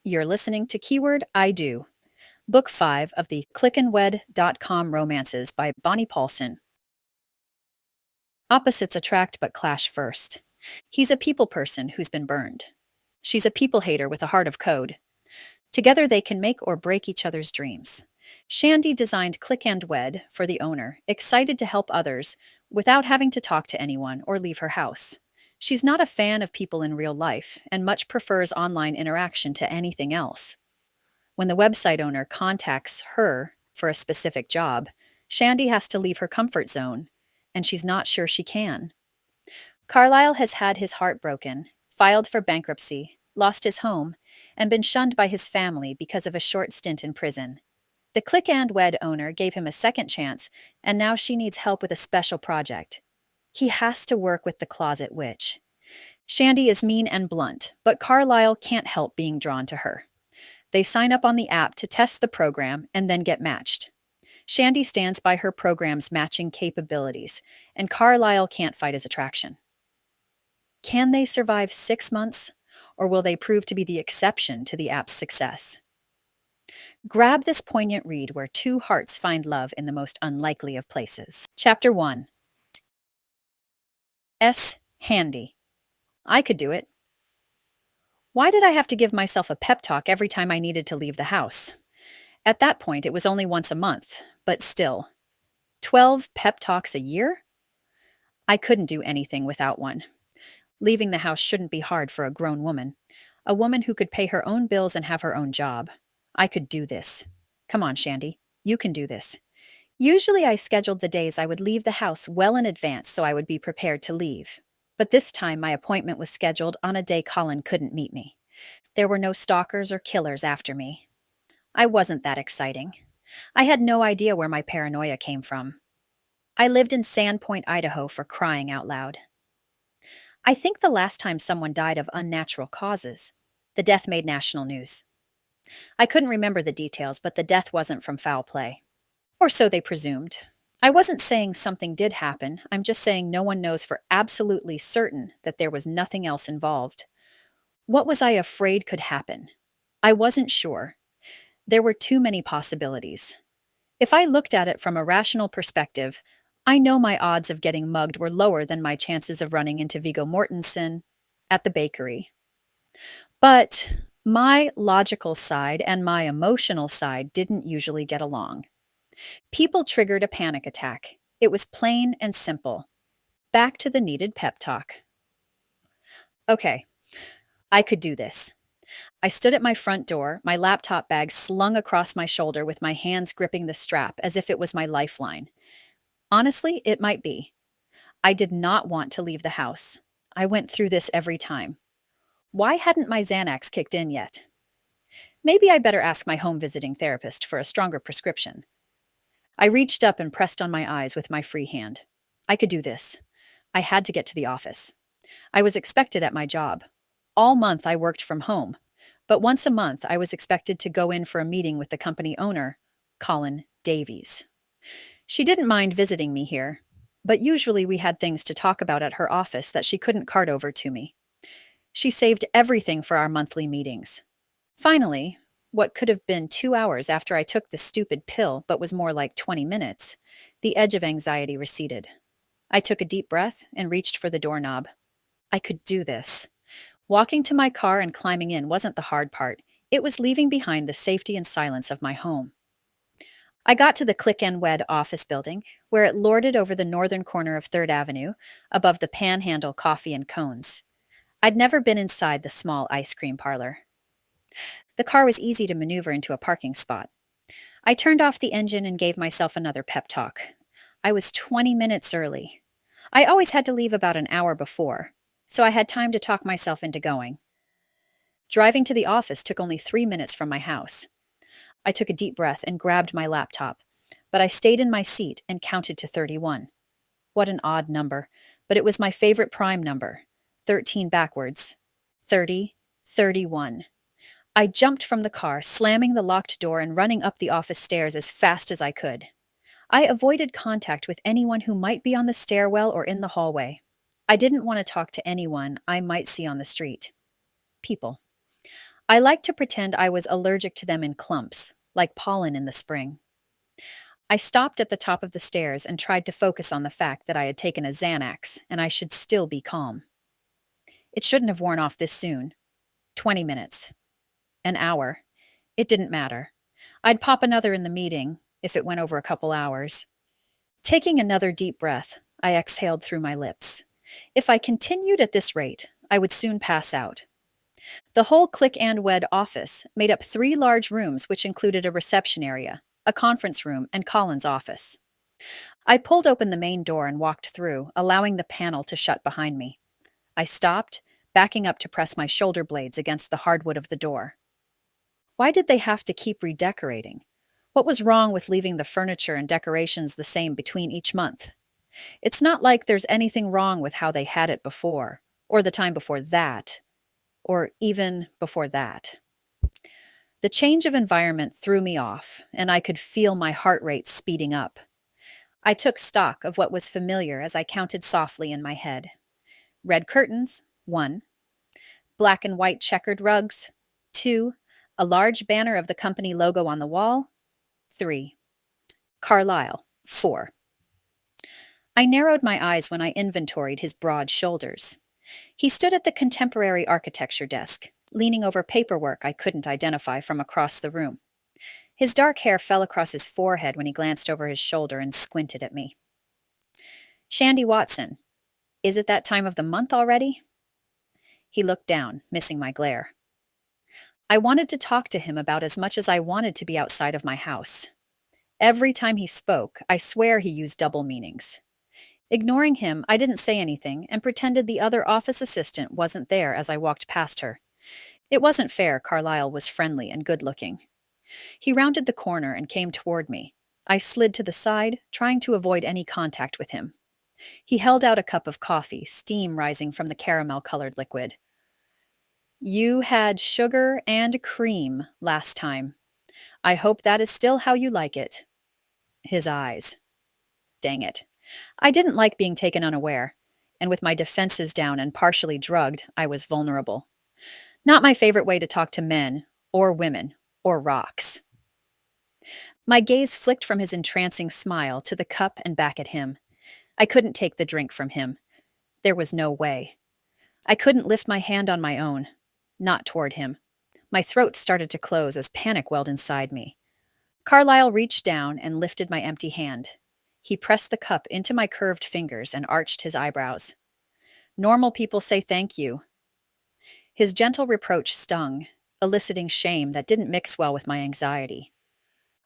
You're listening to Keyword I Do, Book 5 of the ClickandWed.com romances by Bonnie Paulson. Opposites attract but clash first. He's a people person who's been burned. She's a people hater with a heart of code. Together they can make or break each other's dreams. Shandie designed ClickandWed for the owner, excited to help others without having to talk to anyone or leave her house. She's not a fan of people in real life and much prefers online interaction to anything else. When the website owner contacts her for a specific job, Shandie has to leave her comfort zone, and she's not sure she can. Carlisle has had his heart broken, filed for bankruptcy, lost his home, and been shunned by his family because of a short stint in prison. The ClickandWed owner gave him a second chance, and now she needs help with a special project. He has to work with the closet witch. Shandie is mean and blunt, but Carlisle can't help being drawn to her. They sign up on the app to test the program and then get matched. Shandie stands by her program's matching capabilities, and Carlisle can't fight his attraction. Can they survive 6 months, or will they prove to be the exception to the app's success? Grab this poignant read where two hearts find love in the most unlikely of places. Chapter 1. Handy. I could do it. Why did I have to give myself a pep talk every time I needed to leave the house? At that point, it was only once a month, but still. 12 pep talks a year? I couldn't do anything without one. Leaving the house shouldn't be hard for a grown woman, a woman who could pay her own bills and have her own job. I could do this. Come on, Shandie, you can do this. Usually I scheduled the days I would leave the house well in advance so I would be prepared to leave. But this time my appointment was scheduled on a day Colin couldn't meet me. There were no stalkers or killers after me. I wasn't that exciting. I had no idea where my paranoia came from. I lived in Sandpoint, Idaho, for crying out loud. I think the last time someone died of unnatural causes, the death made national news. I couldn't remember the details, but the death wasn't from foul play. Or so they presumed. I wasn't saying something did happen, I'm just saying no one knows for absolutely certain that there was nothing else involved. What was I afraid could happen? I wasn't sure. There were too many possibilities. If I looked at it from a rational perspective, I know my odds of getting mugged were lower than my chances of running into Viggo Mortensen at the bakery. But my logical side and my emotional side didn't usually get along. People triggered a panic attack. It was plain and simple. Back to the needed pep talk. Okay, I could do this. I stood at my front door, my laptop bag slung across my shoulder with my hands gripping the strap as if it was my lifeline. Honestly, it might be. I did not want to leave the house. I went through this every time. Why hadn't my Xanax kicked in yet? Maybe I better ask my home visiting therapist for a stronger prescription. I reached up and pressed on my eyes with my free hand. I could do this. I had to get to the office. I was expected at my job. All month I worked from home, but once a month I was expected to go in for a meeting with the company owner, Colin Davies. She didn't mind visiting me here, but usually we had things to talk about at her office that she couldn't cart over to me. She saved everything for our monthly meetings. Finally, what could have been 2 hours after I took the stupid pill, but was more like 20 minutes, the edge of anxiety receded. I took a deep breath and reached for the doorknob. I could do this. Walking to my car and climbing in wasn't the hard part. It was leaving behind the safety and silence of my home. I got to the ClickandWed office building, where it lorded over the northern corner of 3rd Avenue, above the Panhandle Coffee and Cones. I'd never been inside the small ice cream parlor. The car was easy to maneuver into a parking spot. I turned off the engine and gave myself another pep talk. I was 20 minutes early. I always had to leave about an hour before, so I had time to talk myself into going. Driving to the office took only 3 minutes from my house. I took a deep breath and grabbed my laptop, but I stayed in my seat and counted to 31. What an odd number, but it was my favorite prime number. 13 backwards. 30, 31. I jumped from the car, slamming the locked door and running up the office stairs as fast as I could. I avoided contact with anyone who might be on the stairwell or in the hallway. I didn't want to talk to anyone I might see on the street. People. I like to pretend I was allergic to them in clumps, like pollen in the spring. I stopped at the top of the stairs and tried to focus on the fact that I had taken a Xanax and I should still be calm. It shouldn't have worn off this soon. 20 minutes. An hour. It didn't matter. I'd pop another in the meeting if it went over a couple hours. Taking another deep breath, I exhaled through my lips. If I continued at this rate, I would soon pass out. The whole ClickandWed office made up 3 large rooms which included a reception area, a conference room, and Colin's office. I pulled open the main door and walked through, allowing the panel to shut behind me. I stopped, backing up to press my shoulder blades against the hardwood of the door. Why did they have to keep redecorating? What was wrong with leaving the furniture and decorations the same between each month? It's not like there's anything wrong with how they had it before, or the time before that, or even before that. The change of environment threw me off, and I could feel my heart rate speeding up. I took stock of what was familiar as I counted softly in my head. Red curtains, 1. Black and white checkered rugs, 2. A large banner of the company logo on the wall, 3. Carlisle, 4. I narrowed my eyes when I inventoried his broad shoulders. He stood at the contemporary architecture desk, leaning over paperwork I couldn't identify from across the room. His dark hair fell across his forehead when he glanced over his shoulder and squinted at me. Shandie Watson, is it that time of the month already? He looked down, missing my glare. I wanted to talk to him about as much as I wanted to be outside of my house. Every time he spoke, I swear he used double meanings. Ignoring him, I didn't say anything and pretended the other office assistant wasn't there as I walked past her. It wasn't fair Carlisle was friendly and good-looking. He rounded the corner and came toward me. I slid to the side, trying to avoid any contact with him. He held out a cup of coffee, steam rising from the caramel-colored liquid. You had sugar and cream last time. I hope that is still how you like it. His eyes. Dang it. I didn't like being taken unaware, and with my defenses down and partially drugged, I was vulnerable. Not my favorite way to talk to men, or women, or rocks. My gaze flicked from his entrancing smile to the cup and back at him. I couldn't take the drink from him. There was no way. I couldn't lift my hand on my own. Not toward him. My throat started to close as panic welled inside me. Carlisle reached down and lifted my empty hand. He pressed the cup into my curved fingers and arched his eyebrows. Normal people say thank you. His gentle reproach stung, eliciting shame that didn't mix well with my anxiety.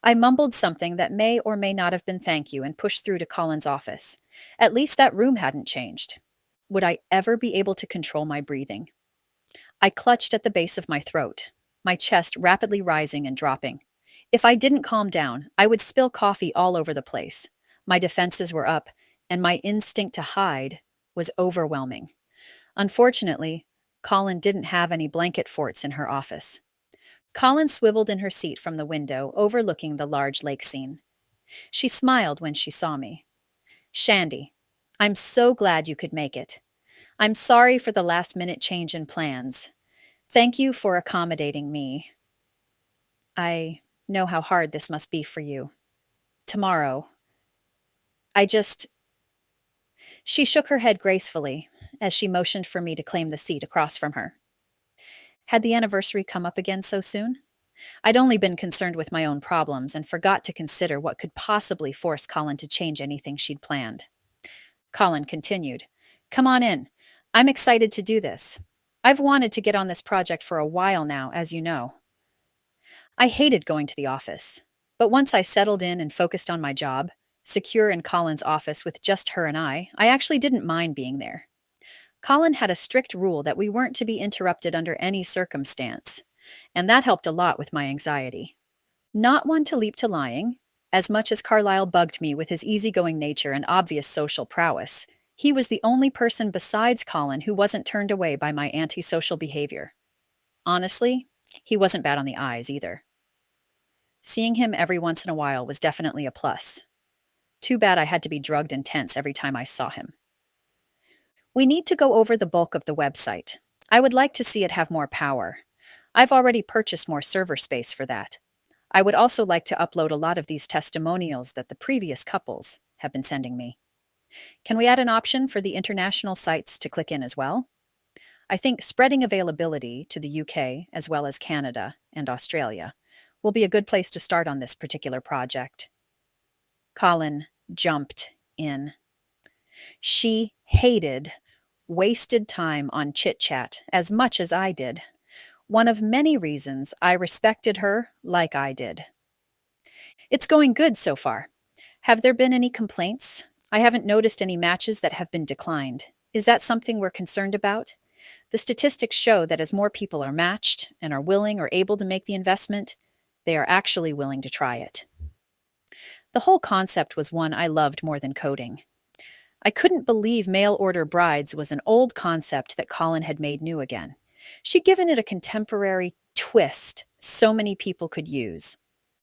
I mumbled something that may or may not have been thank you and pushed through to Colin's office. At least that room hadn't changed. Would I ever be able to control my breathing? I clutched at the base of my throat, my chest rapidly rising and dropping. If I didn't calm down, I would spill coffee all over the place. My defenses were up, and my instinct to hide was overwhelming. Unfortunately, Colin didn't have any blanket forts in her office. Colin swiveled in her seat from the window, overlooking the large lake scene. She smiled when she saw me. Shandie, I'm so glad you could make it. I'm sorry for the last-minute change in plans. Thank you for accommodating me. I know how hard this must be for you. Tomorrow. She shook her head gracefully as she motioned for me to claim the seat across from her. Had the anniversary come up again so soon? I'd only been concerned with my own problems and forgot to consider what could possibly force Colin to change anything she'd planned. Colin continued, Come on in. I'm excited to do this. I've wanted to get on this project for a while now, as you know. I hated going to the office, but once I settled in and focused on my job, secure in Colin's office with just her and I actually didn't mind being there. Colin had a strict rule that we weren't to be interrupted under any circumstance, and that helped a lot with my anxiety. Not one to leap to lying, as much as Carlisle bugged me with his easygoing nature and obvious social prowess, he was the only person besides Colin who wasn't turned away by my antisocial behavior. Honestly, he wasn't bad on the eyes either. Seeing him every once in a while was definitely a plus. Too bad I had to be drugged and tense every time I saw him. We need to go over the bulk of the website. I would like to see it have more power. I've already purchased more server space for that. I would also like to upload a lot of these testimonials that the previous couples have been sending me. Can we add an option for the international sites to click in as well? I think spreading availability to the UK as well as Canada and Australia will be a good place to start on this particular project. Colin jumped in. She hated wasted time on chit chat as much as I did. One of many reasons I respected her like I did. It's going good so far. Have there been any complaints? I haven't noticed any matches that have been declined. Is that something we're concerned about? The statistics show that as more people are matched and are willing or able to make the investment, they are actually willing to try it. The whole concept was one I loved more than coding. I couldn't believe mail order brides was an old concept that Colin had made new again. She'd given it a contemporary twist so many people could use.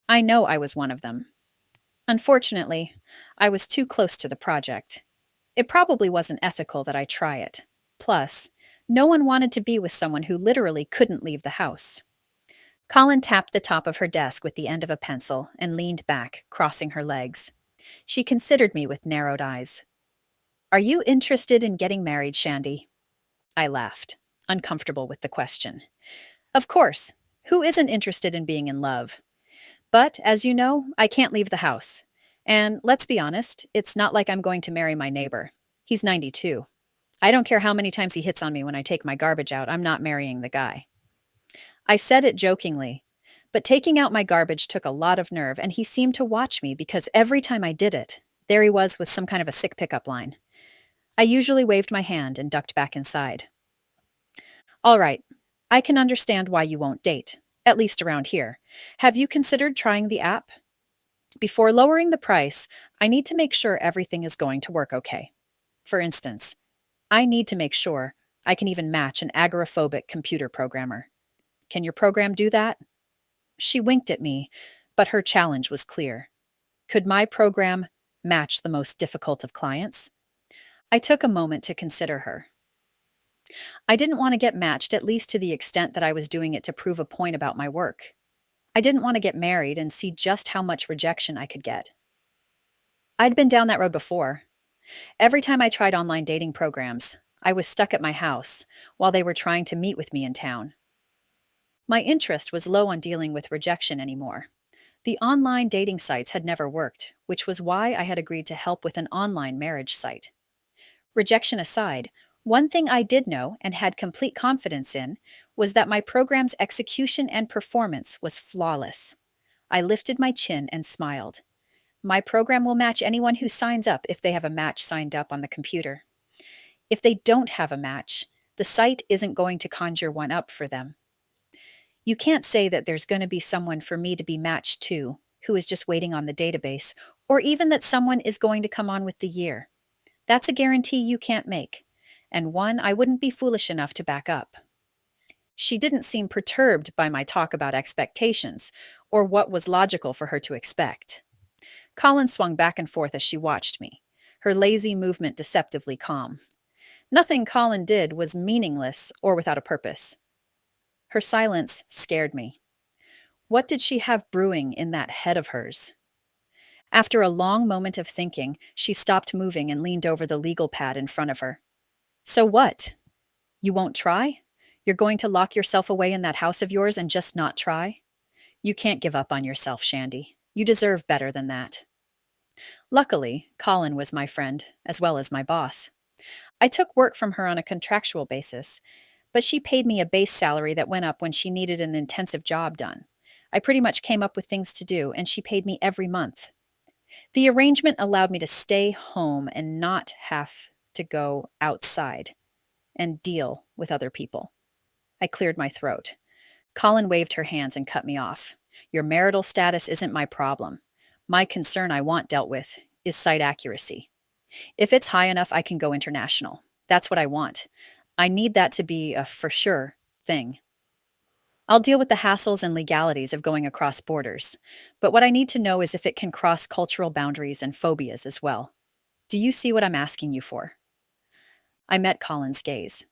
I know I was one of them. Unfortunately, I was too close to the project. It probably wasn't ethical that I try it. Plus, no one wanted to be with someone who literally couldn't leave the house. Colin tapped the top of her desk with the end of a pencil and leaned back, crossing her legs. She considered me with narrowed eyes. Are you interested in getting married, Shandie? I laughed, uncomfortable with the question. Of course. Who isn't interested in being in love? But, as you know, I can't leave the house. And let's be honest, it's not like I'm going to marry my neighbor. He's 92. I don't care how many times he hits on me when I take my garbage out, I'm not marrying the guy. I said it jokingly, but taking out my garbage took a lot of nerve, and he seemed to watch me because every time I did it, there he was with some kind of a sick pickup line. I usually waved my hand and ducked back inside. All right, I can understand why you won't date, at least around here. Have you considered trying the app? Before lowering the price, I need to make sure everything is going to work okay. For instance, I need to make sure I can even match an agoraphobic computer programmer. Can your program do that? She winked at me, but her challenge was clear. Could my program match the most difficult of clients? I took a moment to consider her. I didn't want to get matched, at least to the extent that I was doing it to prove a point about my work. I didn't want to get married and see just how much rejection I could get. I'd been down that road before. Every time I tried online dating programs, I was stuck at my house while they were trying to meet with me in town. My interest was low on dealing with rejection anymore. The online dating sites had never worked, which was why I had agreed to help with an online marriage site. Rejection aside, one thing I did know and had complete confidence in was that my program's execution and performance was flawless. I lifted my chin and smiled. My program will match anyone who signs up if they have a match signed up on the computer. If they don't have a match, the site isn't going to conjure one up for them. You can't say that there's going to be someone for me to be matched to who is just waiting on the database, or even that someone is going to come on with the year. That's a guarantee you can't make, and one I wouldn't be foolish enough to back up. She didn't seem perturbed by my talk about expectations, or what was logical for her to expect. Colin swung back and forth as she watched me, her lazy movement deceptively calm. Nothing Colin did was meaningless or without a purpose. Her silence scared me. What did she have brewing in that head of hers? After a long moment of thinking, she stopped moving and leaned over the legal pad in front of her. So what? You won't try? You're going to lock yourself away in that house of yours and just not try? You can't give up on yourself, Shandie. You deserve better than that. Luckily, Colin was my friend, as well as my boss. I took work from her on a contractual basis, but she paid me a base salary that went up when she needed an intensive job done. I pretty much came up with things to do, and she paid me every month. The arrangement allowed me to stay home and not have to go outside and deal with other people. I cleared my throat. Colin waved her hands and cut me off. Your marital status isn't my problem. My concern I want dealt with is site accuracy. If it's high enough, I can go international. That's what I want. I need that to be a for sure thing. I'll deal with the hassles and legalities of going across borders, but what I need to know is if it can cross cultural boundaries and phobias as well. Do you see what I'm asking you for? I met Colin's gaze.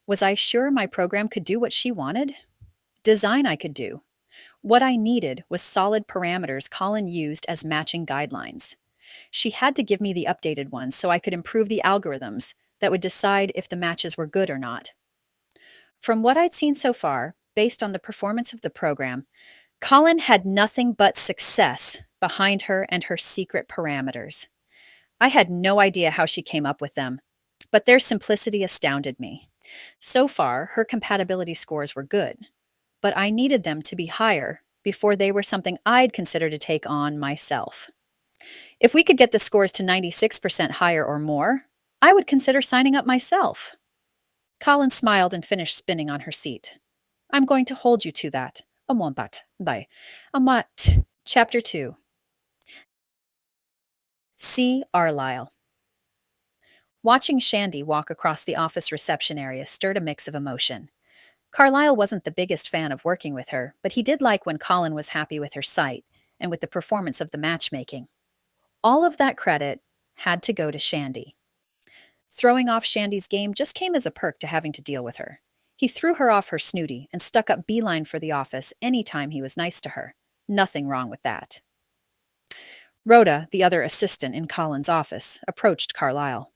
Was I sure my program could do what she wanted? design I could do. What I needed was solid parameters Colin used as matching guidelines. She had to give me the updated ones so I could improve the algorithms that would decide if the matches were good or not. From what I'd seen so far, based on the performance of the program, Colin had nothing but success behind her and her secret parameters. I had no idea how she came up with them, but their simplicity astounded me. So far, her compatibility scores were good, but I needed them to be higher before they were something I'd consider to take on myself. If we could get the scores to 96% higher or more, I would consider signing up myself. Colin smiled and finished spinning on her seat. I'm going to hold you to that. Chapter 2. See Carlisle. Watching Shandie walk across the office reception area stirred a mix of emotion. Carlisle wasn't the biggest fan of working with her, but he did like when Colin was happy with her site and with the performance of the matchmaking. All of that credit had to go to Shandie. Throwing off Shandie's game just came as a perk to having to deal with her. He threw her off her snooty and stuck up beeline for the office any time he was nice to her. Nothing wrong with that. Rhoda, the other assistant in Colin's office, approached Carlisle.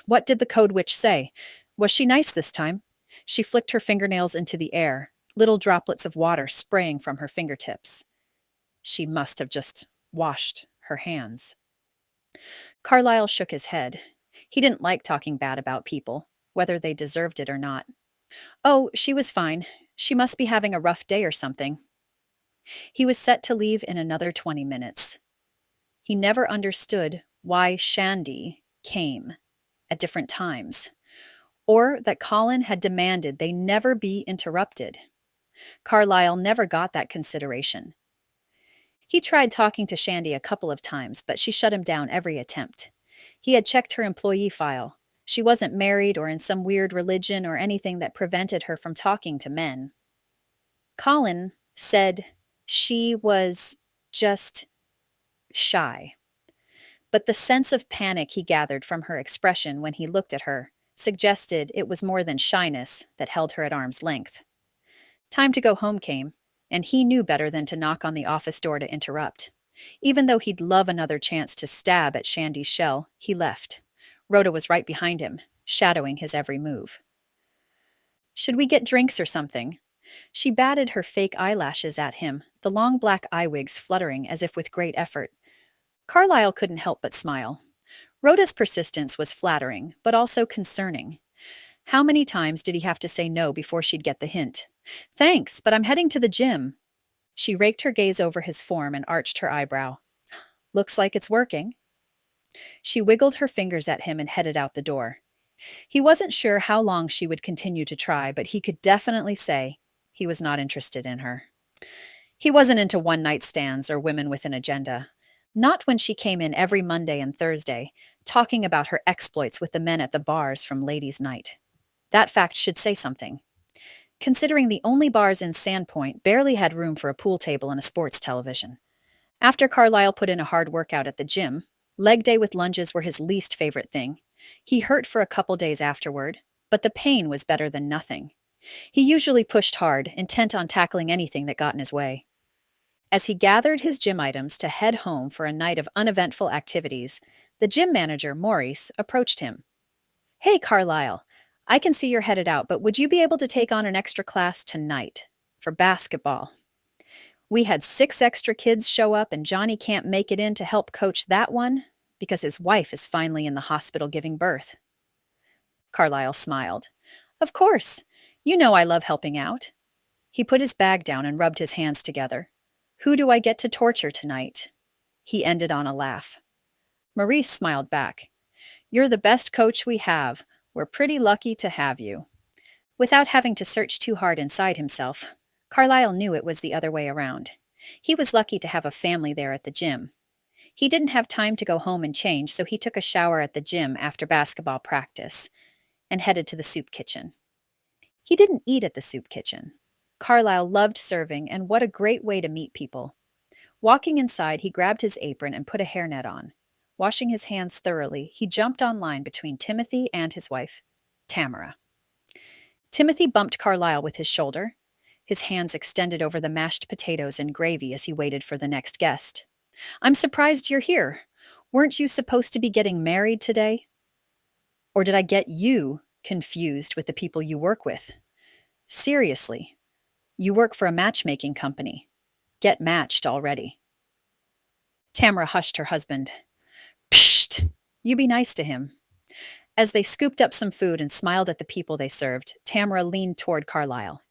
What did the code witch say? Was she nice this time? She flicked her fingernails into the air, little droplets of water spraying from her fingertips. She must have just washed her hands. Carlisle shook his head. He didn't like talking bad about people, whether they deserved it or not. Oh, she was fine. She must be having a rough day or something. He was set to leave in another 20 minutes. He never understood why Shandie came at different times, or that Colin had demanded they never be interrupted. Carlisle never got that consideration. He tried talking to Shandie a couple of times, but she shut him down every attempt. He had checked her employee file. She wasn't married or in some weird religion or anything that prevented her from talking to men. Colin said she was just shy. But the sense of panic he gathered from her expression when he looked at her suggested it was more than shyness that held her at arm's length. Time to go home came, and he knew better than to knock on the office door to interrupt. Even though he'd love another chance to stab at Shandie's shell, he left. Rhoda was right behind him, shadowing his every move. Should we get drinks or something? She batted her fake eyelashes at him, the long black eye wigs fluttering as if with great effort. Carlisle couldn't help but smile. Rhoda's persistence was flattering, but also concerning. How many times did he have to say no before she'd get the hint? Thanks, but I'm heading to the gym. She raked her gaze over his form and arched her eyebrow. Looks like it's working. She wiggled her fingers at him and headed out the door. He wasn't sure how long she would continue to try, but he could definitely say he was not interested in her. He wasn't into one-night stands or women with an agenda. Not when she came in every Monday and Thursday, talking about her exploits with the men at the bars from ladies' night. That fact should say something. Considering the only bars in Sandpoint barely had room for a pool table and a sports television. After Carlisle put in a hard workout at the gym, leg day with lunges were his least favorite thing. He hurt for a couple days afterward, but the pain was better than nothing. He usually pushed hard, intent on tackling anything that got in his way. As he gathered his gym items to head home for a night of uneventful activities, the gym manager, Maurice, approached him. Hey, Carlisle, I can see you're headed out, but would you be able to take on an extra class tonight for basketball? We had 6 extra kids show up, and Johnny can't make it in to help coach that one because his wife is finally in the hospital giving birth. Carlisle smiled. Of course. You know I love helping out. He put his bag down and rubbed his hands together. Who do I get to torture tonight? He ended on a laugh. Maurice smiled back. You're the best coach we have. We're pretty lucky to have you. Without having to search too hard inside himself, Carlisle knew it was the other way around. He was lucky to have a family there at the gym. He didn't have time to go home and change, so he took a shower at the gym after basketball practice and headed to the soup kitchen. He didn't eat at the soup kitchen. Carlisle loved serving, and what a great way to meet people. Walking inside, he grabbed his apron and put a hairnet on. Washing his hands thoroughly, he jumped online between Timothy and his wife, Tamara. Timothy bumped Carlisle with his shoulder. his hands extended over the mashed potatoes and gravy as he waited for the next guest. "I'm surprised you're here. Weren't you supposed to be getting married today? Or did I get you confused with the people you work with? Seriously, you work for a matchmaking company. Get matched already." Tamara hushed her husband. "Psht! You be nice to him." As they scooped up some food and smiled at the people they served, Tamara leaned toward Carlisle.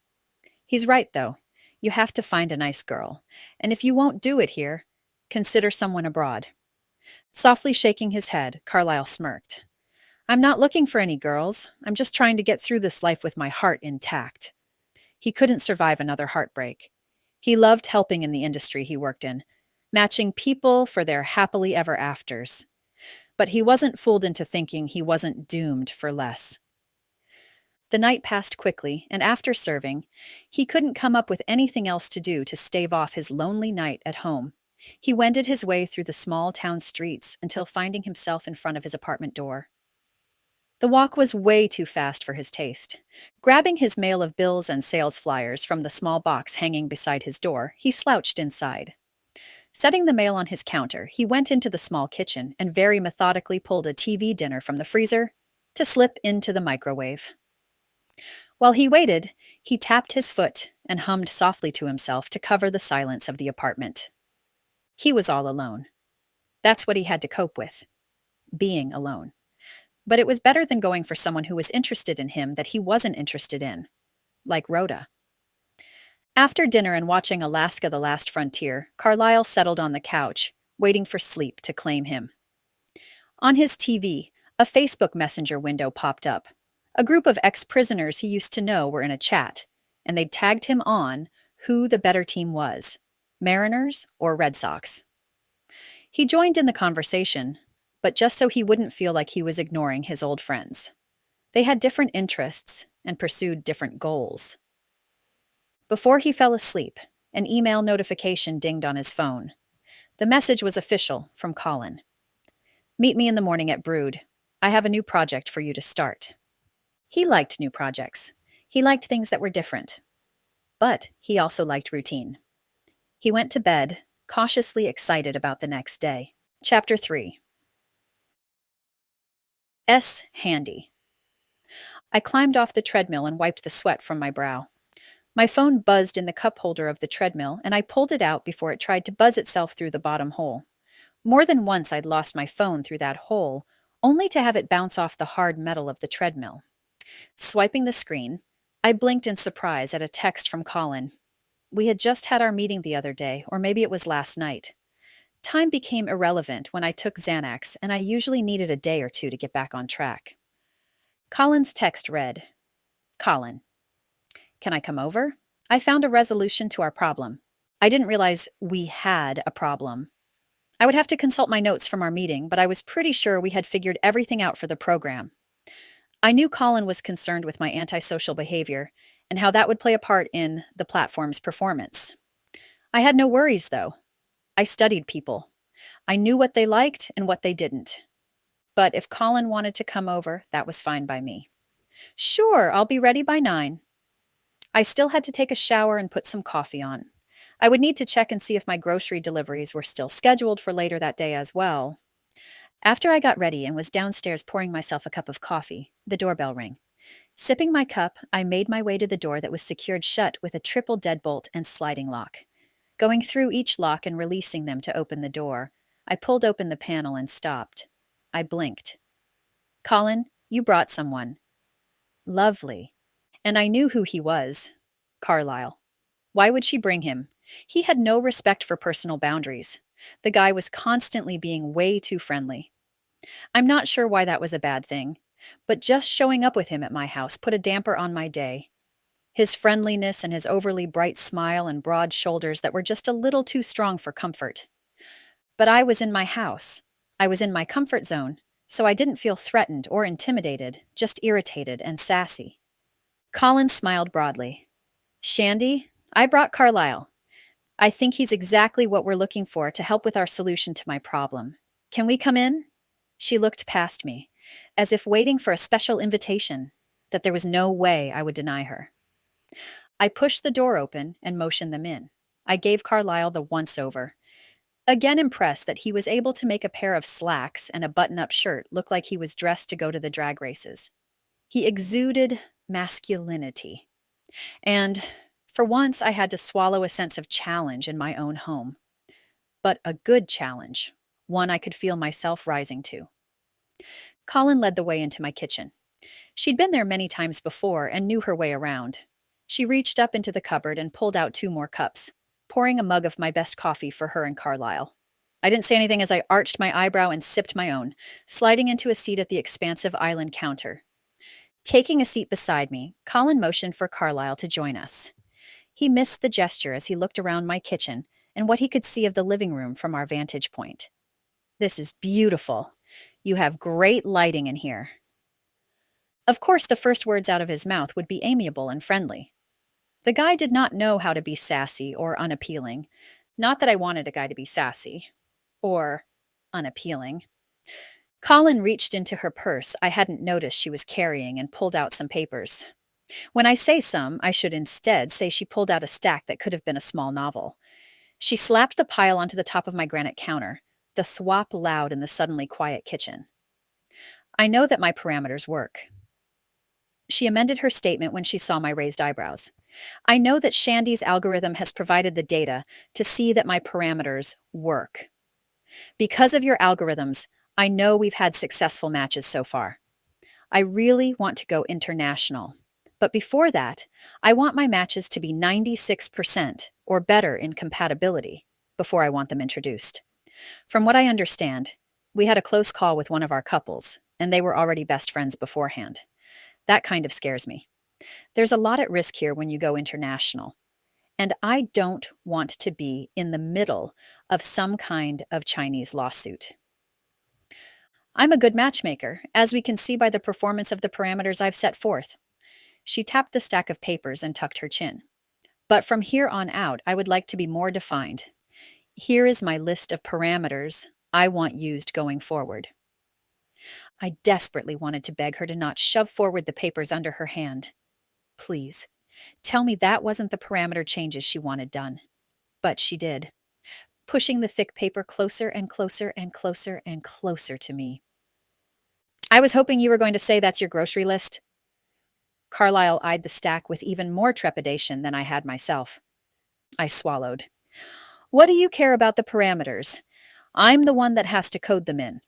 "He's right, though. You have to find a nice girl. And if you won't do it here, consider someone abroad." Softly shaking his head, Carlisle smirked. "I'm not looking for any girls. I'm just trying to get through this life with my heart intact." He couldn't survive another heartbreak. He loved helping in the industry he worked in, matching people for their happily ever afters. But he wasn't fooled into thinking he wasn't doomed for less. The night passed quickly, and after serving, he couldn't come up with anything else to do to stave off his lonely night at home. He wended his way through the small town streets until finding himself in front of his apartment door. The walk was way too fast for his taste. Grabbing his mail of bills and sales flyers from the small box hanging beside his door, he slouched inside. Setting the mail on his counter, he went into the small kitchen and very methodically pulled a TV dinner from the freezer to slip into the microwave. While he waited, he tapped his foot and hummed softly to himself to cover the silence of the apartment. He was all alone. That's what he had to cope with, being alone. But it was better than going for someone who was interested in him that he wasn't interested in, like Rhoda. After dinner and watching Alaska: The Last Frontier, Carlisle settled on the couch, waiting for sleep to claim him. On his TV, a Facebook Messenger window popped up. A group of ex-prisoners he used to know were in a chat, and they'd tagged him on who the better team was, Mariners or Red Sox. He joined in the conversation, but just so he wouldn't feel like he was ignoring his old friends. They had different interests and pursued different goals. Before he fell asleep, an email notification dinged on his phone. The message was official from Colin. "Meet me in the morning at Brood. I have a new project for you to start." He liked new projects. He liked things that were different. But he also liked routine. He went to bed, cautiously excited about the next day. Chapter 3. Shandie. I climbed off the treadmill and wiped the sweat from my brow. My phone buzzed in the cup holder of the treadmill, and I pulled it out before it tried to buzz itself through the bottom hole. More than once I'd lost my phone through that hole, only to have it bounce off the hard metal of the treadmill. Swiping the screen, I blinked in surprise at a text from Colin. We had just had our meeting the other day, or maybe it was last night. Time became irrelevant when I took Xanax, and I usually needed a day or two to get back on track. Colin's text read, "Colin, can I come over? I found a resolution to our problem. I didn't realize we had a problem. I would have to consult my notes from our meeting, but I was pretty sure we had figured everything out for the program. I knew Colin was concerned with my antisocial behavior and how that would play a part in the platform's performance. I had no worries, though. I studied people. I knew what they liked and what they didn't. But if Colin wanted to come over, that was fine by me. Sure, I'll be ready by 9. I still had to take a shower and put some coffee on. I would need to check and see if my grocery deliveries were still scheduled for later that day as well. After I got ready and was downstairs pouring myself a cup of coffee, the doorbell rang. Sipping my cup, I made my way to the door that was secured shut with a triple deadbolt and sliding lock. Going through each lock and releasing them to open the door, I pulled open the panel and stopped. I blinked. "Colin, you brought someone." Lovely. And I knew who he was. Carlisle. Why would she bring him? He had no respect for personal boundaries. The guy was constantly being way too friendly. I'm not sure why that was a bad thing, but just showing up with him at my house put a damper on my day. His friendliness and his overly bright smile and broad shoulders that were just a little too strong for comfort. But I was in my house. I was in my comfort zone, so I didn't feel threatened or intimidated, just irritated and sassy. Colin smiled broadly. "Shandie, I brought Carlisle. I think he's exactly what we're looking for to help with our solution to my problem. Can we come in?" She looked past me, as if waiting for a special invitation, that there was no way I would deny her. I pushed the door open and motioned them in. I gave Carlisle the once over, again impressed that he was able to make a pair of slacks and a button up shirt look like he was dressed to go to the drag races. He exuded masculinity. And for once, I had to swallow a sense of challenge in my own home. But a good challenge, one I could feel myself rising to. Colin led the way into my kitchen. She'd been there many times before and knew her way around. She reached up into the cupboard and pulled out 2 more cups, pouring a mug of my best coffee for her and Carlisle. I didn't say anything as I arched my eyebrow and sipped my own, sliding into a seat at the expansive island counter. Taking a seat beside me, Colin motioned for Carlisle to join us. He missed the gesture as he looked around my kitchen and what he could see of the living room from our vantage point. "This is beautiful. You have great lighting in here." Of course, the first words out of his mouth would be amiable and friendly. The guy did not know how to be sassy or unappealing. Not that I wanted a guy to be sassy or unappealing. Colin reached into her purse I hadn't noticed she was carrying and pulled out some papers. When I say some, I should instead say she pulled out a stack that could have been a small novel. She slapped the pile onto the top of my granite counter, the thwop loud in the suddenly quiet kitchen. "I know that my parameters work." She amended her statement when she saw my raised eyebrows. "I know that Shandie's algorithm has provided the data to see that my parameters work. Because of your algorithms, I know we've had successful matches so far. I really want to go international. But before that, I want my matches to be 96% or better in compatibility before I want them introduced. From what I understand, we had a close call with one of our couples, and they were already best friends beforehand. That kind of scares me. There's a lot at risk here when you go international, and I don't want to be in the middle of some kind of Chinese lawsuit. I'm a good matchmaker, as we can see by the performance of the parameters I've set forth." She tapped the stack of papers and tucked her chin. "But from here on out, I would like to be more defined. Here is my list of parameters I want used going forward." I desperately wanted to beg her to not shove forward the papers under her hand. Please, tell me that wasn't the parameter changes she wanted done. But she did, pushing the thick paper closer and closer and closer and closer to me. "I was hoping you were going to say that's your grocery list." Carlisle eyed the stack with even more trepidation than I had myself. I swallowed. "What do you care about the parameters? I'm the one that has to code them in."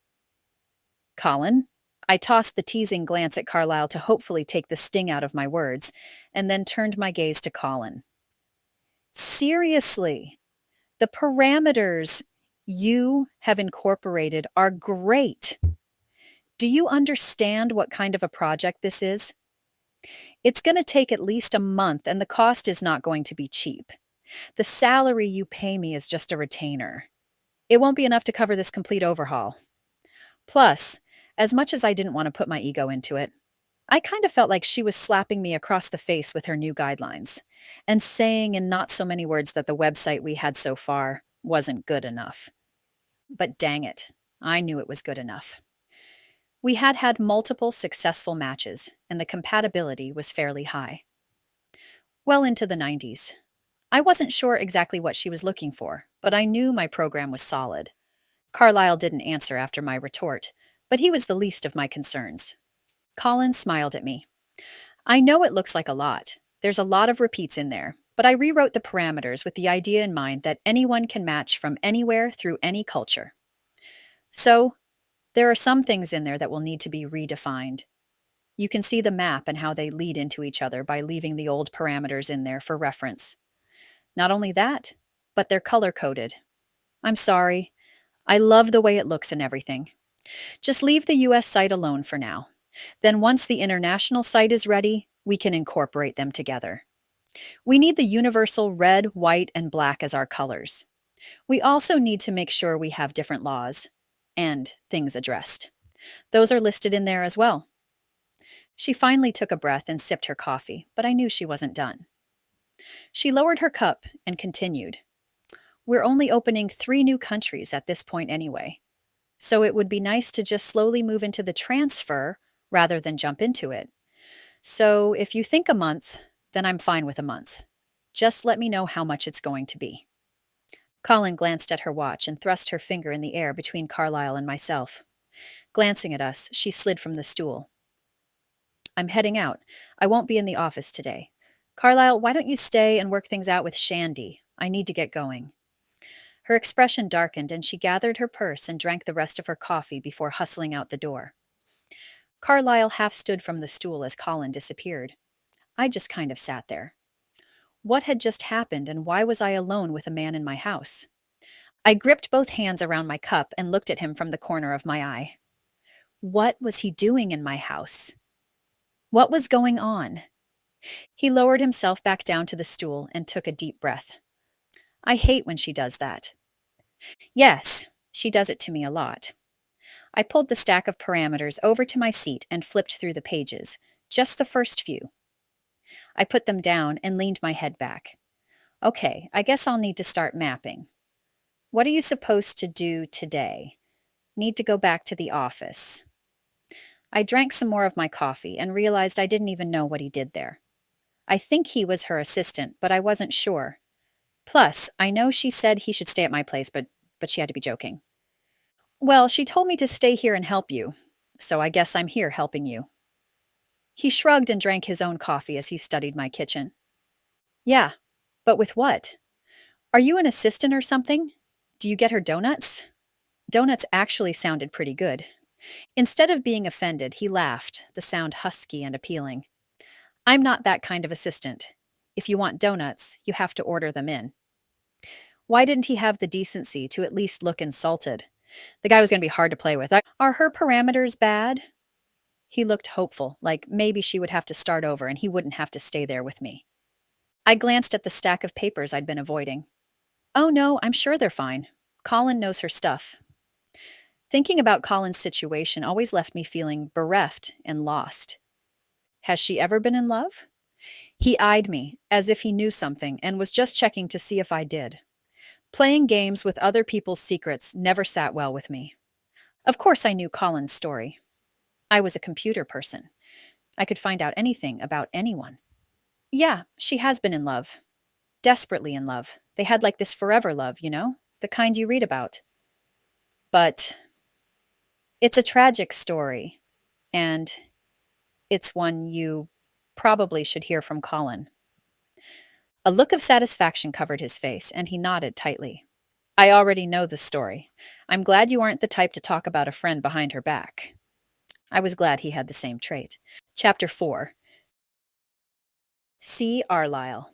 "Colin?" I tossed the teasing glance at Carlisle to hopefully take the sting out of my words, and then turned my gaze to Colin. "Seriously, the parameters you have incorporated are great. Do you understand what kind of a project this is? It's going to take at least a month, and the cost is not going to be cheap. The salary you pay me is just a retainer. It won't be enough to cover this complete overhaul. Plus, as much as I didn't want to put my ego into it, I kind of felt like she was slapping me across the face with her new guidelines and saying in not so many words that the website we had so far wasn't good enough. But dang it, I knew it was good enough. We had had multiple successful matches, and the compatibility was fairly high. Well into the 90s. I wasn't sure exactly what she was looking for, but I knew my program was solid. Carlisle didn't answer after my retort, but he was the least of my concerns. Colin smiled at me. "I know it looks like a lot. There's a lot of repeats in there, but I rewrote the parameters with the idea in mind that anyone can match from anywhere through any culture. So, there are some things in there that will need to be redefined. You can see the map and how they lead into each other by leaving the old parameters in there for reference. Not only that, but they're color-coded. I'm sorry. I love the way it looks and everything. Just leave the US site alone for now. Then once the international site is ready, we can incorporate them together. We need the universal red, white, and black as our colors. We also need to make sure we have different laws and things addressed. Those are listed in there as well." She finally took a breath and sipped her coffee, but I knew she wasn't done. She lowered her cup and continued. "We're only opening 3 new countries at this point anyway, so it would be nice to just slowly move into the transfer rather than jump into it. So if you think a month, then I'm fine with a month. Just let me know how much it's going to be. Colin glanced at her watch and thrust her finger in the air between Carlisle and myself. Glancing at us, she slid from the stool. I'm heading out. I won't be in the office today. Carlisle, why don't you stay and work things out with Shandie? I need to get going. Her expression darkened, and she gathered her purse and drank the rest of her coffee before hustling out the door. Carlisle half stood from the stool as Colin disappeared. I just kind of sat there. What had just happened, and why was I alone with a man in my house? I gripped both hands around my cup and looked at him from the corner of my eye. What was he doing in my house? What was going on? He lowered himself back down to the stool and took a deep breath. I hate when she does that. Yes, she does it to me a lot. I pulled the stack of parameters over to my seat and flipped through the pages, just the first few. I put them down and leaned my head back. Okay, I guess I'll need to start mapping. What are you supposed to do today? Need to go back to the office. I drank some more of my coffee and realized I didn't even know what he did there. I think he was her assistant, but I wasn't sure. Plus, I know she said he should stay at my place, but she had to be joking. Well, she told me to stay here and help you, so I guess I'm here helping you. He shrugged and drank his own coffee as he studied my kitchen. Yeah, but with what? Are you an assistant or something? Do you get her donuts? Donuts actually sounded pretty good. Instead of being offended, he laughed, the sound husky and appealing. I'm not that kind of assistant. If you want donuts, you have to order them in. Why didn't he have the decency to at least look insulted? The guy was going to be hard to play with. Are her parameters bad? He looked hopeful, like maybe she would have to start over and he wouldn't have to stay there with me. I glanced at the stack of papers I'd been avoiding. Oh no, I'm sure they're fine. Colin knows her stuff. Thinking about Colin's situation always left me feeling bereft and lost. Has she ever been in love? He eyed me, as if he knew something, and was just checking to see if I did. Playing games with other people's secrets never sat well with me. Of course I knew Colin's story. I was a computer person. I could find out anything about anyone. Yeah, she has been in love. Desperately in love. They had like this forever love, you know? The kind you read about. But it's a tragic story, and it's one you probably should hear from Colin. A look of satisfaction covered his face, and he nodded tightly. I already know the story. I'm glad you aren't the type to talk about a friend behind her back. I was glad he had the same trait. Chapter 4. See Carlisle.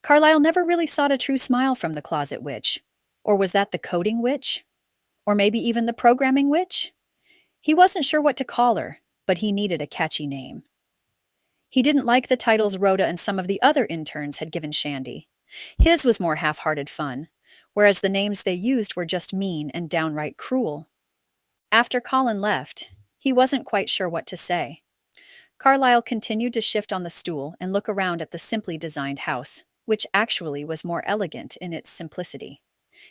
Carlisle never really sought a true smile from the closet witch. Or was that the coding witch? Or maybe even the programming witch? He wasn't sure what to call her, but he needed a catchy name. He didn't like the titles Rhoda and some of the other interns had given Shandie. His was more half-hearted fun, whereas the names they used were just mean and downright cruel. After Colin left, he wasn't quite sure what to say. Carlisle continued to shift on the stool and look around at the simply designed house, which actually was more elegant in its simplicity.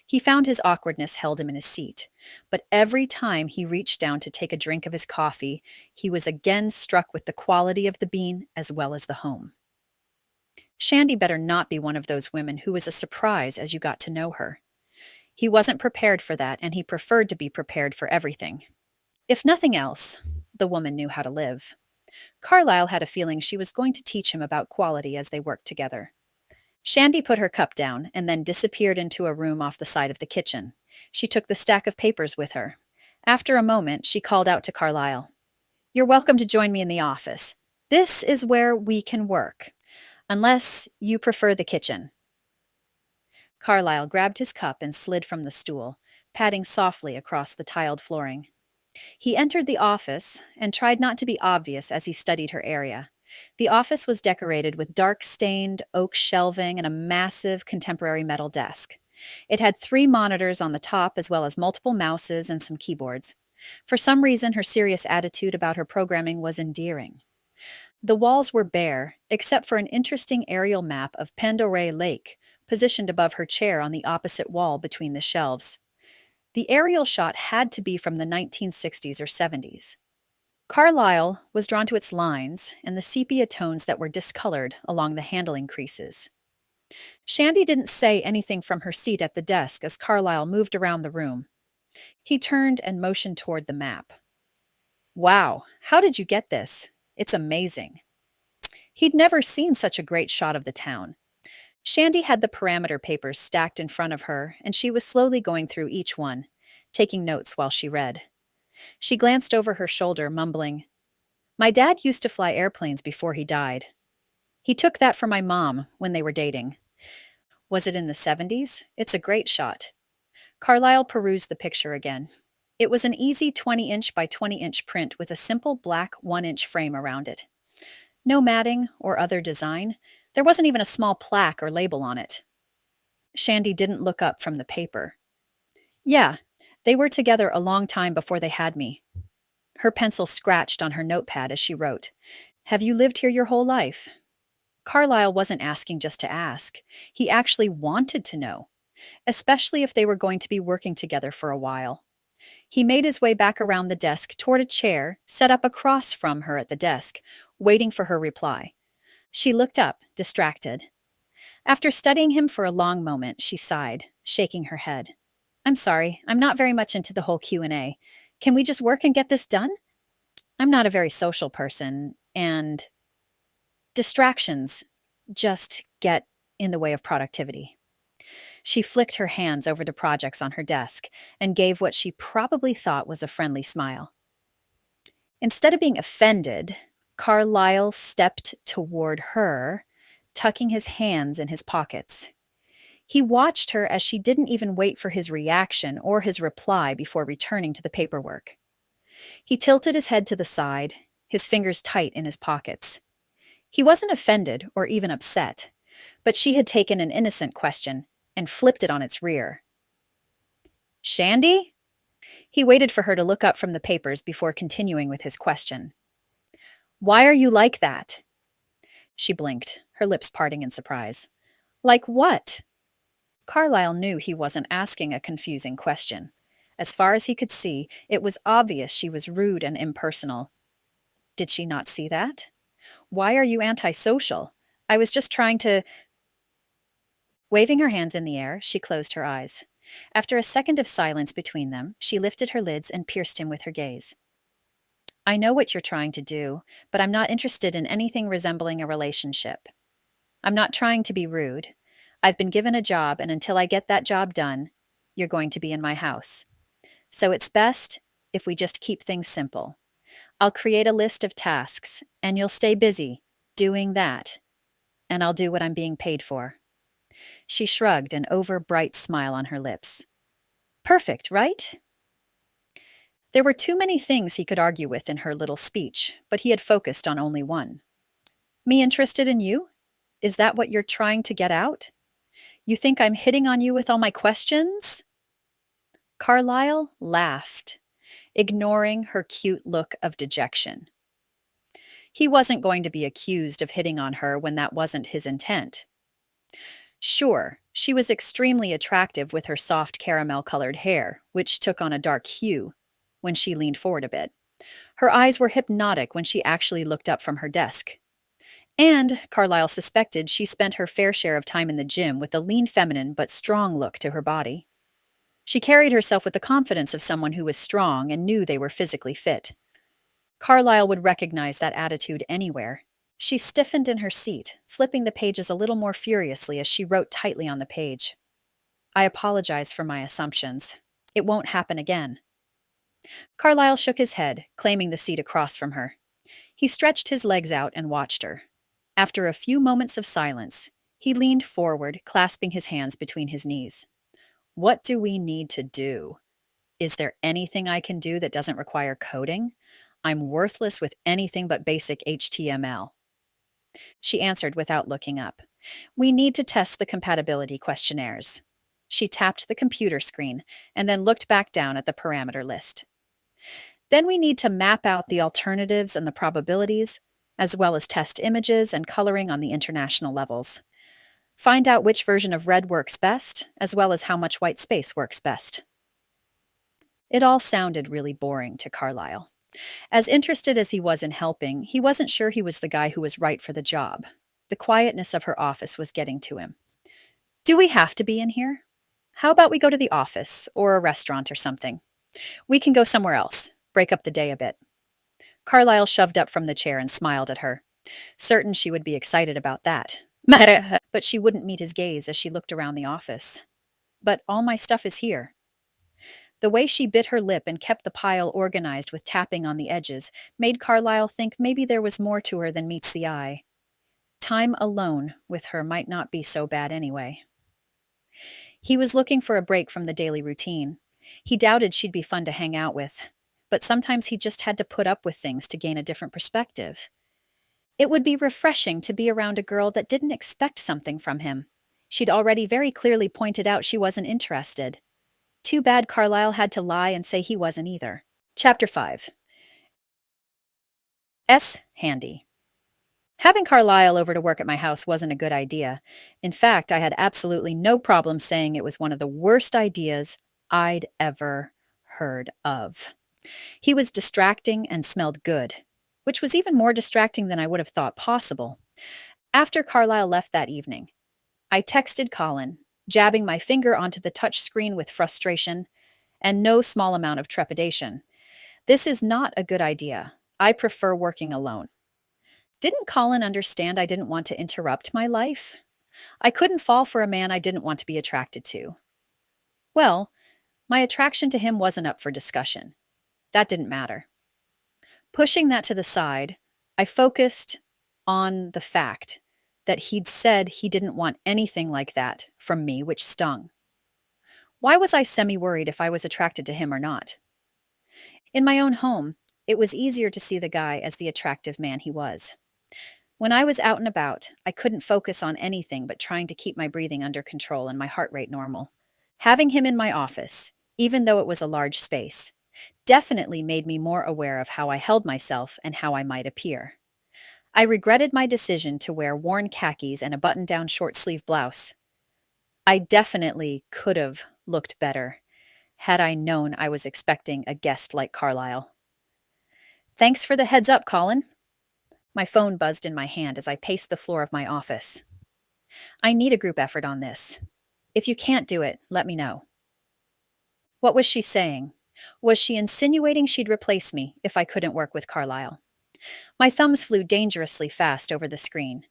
He found his awkwardness held him in his seat, but every time he reached down to take a drink of his coffee, he was again struck with the quality of the bean as well as the home. Shandie better not be one of those women who was a surprise as you got to know her. He wasn't prepared for that, and he preferred to be prepared for everything. If nothing else, the woman knew how to live. Carlisle had a feeling she was going to teach him about quality as they worked together. Shandie put her cup down and then disappeared into a room off the side of the kitchen. She took the stack of papers with her. After a moment, she called out to Carlisle. You're welcome to join me in the office. This is where we can work, unless you prefer the kitchen. Carlisle grabbed his cup and slid from the stool, padding softly across the tiled flooring. He entered the office and tried not to be obvious as he studied her area. The office was decorated with dark-stained oak shelving and a massive contemporary metal desk. It had 3 monitors on the top as well as multiple mouses and some keyboards. For some reason, her serious attitude about her programming was endearing. The walls were bare, except for an interesting aerial map of Pendoray Lake, positioned above her chair on the opposite wall between the shelves. The aerial shot had to be from the 1960s or 70s. Carlisle was drawn to its lines and the sepia tones that were discolored along the handling creases. Shandie didn't say anything from her seat at the desk as Carlisle moved around the room. He turned and motioned toward the map. Wow, how did you get this? It's amazing. He'd never seen such a great shot of the town. Shandie had the parameter papers stacked in front of her, and she was slowly going through each one, taking notes while she read. She glanced over her shoulder, mumbling, "My dad used to fly airplanes before he died. He took that from my mom when they were dating. Was it in the 70s? It's a great shot." Carlisle perused the picture again. It was an easy 20-inch by 20-inch print with a simple black 1-inch frame around it. No matting or other design. There wasn't even a small plaque or label on it. Shandie didn't look up from the paper. "Yeah, they were together a long time before they had me." Her pencil scratched on her notepad as she wrote, "Have you lived here your whole life?" Carlisle wasn't asking just to ask. He actually wanted to know, especially if they were going to be working together for a while. He made his way back around the desk toward a chair set up across from her at the desk, waiting for her reply. She looked up, distracted. After studying him for a long moment, she sighed, shaking her head. "I'm sorry, I'm not very much into the whole Q&A. Can we just work and get this done? I'm not a very social person, and distractions just get in the way of productivity." She flicked her hands over to projects on her desk and gave what she probably thought was a friendly smile. Instead of being offended, Carlisle stepped toward her, tucking his hands in his pockets. He watched her as she didn't even wait for his reaction or his reply before returning to the paperwork. He tilted his head to the side, his fingers tight in his pockets. He wasn't offended or even upset, but she had taken an innocent question and flipped it on its rear. "Shandie?" He waited for her to look up from the papers before continuing with his question. "Why are you like that?" She blinked, her lips parting in surprise. "Like what?" Carlisle knew he wasn't asking a confusing question. As far as he could see, it was obvious she was rude and impersonal. Did she not see that? "Why are you antisocial? I was just trying to—" Waving her hands in the air, she closed her eyes. After a second of silence between them, she lifted her lids and pierced him with her gaze. "I know what you're trying to do, but I'm not interested in anything resembling a relationship. I'm not trying to be rude. I've been given a job, and until I get that job done, you're going to be in my house. So it's best if we just keep things simple. I'll create a list of tasks, and you'll stay busy doing that, and I'll do what I'm being paid for." She shrugged, an over-bright smile on her lips. "Perfect, right?" There were too many things he could argue with in her little speech, but he had focused on only one. "Me interested in you? Is that what you're trying to get out? You think I'm hitting on you with all my questions?" Carlisle laughed, ignoring her cute look of dejection. He wasn't going to be accused of hitting on her when that wasn't his intent. Sure, she was extremely attractive with her soft caramel-colored hair, which took on a dark hue when she leaned forward a bit. Her eyes were hypnotic when she actually looked up from her desk. And, Carlisle suspected, she spent her fair share of time in the gym with a lean feminine but strong look to her body. She carried herself with the confidence of someone who was strong and knew they were physically fit. Carlisle would recognize that attitude anywhere. She stiffened in her seat, flipping the pages a little more furiously as she wrote tightly on the page. "I apologize for my assumptions. It won't happen again." Carlisle shook his head, claiming the seat across from her. He stretched his legs out and watched her. After a few moments of silence, he leaned forward, clasping his hands between his knees. "What do we need to do? Is there anything I can do that doesn't require coding? I'm worthless with anything but basic HTML." She answered without looking up. "We need to test the compatibility questionnaires." She tapped the computer screen and then looked back down at the parameter list. "Then we need to map out the alternatives and the probabilities, as well as test images and coloring on the international levels. Find out which version of red works best, as well as how much white space works best." It all sounded really boring to Carlisle. As interested as he was in helping, he wasn't sure he was the guy who was right for the job. The quietness of her office was getting to him. Do we have to be in here? How about we go to the office or a restaurant or something? We can go somewhere else, break up the day a bit. Carlisle shoved up from the chair and smiled at her, certain she would be excited about that. But she wouldn't meet his gaze as she looked around the office. But all my stuff is here. The way she bit her lip and kept the pile organized with tapping on the edges made Carlisle think maybe there was more to her than meets the eye. Time alone with her might not be so bad anyway. He was looking for a break from the daily routine. He doubted she'd be fun to hang out with, but sometimes he just had to put up with things to gain a different perspective. It would be refreshing to be around a girl that didn't expect something from him. She'd already very clearly pointed out she wasn't interested. Too bad Carlisle had to lie and say he wasn't either. Chapter 5. Shandie. Having Carlisle over to work at my house wasn't a good idea. In fact, I had absolutely no problem saying it was one of the worst ideas I'd ever heard of. He was distracting and smelled good, which was even more distracting than I would have thought possible. After Carlisle left that evening, I texted Colin, jabbing my finger onto the touch screen with frustration and no small amount of trepidation. This is not a good idea. I prefer working alone. Didn't Colin understand I didn't want to interrupt my life? I couldn't fall for a man I didn't want to be attracted to. Well, my attraction to him wasn't up for discussion. That didn't matter. Pushing that to the side, I focused on the fact that he'd said he didn't want anything like that from me, which stung. Why was I semi-worried if I was attracted to him or not? In my own home, it was easier to see the guy as the attractive man he was. When I was out and about, I couldn't focus on anything but trying to keep my breathing under control and my heart rate normal. Having him in my office, even though it was a large space, definitely made me more aware of how I held myself and how I might appear. I regretted my decision to wear worn khakis and a button-down short-sleeve blouse. I definitely could have looked better had I known I was expecting a guest like Carlisle. Thanks for the heads up, Colin. My phone buzzed in my hand as I paced the floor of my office. I need a group effort on this. If you can't do it, let me know. What was she saying? Was she insinuating she'd replace me if I couldn't work with Carlisle? My thumbs flew dangerously fast over the screen.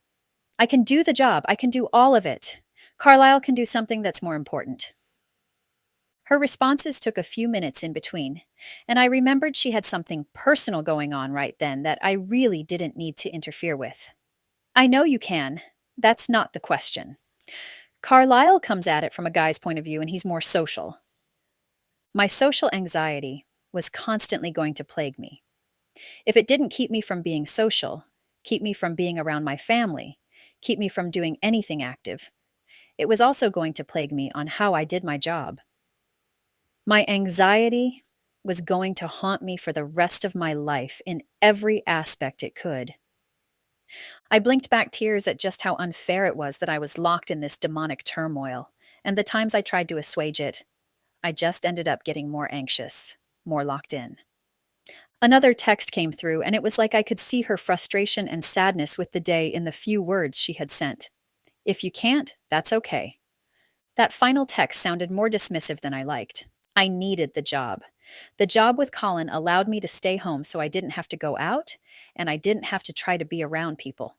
I can do the job. I can do all of it. Carlisle can do something that's more important. Her responses took a few minutes in between, and I remembered she had something personal going on right then that I really didn't need to interfere with. I know you can. That's not the question. Carlisle comes at it from a guy's point of view, and he's more social. My social anxiety was constantly going to plague me. If it didn't keep me from being social, keep me from being around my family, keep me from doing anything active, it was also going to plague me on how I did my job. My anxiety was going to haunt me for the rest of my life in every aspect it could. I blinked back tears at just how unfair it was that I was locked in this demonic turmoil, and the times I tried to assuage it, I just ended up getting more anxious, more locked in. Another text came through, and it was like I could see her frustration and sadness with the day in the few words she had sent. If you can't, that's okay. That final text sounded more dismissive than I liked. I needed the job. The job with Colin allowed me to stay home so I didn't have to go out, and I didn't have to try to be around people.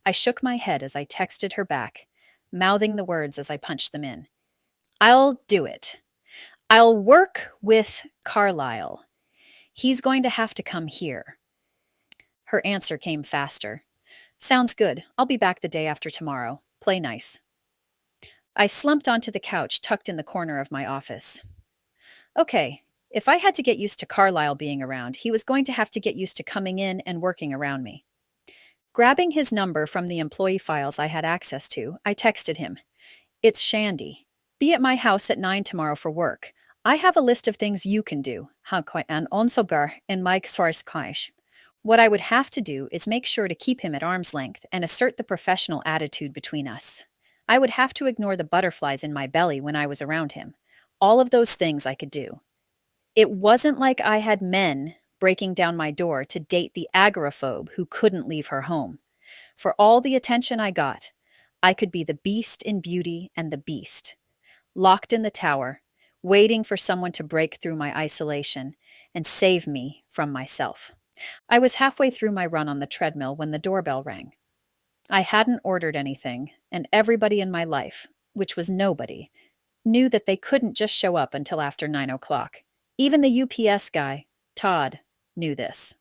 I shook my head as I texted her back, mouthing the words as I punched them in. I'll do it. I'll work with Carlisle. He's going to have to come here. Her answer came faster. Sounds good. I'll be back the day after tomorrow. Play nice. I slumped onto the couch tucked in the corner of my office. Okay, if I had to get used to Carlisle being around, he was going to have to get used to coming in and working around me. Grabbing his number from the employee files I had access to, I texted him. It's Shandie. Be at my house at 9 tomorrow for work. I have a list of things you can do. What I would have to do is make sure to keep him at arm's length and assert the professional attitude between us. I would have to ignore the butterflies in my belly when I was around him. All of those things I could do. It wasn't like I had men breaking down my door to date the agoraphobe who couldn't leave her home. For all the attention I got, I could be the beast in Beauty and the Beast, locked in the tower, waiting for someone to break through my isolation and save me from myself. I was halfway through my run on the treadmill when the doorbell rang. I hadn't ordered anything, and everybody in my life, which was nobody, knew that they couldn't just show up until after 9 o'clock. Even the UPS guy, Todd, knew this.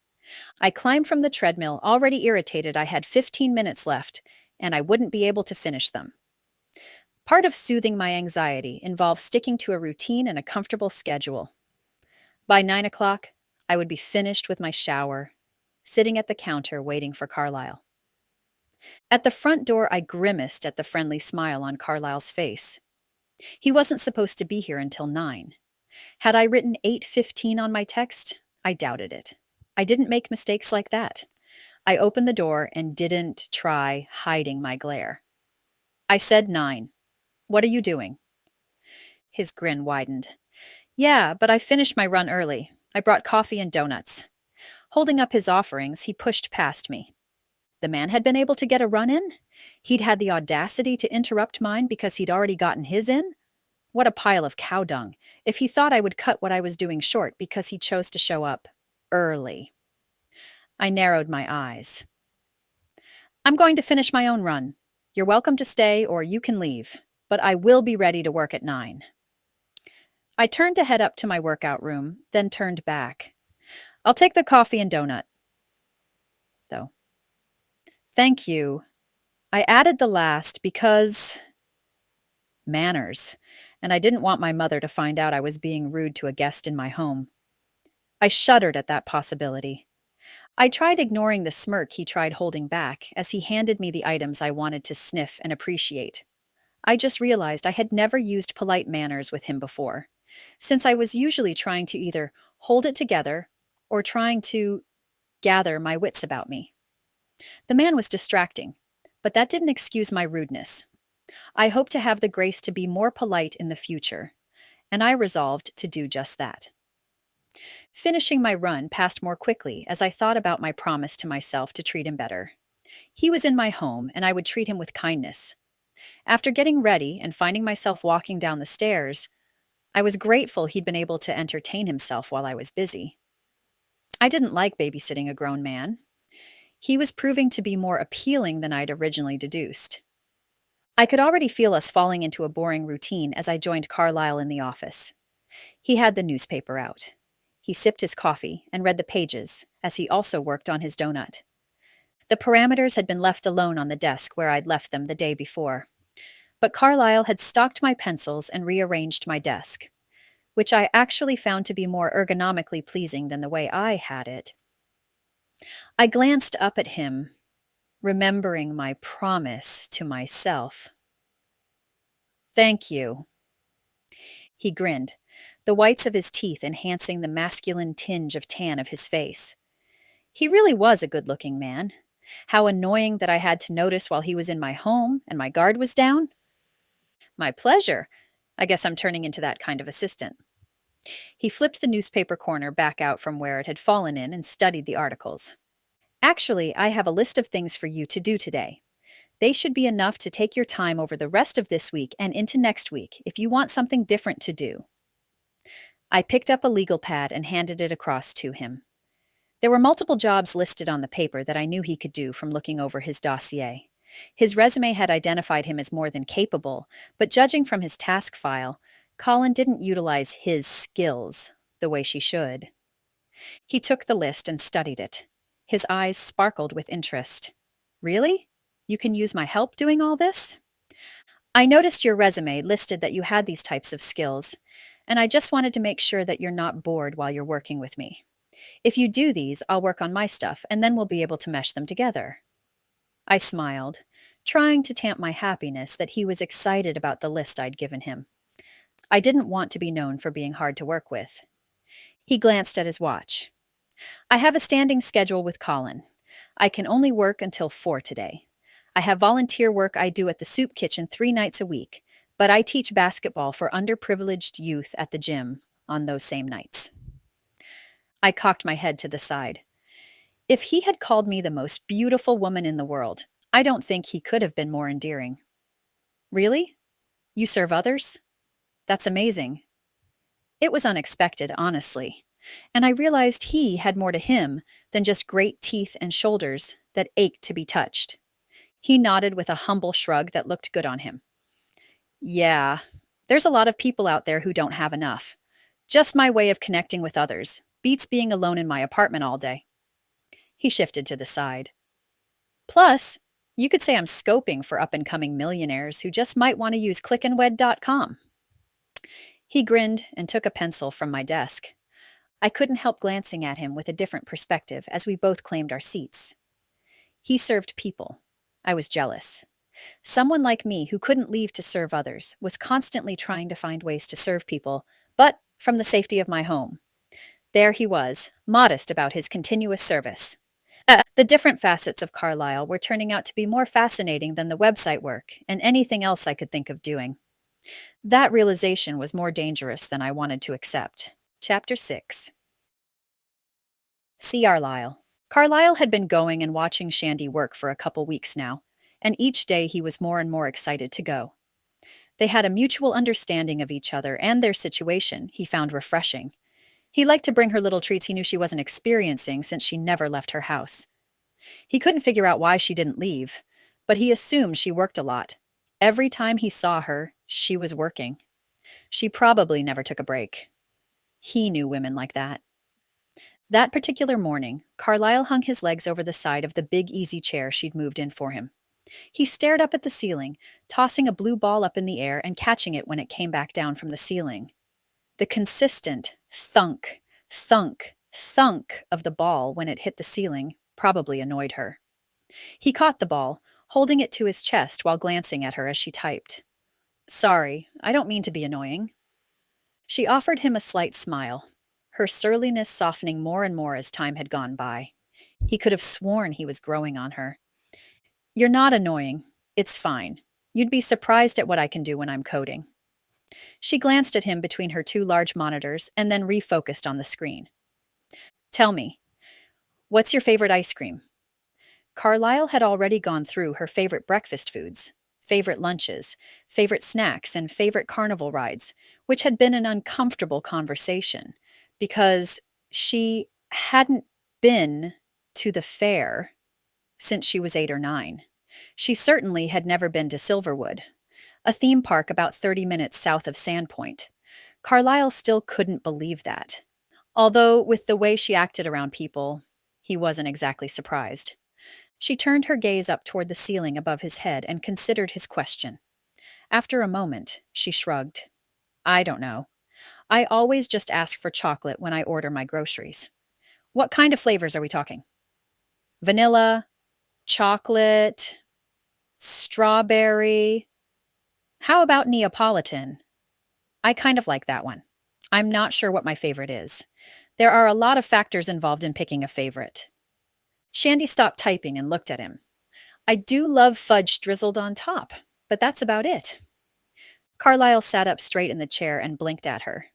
I climbed from the treadmill, already irritated I had 15 minutes left, and I wouldn't be able to finish them. Part of soothing my anxiety involved sticking to a routine and a comfortable schedule. By 9 o'clock, I would be finished with my shower, sitting at the counter waiting for Carlisle. At the front door, I grimaced at the friendly smile on Carlisle's face. He wasn't supposed to be here until 9. Had I written 8:15 on my text? I doubted it. I didn't make mistakes like that. I opened the door and didn't try hiding my glare. I said 9. What are you doing? His grin widened. Yeah, but I finished my run early. I brought coffee and donuts. Holding up his offerings, he pushed past me. The man had been able to get a run in? He'd had the audacity to interrupt mine because he'd already gotten his in? What a pile of cow dung, if he thought I would cut what I was doing short because he chose to show up early. I narrowed my eyes. I'm going to finish my own run. You're welcome to stay or you can leave, but I will be ready to work at 9. I turned to head up to my workout room, then turned back. I'll take the coffee and donut, though. Thank you. I added the last because manners, and I didn't want my mother to find out I was being rude to a guest in my home. I shuddered at that possibility. I tried ignoring the smirk he tried holding back as he handed me the items I wanted to sniff and appreciate. I just realized I had never used polite manners with him before, since I was usually trying to either hold it together or trying to gather my wits about me. The man was distracting, but that didn't excuse my rudeness. I hope to have the grace to be more polite in the future, and I resolved to do just that. Finishing my run passed more quickly as I thought about my promise to myself to treat him better. He was in my home, and I would treat him with kindness. After getting ready and finding myself walking down the stairs, I was grateful he'd been able to entertain himself while I was busy. I didn't like babysitting a grown man. He was proving to be more appealing than I'd originally deduced. I could already feel us falling into a boring routine as I joined Carlisle in the office. He had the newspaper out. He sipped his coffee and read the pages as he also worked on his donut. The parameters had been left alone on the desk where I'd left them the day before. But Carlisle had stocked my pencils and rearranged my desk, which I actually found to be more ergonomically pleasing than the way I had it. I glanced up at him, remembering my promise to myself. Thank you. He grinned, the whites of his teeth enhancing the masculine tinge of tan of his face. He really was a good-looking man. How annoying that I had to notice while he was in my home and my guard was down. My pleasure. I guess I'm turning into that kind of assistant. He flipped the newspaper corner back out from where it had fallen in and studied the articles. Actually, I have a list of things for you to do today. They should be enough to take your time over the rest of this week and into next week if you want something different to do. I picked up a legal pad and handed it across to him. There were multiple jobs listed on the paper that I knew he could do from looking over his dossier. His resume had identified him as more than capable, but judging from his task file, Colin didn't utilize his skills the way she should. He took the list and studied it. His eyes sparkled with interest. Really? You can use my help doing all this? I noticed your resume listed that you had these types of skills, and I just wanted to make sure that you're not bored while you're working with me. If you do these, I'll work on my stuff, and then we'll be able to mesh them together. I smiled, trying to tamp my happiness that he was excited about the list I'd given him. I didn't want to be known for being hard to work with. He glanced at his watch. I have a standing schedule with Colin. I can only work until 4 today. I have volunteer work I do at the soup kitchen 3 nights a week, but I teach basketball for underprivileged youth at the gym on those same nights. I cocked my head to the side. If he had called me the most beautiful woman in the world, I don't think he could have been more endearing. Really? You serve others? That's amazing. It was unexpected, honestly, and I realized he had more to him than just great teeth and shoulders that ached to be touched. He nodded with a humble shrug that looked good on him. Yeah, there's a lot of people out there who don't have enough. Just my way of connecting with others. Beats being alone in my apartment all day. He shifted to the side. Plus, you could say I'm scoping for up and coming millionaires who just might want to use ClickandWed.com. He grinned and took a pencil from my desk. I couldn't help glancing at him with a different perspective as we both claimed our seats. He served people. I was jealous. Someone like me who couldn't leave to serve others was constantly trying to find ways to serve people, but from the safety of my home. There he was, modest about his continuous service. The different facets of Carlisle were turning out to be more fascinating than the website work and anything else I could think of doing. That realization was more dangerous than I wanted to accept. Chapter 6. See Carlisle. Carlisle had been going and watching Shandie work for a couple weeks now, and each day he was more and more excited to go. They had a mutual understanding of each other and their situation he found refreshing. He liked to bring her little treats he knew she wasn't experiencing since she never left her house. He couldn't figure out why she didn't leave, but he assumed she worked a lot. Every time he saw her, she was working. She probably never took a break. He knew women like that. That particular morning, Carlisle hung his legs over the side of the big easy chair she'd moved in for him. He stared up at the ceiling, tossing a blue ball up in the air and catching it when it came back down from the ceiling. The consistent thunk, thunk, thunk of the ball when it hit the ceiling probably annoyed her. He caught the ball, holding it to his chest while glancing at her as she typed. Sorry, I don't mean to be annoying. She offered him a slight smile, her surliness softening more and more as time had gone by. He could have sworn he was growing on her. You're not annoying. It's fine. You'd be surprised at what I can do when I'm coding. She glanced at him between her two large monitors and then refocused on the screen. Tell me, what's your favorite ice cream? Carlisle had already gone through her favorite breakfast foods, favorite lunches, favorite snacks, and favorite carnival rides, which had been an uncomfortable conversation because she hadn't been to the fair since she was 8 or 9. She certainly had never been to Silverwood, a theme park about 30 minutes south of Sandpoint. Carlisle still couldn't believe that. Although, with the way she acted around people, he wasn't exactly surprised. She turned her gaze up toward the ceiling above his head and considered his question. After a moment, she shrugged. I don't know. I always just ask for chocolate when I order my groceries. What kind of flavors are we talking? Vanilla, chocolate, strawberry. How about Neapolitan? I kind of like that one. I'm not sure what my favorite is. There are a lot of factors involved in picking a favorite. Shandie stopped typing and looked at him. I do love fudge drizzled on top, but that's about it. Carlisle sat up straight in the chair and blinked at her.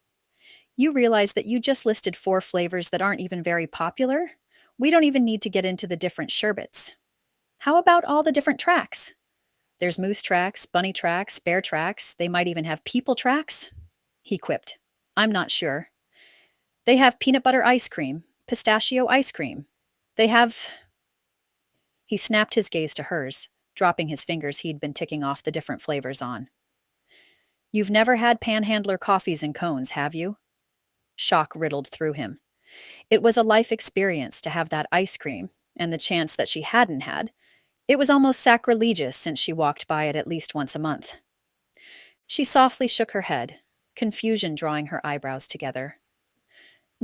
You realize that you just listed 4 flavors that aren't even very popular? We don't even need to get into the different sherbets. How about all the different tracks? There's moose tracks, bunny tracks, bear tracks. They might even have people tracks. He quipped. I'm not sure. They have peanut butter ice cream, pistachio ice cream. They have... He snapped his gaze to hers, dropping his fingers he'd been ticking off the different flavors on. You've never had Panhandler coffees and cones, have you? Shock riddled through him. It was a life experience to have that ice cream, and the chance that she hadn't had. It was almost sacrilegious since she walked by it at least once a month. She softly shook her head, confusion drawing her eyebrows together.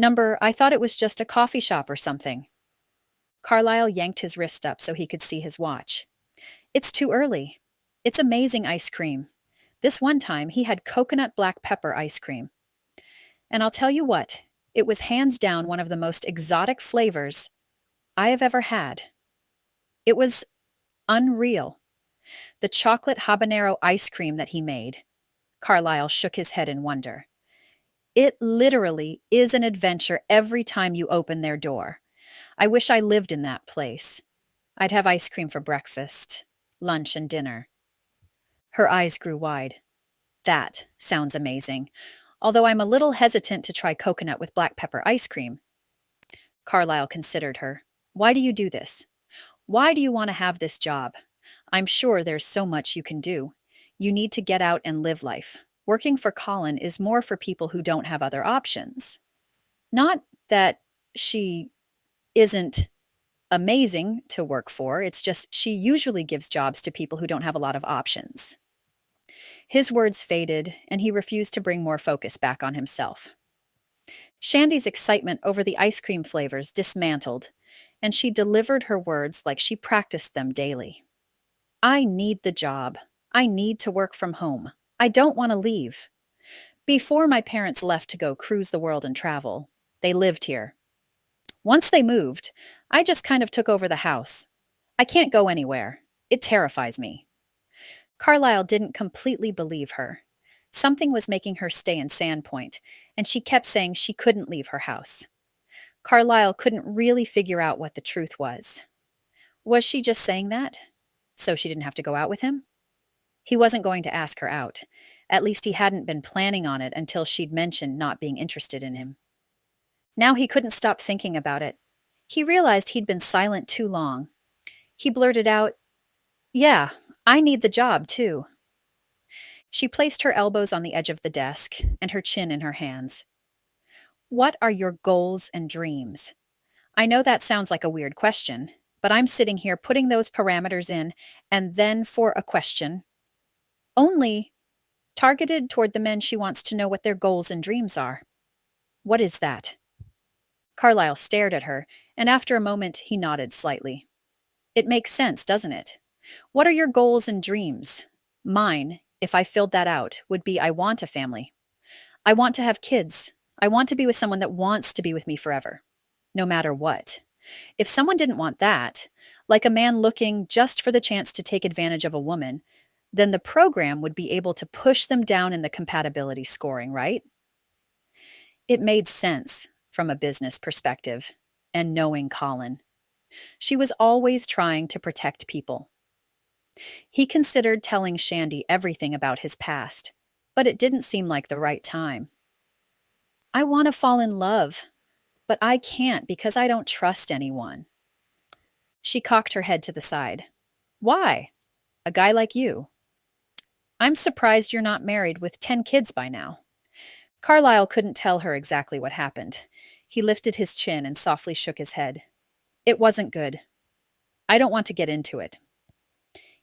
I thought it was just a coffee shop or something. Carlisle yanked his wrist up so he could see his watch. It's too early. It's amazing ice cream. This one time he had coconut black pepper ice cream. And I'll tell you what, it was hands down one of the most exotic flavors I have ever had. It was unreal. The chocolate habanero ice cream that he made. Carlisle shook his head in wonder. It literally is an adventure every time you open their door. I wish I lived in that place. I'd have ice cream for breakfast, lunch, and dinner. Her eyes grew wide. That sounds amazing, although I'm a little hesitant to try coconut with black pepper ice cream. Carlisle considered her. Why do you do this? Why do you want to have this job? I'm sure there's so much you can do. You need to get out and live life. Working for Colin is more for people who don't have other options. Not that she isn't amazing to work for, it's just she usually gives jobs to people who don't have a lot of options. His words faded, and he refused to bring more focus back on himself. Shandie's excitement over the ice cream flavors dismantled, and she delivered her words like she practiced them daily. I need the job. I need to work from home. I don't want to leave. Before my parents left to go cruise the world and travel, they lived here. Once they moved, I just kind of took over the house. I can't go anywhere. It terrifies me. Carlisle didn't completely believe her. Something was making her stay in Sandpoint, and she kept saying she couldn't leave her house. Carlisle couldn't really figure out what the truth was. Was she just saying that, so she didn't have to go out with him? He wasn't going to ask her out. At least he hadn't been planning on it until she'd mentioned not being interested in him. Now he couldn't stop thinking about it. He realized he'd been silent too long. He blurted out, "Yeah, I need the job, too." She placed her elbows on the edge of the desk and her chin in her hands. What are your goals and dreams? I know that sounds like a weird question, but I'm sitting here putting those parameters in, and then for a question, only targeted toward the men she wants to know what their goals and dreams are. What is that? Carlisle stared at her, and after a moment he nodded slightly. It makes sense, doesn't it? What are your goals and dreams? Mine, if I filled that out, would be I want a family. I want to have kids. I want to be with someone that wants to be with me forever, no matter what. If someone didn't want that, like a man looking just for the chance to take advantage of a woman, then the program would be able to push them down in the compatibility scoring, right? It made sense from a business perspective, and knowing Colin. She was always trying to protect people. He considered telling Shandie everything about his past, but it didn't seem like the right time. I want to fall in love, but I can't because I don't trust anyone. She cocked her head to the side. Why? A guy like you. I'm surprised you're not married with 10 kids by now. Carlisle couldn't tell her exactly what happened. He lifted his chin and softly shook his head. It wasn't good. I don't want to get into it.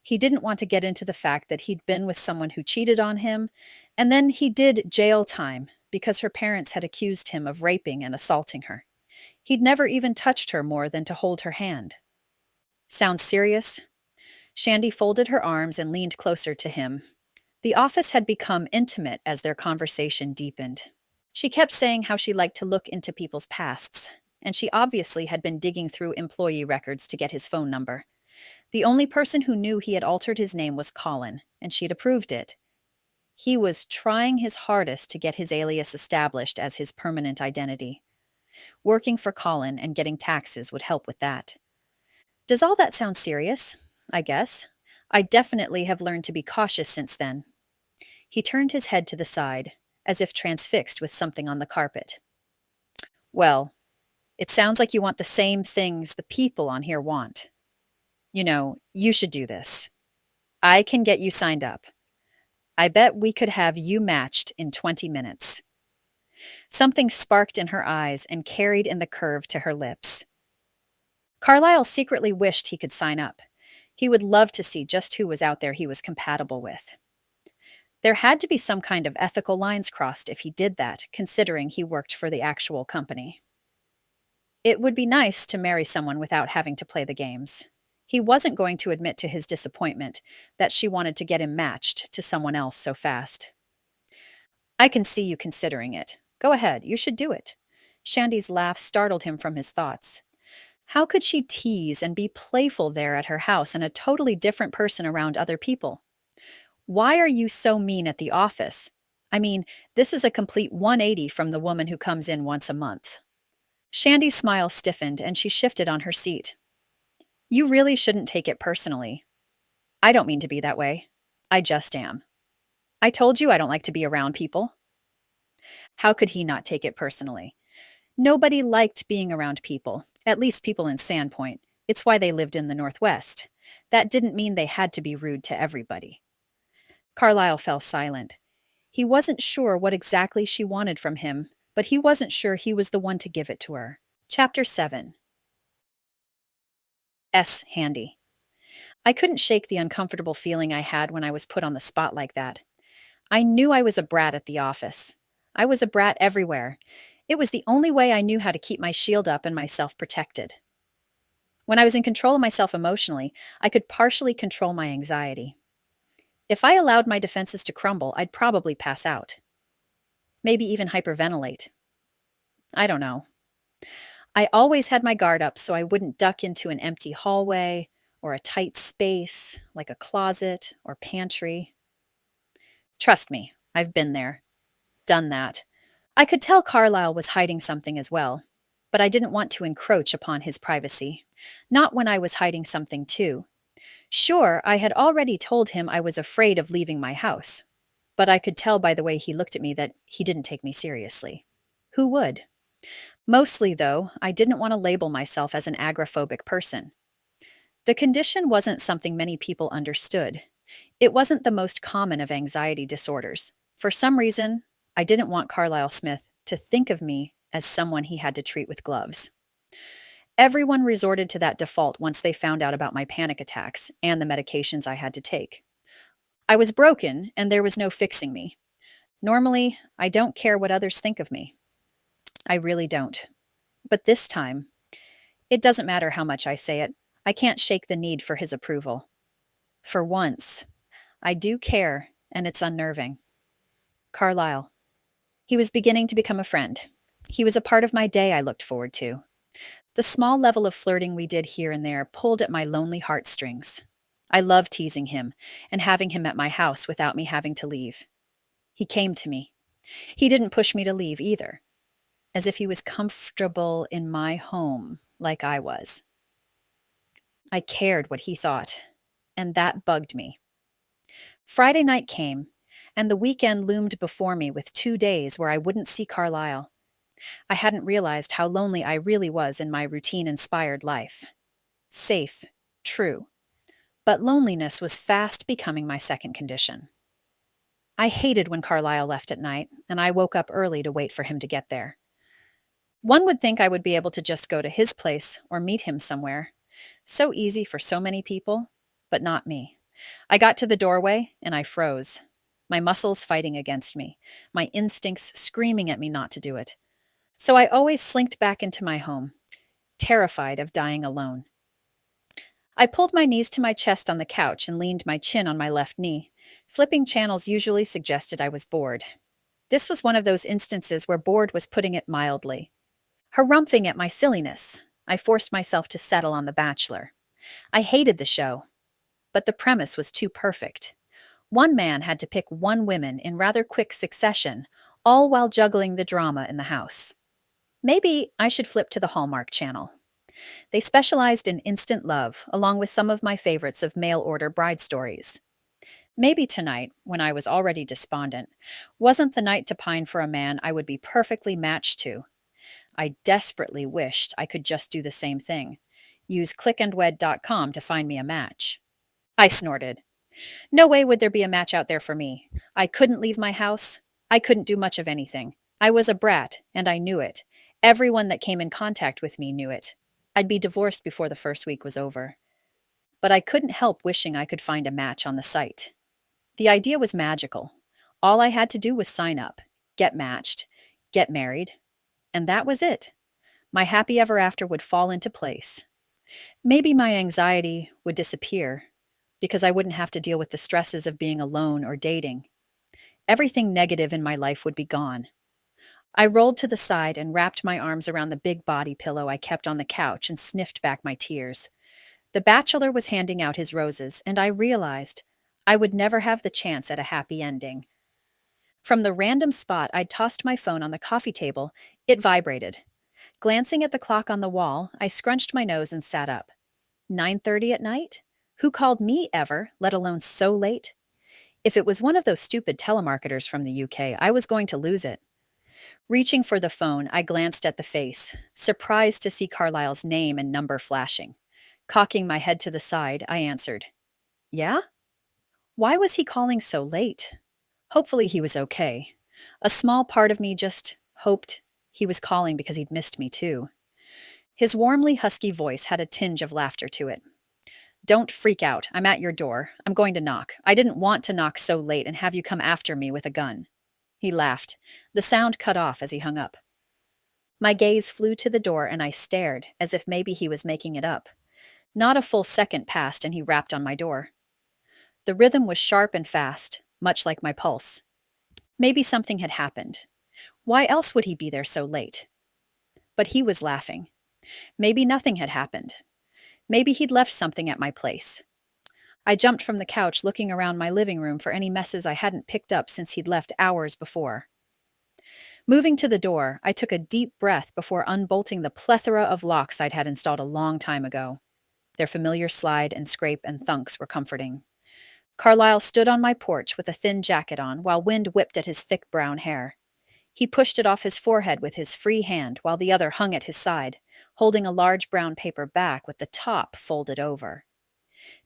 He didn't want to get into the fact that he'd been with someone who cheated on him, and then he did jail time because her parents had accused him of raping and assaulting her. He'd never even touched her more than to hold her hand. Sounds serious? Shandie folded her arms and leaned closer to him. The office had become intimate as their conversation deepened. She kept saying how she liked to look into people's pasts, and she obviously had been digging through employee records to get his phone number. The only person who knew he had altered his name was Colin, and she'd approved it. He was trying his hardest to get his alias established as his permanent identity. Working for Colin and getting taxes would help with that. Does all that sound serious? I guess. I definitely have learned to be cautious since then. He turned his head to the side, as if transfixed with something on the carpet. Well, it sounds like you want the same things the people on here want. You know, you should do this. I can get you signed up. I bet we could have you matched in 20 minutes. Something sparked in her eyes and carried in the curve to her lips. Carlisle secretly wished he could sign up. He would love to see just who was out there he was compatible with. There had to be some kind of ethical lines crossed if he did that, considering he worked for the actual company. It would be nice to marry someone without having to play the games. He wasn't going to admit to his disappointment that she wanted to get him matched to someone else so fast. I can see you considering it. Go ahead, you should do it. Shandie's laugh startled him from his thoughts. How could she tease and be playful there at her house and a totally different person around other people? Why are you so mean at the office? I mean, this is a complete 180 from the woman who comes in once a month. Shandie's smile stiffened and she shifted on her seat. You really shouldn't take it personally. I don't mean to be that way. I just am. I told you I don't like to be around people. How could he not take it personally? Nobody liked being around people, at least people in Sandpoint. It's why they lived in the Northwest. That didn't mean they had to be rude to everybody. Carlisle fell silent. He wasn't sure what exactly she wanted from him, but he wasn't sure he was the one to give it to her. Chapter 7. Handy. I couldn't shake the uncomfortable feeling I had when I was put on the spot like that. I knew I was a brat at the office. I was a brat everywhere. It was the only way I knew how to keep my shield up and myself protected. When I was in control of myself emotionally, I could partially control my anxiety. If I allowed my defenses to crumble, I'd probably pass out. Maybe even hyperventilate. I don't know. I always had my guard up so I wouldn't duck into an empty hallway or a tight space like a closet or pantry. Trust me, I've been there, done that. I could tell Carlisle was hiding something as well, but I didn't want to encroach upon his privacy. Not when I was hiding something too. Sure, I had already told him I was afraid of leaving my house, but I could tell by the way he looked at me that he didn't take me seriously. Who would? Mostly, though, I didn't want to label myself as an agoraphobic person. The condition wasn't something many people understood. It wasn't the most common of anxiety disorders. For some reason, I didn't want Carlisle Smith to think of me as someone he had to treat with gloves. Everyone resorted to that default once they found out about my panic attacks and the medications I had to take. I was broken, and there was no fixing me. Normally, I don't care what others think of me. I really don't. But this time, it doesn't matter how much I say it. I can't shake the need for his approval. For once, I do care, and it's unnerving. Carlisle. He was beginning to become a friend. He was a part of my day I looked forward to. The small level of flirting we did here and there pulled at my lonely heartstrings. I loved teasing him and having him at my house without me having to leave. He came to me. He didn't push me to leave either, as if he was comfortable in my home like I was. I cared what he thought, and that bugged me. Friday night came, and the weekend loomed before me with 2 days where I wouldn't see Carlisle. I hadn't realized how lonely I really was in my routine-inspired life. Safe, true. But loneliness was fast becoming my second condition. I hated when Carlisle left at night, and I woke up early to wait for him to get there. One would think I would be able to just go to his place or meet him somewhere. So easy for so many people, but not me. I got to the doorway, and I froze. My muscles fighting against me, my instincts screaming at me not to do it. So I always slinked back into my home, terrified of dying alone. I pulled my knees to my chest on the couch and leaned my chin on my left knee. Flipping channels usually suggested I was bored. This was one of those instances where bored was putting it mildly. Harumphing at my silliness, I forced myself to settle on The Bachelor. I hated the show, but the premise was too perfect. One man had to pick one woman in rather quick succession, all while juggling the drama in the house. Maybe I should flip to the Hallmark Channel. They specialized in instant love, along with some of my favorites of mail-order bride stories. Maybe tonight, when I was already despondent, wasn't the night to pine for a man I would be perfectly matched to. I desperately wished I could just do the same thing. Use ClickandWed.com to find me a match. I snorted. No way would there be a match out there for me. I couldn't leave my house. I couldn't do much of anything. I was a brat, and I knew it. Everyone that came in contact with me knew it. I'd be divorced before the first week was over. But I couldn't help wishing I could find a match on the site. The idea was magical. All I had to do was sign up, get matched, get married, and that was it. My happy ever after would fall into place. Maybe my anxiety would disappear because I wouldn't have to deal with the stresses of being alone or dating. Everything negative in my life would be gone. I rolled to the side and wrapped my arms around the big body pillow I kept on the couch and sniffed back my tears. The Bachelor was handing out his roses, and I realized I would never have the chance at a happy ending. From the random spot I'd tossed my phone on the coffee table, it vibrated. Glancing at the clock on the wall, I scrunched my nose and sat up. 9:30 at night? Who called me ever, let alone so late? If it was one of those stupid telemarketers from the UK, I was going to lose it. Reaching for the phone, I glanced at the face, surprised to see Carlisle's name and number flashing. Cocking my head to the side, I answered, "Yeah?" Why was he calling so late? Hopefully he was okay. A small part of me just hoped he was calling because he'd missed me too. His warmly husky voice had a tinge of laughter to it. "Don't freak out. I'm at your door. I'm going to knock. I didn't want to knock so late and have you come after me with a gun." He laughed. The sound cut off as he hung up. My gaze flew to the door and I stared, as if maybe he was making it up. Not a full second passed and he rapped on my door. The rhythm was sharp and fast, much like my pulse. Maybe something had happened. Why else would he be there so late? But he was laughing. Maybe nothing had happened. Maybe he'd left something at my place. I jumped from the couch, looking around my living room for any messes I hadn't picked up since he'd left hours before. Moving to the door, I took a deep breath before unbolting the plethora of locks I'd had installed a long time ago. Their familiar slide and scrape and thunks were comforting. Carlisle stood on my porch with a thin jacket on while wind whipped at his thick brown hair. He pushed it off his forehead with his free hand while the other hung at his side, holding a large brown paper bag with the top folded over.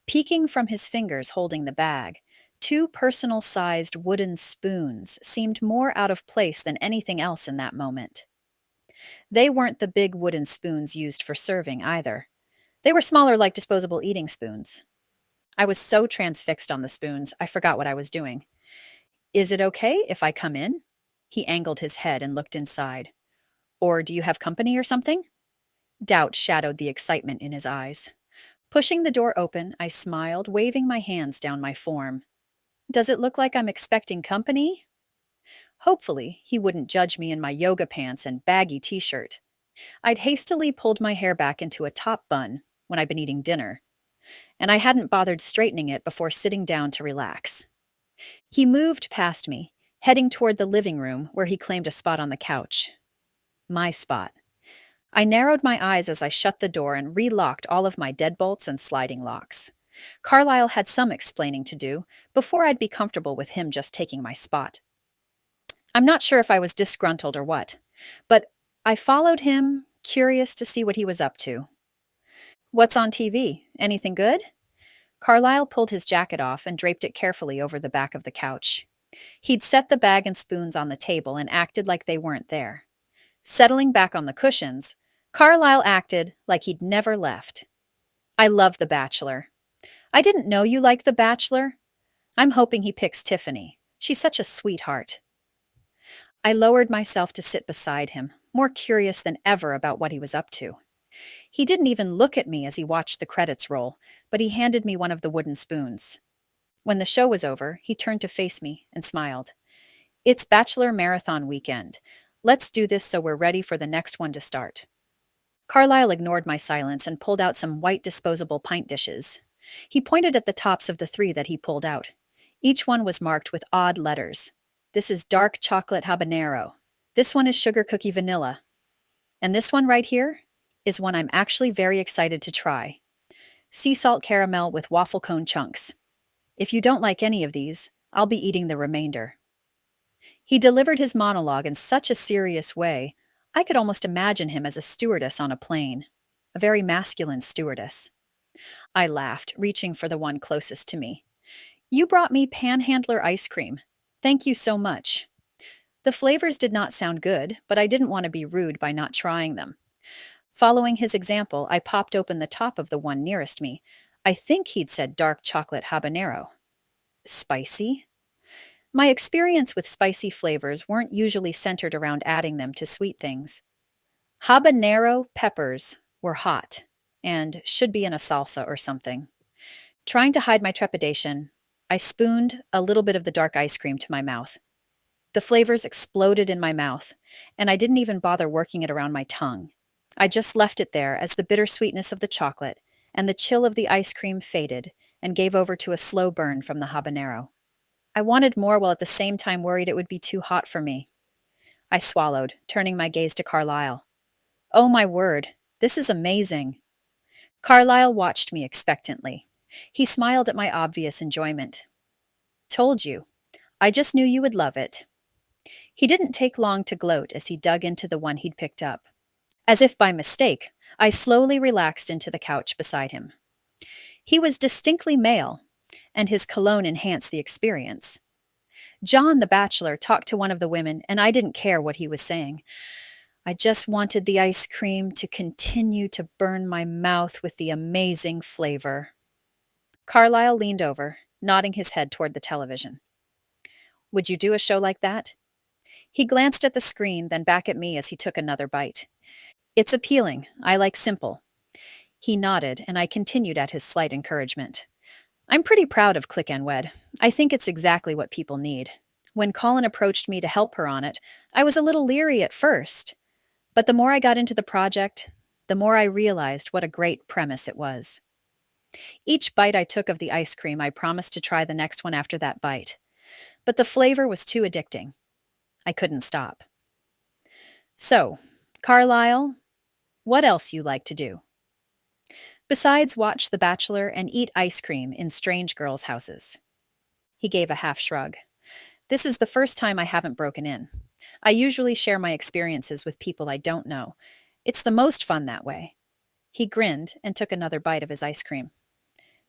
Peeking from his fingers holding the bag, two personal-sized wooden spoons seemed more out of place than anything else in that moment. They weren't the big wooden spoons used for serving either. They were smaller, like disposable eating spoons. I was so transfixed on the spoons, I forgot what I was doing. "Is it okay if I come in?" He angled his head and looked inside. "Or do you have company or something?" Doubt shadowed the excitement in his eyes. Pushing the door open, I smiled, waving my hands down my form. "Does it look like I'm expecting company?" Hopefully, he wouldn't judge me in my yoga pants and baggy t-shirt. I'd hastily pulled my hair back into a top bun when I'd been eating dinner, and I hadn't bothered straightening it before sitting down to relax. He moved past me, heading toward the living room where he claimed a spot on the couch. My spot. I narrowed my eyes as I shut the door and relocked all of my deadbolts and sliding locks. Carlisle had some explaining to do before I'd be comfortable with him just taking my spot. I'm not sure if I was disgruntled or what, but I followed him, curious to see what he was up to. "What's on TV? Anything good?" Carlisle pulled his jacket off and draped it carefully over the back of the couch. He'd set the bag and spoons on the table and acted like they weren't there. Settling back on the cushions, Carlisle acted like he'd never left. "I love The Bachelor." "I didn't know you liked The Bachelor." "I'm hoping he picks Tiffany. She's such a sweetheart." I lowered myself to sit beside him, more curious than ever about what he was up to. He didn't even look at me as he watched the credits roll, but he handed me one of the wooden spoons. When the show was over, he turned to face me and smiled. "It's Bachelor Marathon weekend. Let's do this so we're ready for the next one to start." Carlisle ignored my silence and pulled out some white disposable pint dishes. He pointed at the tops of the three that he pulled out. Each one was marked with odd letters. "This is dark chocolate habanero. This one is sugar cookie vanilla. And this one right here is one I'm actually very excited to try. Sea salt caramel with waffle cone chunks. If you don't like any of these, I'll be eating the remainder." He delivered his monologue in such a serious way, I could almost imagine him as a stewardess on a plane. A very masculine stewardess. I laughed, reaching for the one closest to me. "You brought me panhandler ice cream. Thank you so much." The flavors did not sound good, but I didn't want to be rude by not trying them. Following his example, I popped open the top of the one nearest me. I think he'd said dark chocolate habanero. Spicy? My experience with spicy flavors weren't usually centered around adding them to sweet things. Habanero peppers were hot and should be in a salsa or something. Trying to hide my trepidation, I spooned a little bit of the dark ice cream to my mouth. The flavors exploded in my mouth, and I didn't even bother working it around my tongue. I just left it there as the bittersweetness of the chocolate and the chill of the ice cream faded and gave over to a slow burn from the habanero. I wanted more while at the same time worried it would be too hot for me. I swallowed, turning my gaze to Carlisle. Oh my word, this is amazing. Carlisle watched me expectantly. He smiled at my obvious enjoyment. Told you. I just knew you would love it. He didn't take long to gloat as he dug into the one he'd picked up. As if by mistake, I slowly relaxed into the couch beside him. He was distinctly male, and his cologne enhanced the experience. John, the bachelor, talked to one of the women, and I didn't care what he was saying. I just wanted the ice cream to continue to burn my mouth with the amazing flavor. Carlisle leaned over, nodding his head toward the television. Would you do a show like that? He glanced at the screen, then back at me as he took another bite. It's appealing. I like simple. He nodded, and I continued at his slight encouragement. I'm pretty proud of ClickandWed. I think it's exactly what people need. When Colin approached me to help her on it, I was a little leery at first. But the more I got into the project, the more I realized what a great premise it was. Each bite I took of the ice cream, I promised to try the next one after that bite. But the flavor was too addicting. I couldn't stop. So, Carlisle, what else you like to do? Besides watch The Bachelor and eat ice cream in strange girls' houses. He gave a half shrug. This is the first time I haven't broken in. I usually share my experiences with people I don't know. It's the most fun that way. He grinned and took another bite of his ice cream.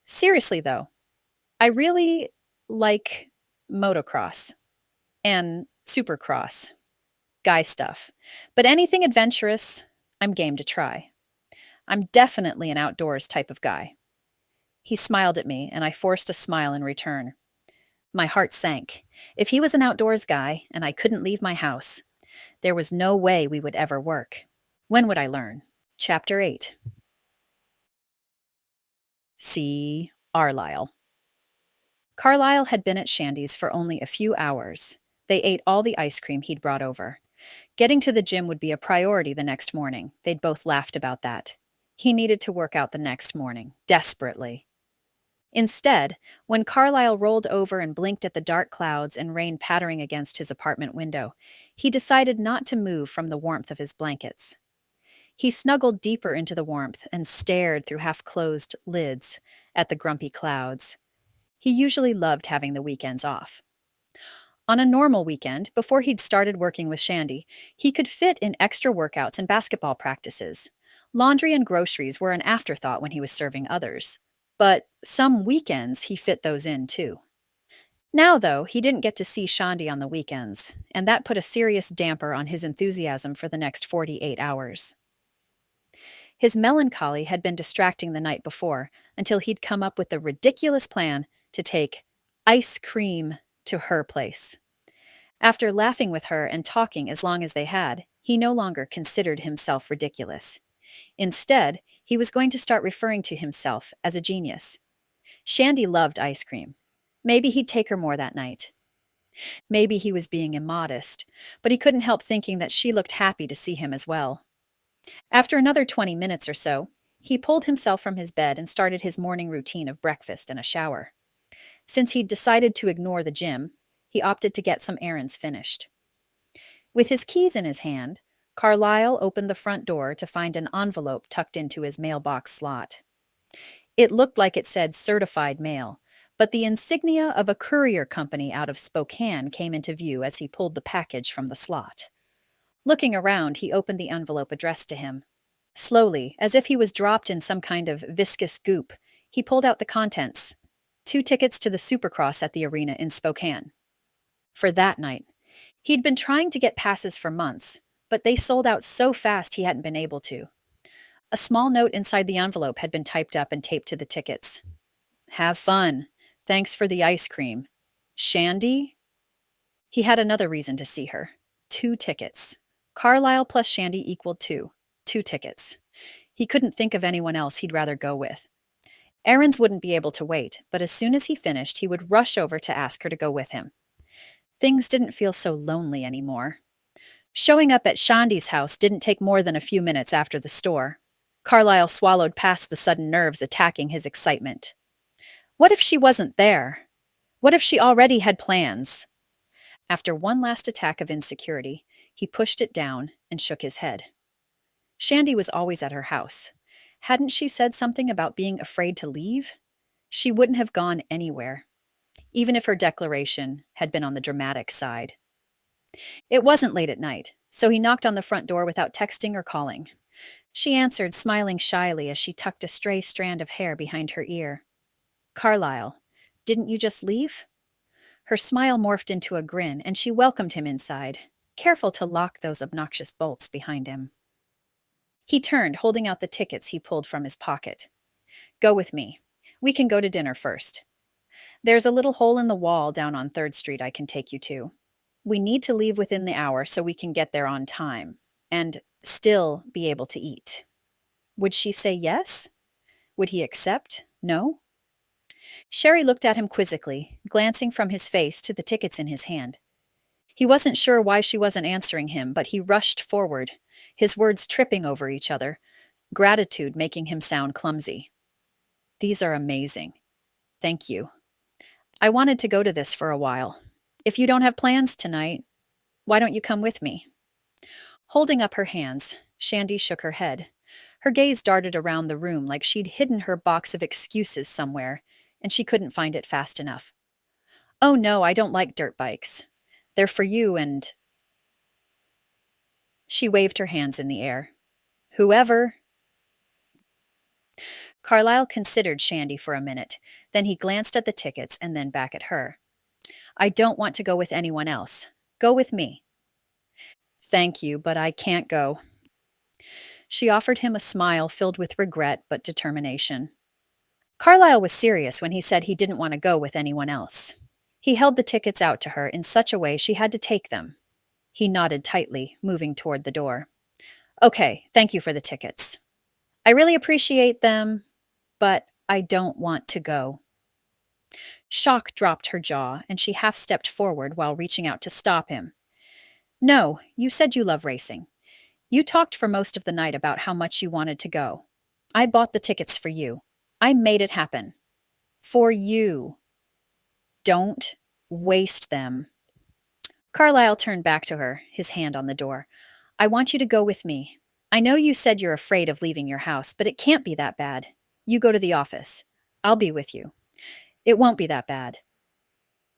Seriously, though, I really like motocross and supercross, guy stuff. But anything adventurous, I'm game to try. I'm definitely an outdoors type of guy. He smiled at me, and I forced a smile in return. My heart sank. If he was an outdoors guy, and I couldn't leave my house, there was no way we would ever work. When would I learn? Chapter 8. See Carlisle. Carlisle had been at Shandie's for only a few hours. They ate all the ice cream he'd brought over. Getting to the gym would be a priority the next morning. They'd both laughed about that. He needed to work out the next morning, desperately. Instead, when Carlisle rolled over and blinked at the dark clouds and rain pattering against his apartment window, he decided not to move from the warmth of his blankets. He snuggled deeper into the warmth and stared through half-closed lids at the grumpy clouds. He usually loved having the weekends off. On a normal weekend, before he'd started working with Shandie, he could fit in extra workouts and basketball practices. Laundry and groceries were an afterthought when he was serving others. But some weekends he fit those in, too. Now, though, he didn't get to see Shandie on the weekends, and that put a serious damper on his enthusiasm for the next 48 hours. His melancholy had been distracting the night before, until he'd come up with the ridiculous plan to take ice cream to her place. After laughing with her and talking as long as they had, he no longer considered himself ridiculous. Instead, he was going to start referring to himself as a genius. Shandie loved ice cream. Maybe he'd take her more that night. Maybe he was being immodest, but he couldn't help thinking that she looked happy to see him as well. After another 20 minutes or so, he pulled himself from his bed and started his morning routine of breakfast and a shower. Since he'd decided to ignore the gym, he opted to get some errands finished. With his keys in his hand, Carlisle opened the front door to find an envelope tucked into his mailbox slot. It looked like it said certified mail, but the insignia of a courier company out of Spokane came into view as he pulled the package from the slot. Looking around, he opened the envelope addressed to him. Slowly, as if he was dropped in some kind of viscous goop, he pulled out the contents. 2 tickets to the Supercross at the arena in Spokane. For that night. He'd been trying to get passes for months, but they sold out so fast he hadn't been able to. A small note inside the envelope had been typed up and taped to the tickets. Have fun. Thanks for the ice cream. Shandie? He had another reason to see her. 2 tickets. Carlisle plus Shandie equaled 2. 2 tickets. He couldn't think of anyone else he'd rather go with. Errands wouldn't be able to wait, but as soon as he finished, he would rush over to ask her to go with him. Things didn't feel so lonely anymore. Showing up at Shandie's house didn't take more than a few minutes after the store. Carlisle swallowed past the sudden nerves attacking his excitement. What if she wasn't there? What if she already had plans? After one last attack of insecurity, he pushed it down and shook his head. Shandie was always at her house. Hadn't she said something about being afraid to leave? She wouldn't have gone anywhere, even if her declaration had been on the dramatic side. It wasn't late at night, so he knocked on the front door without texting or calling. She answered, smiling shyly as she tucked a stray strand of hair behind her ear. "Carlisle, didn't you just leave?" Her smile morphed into a grin, and she welcomed him inside, careful to lock those obnoxious bolts behind him. He turned, holding out the tickets he pulled from his pocket. "Go with me. We can go to dinner first. There's a little hole in the wall down on 3rd Street I can take you to. We need to leave within the hour so we can get there on time, and still be able to eat." Would she say yes? Would he accept? No? Sherry looked at him quizzically, glancing from his face to the tickets in his hand. He wasn't sure why she wasn't answering him, but he rushed forward, his words tripping over each other, gratitude making him sound clumsy. "These are amazing. Thank you. I wanted to go to this for a while. If you don't have plans tonight, why don't you come with me?" Holding up her hands, Shandie shook her head. Her gaze darted around the room like she'd hidden her box of excuses somewhere, and she couldn't find it fast enough. "Oh no, I don't like dirt bikes. They're for you and—" She waved her hands in the air. "Whoever." Carlisle considered Shandie for a minute. Then he glanced at the tickets and then back at her. "I don't want to go with anyone else. Go with me." "Thank you, but I can't go." She offered him a smile filled with regret but determination. Carlisle was serious when he said he didn't want to go with anyone else. He held the tickets out to her in such a way she had to take them. He nodded tightly, moving toward the door. "Okay, thank you for the tickets. I really appreciate them, but I don't want to go." Shock dropped her jaw, and she half-stepped forward while reaching out to stop him. "No, you said you love racing. You talked for most of the night about how much you wanted to go. I bought the tickets for you. I made it happen. For you. Don't waste them." Carlisle turned back to her, his hand on the door. "I want you to go with me. I know you said you're afraid of leaving your house, but it can't be that bad. You go to the office. I'll be with you. It won't be that bad."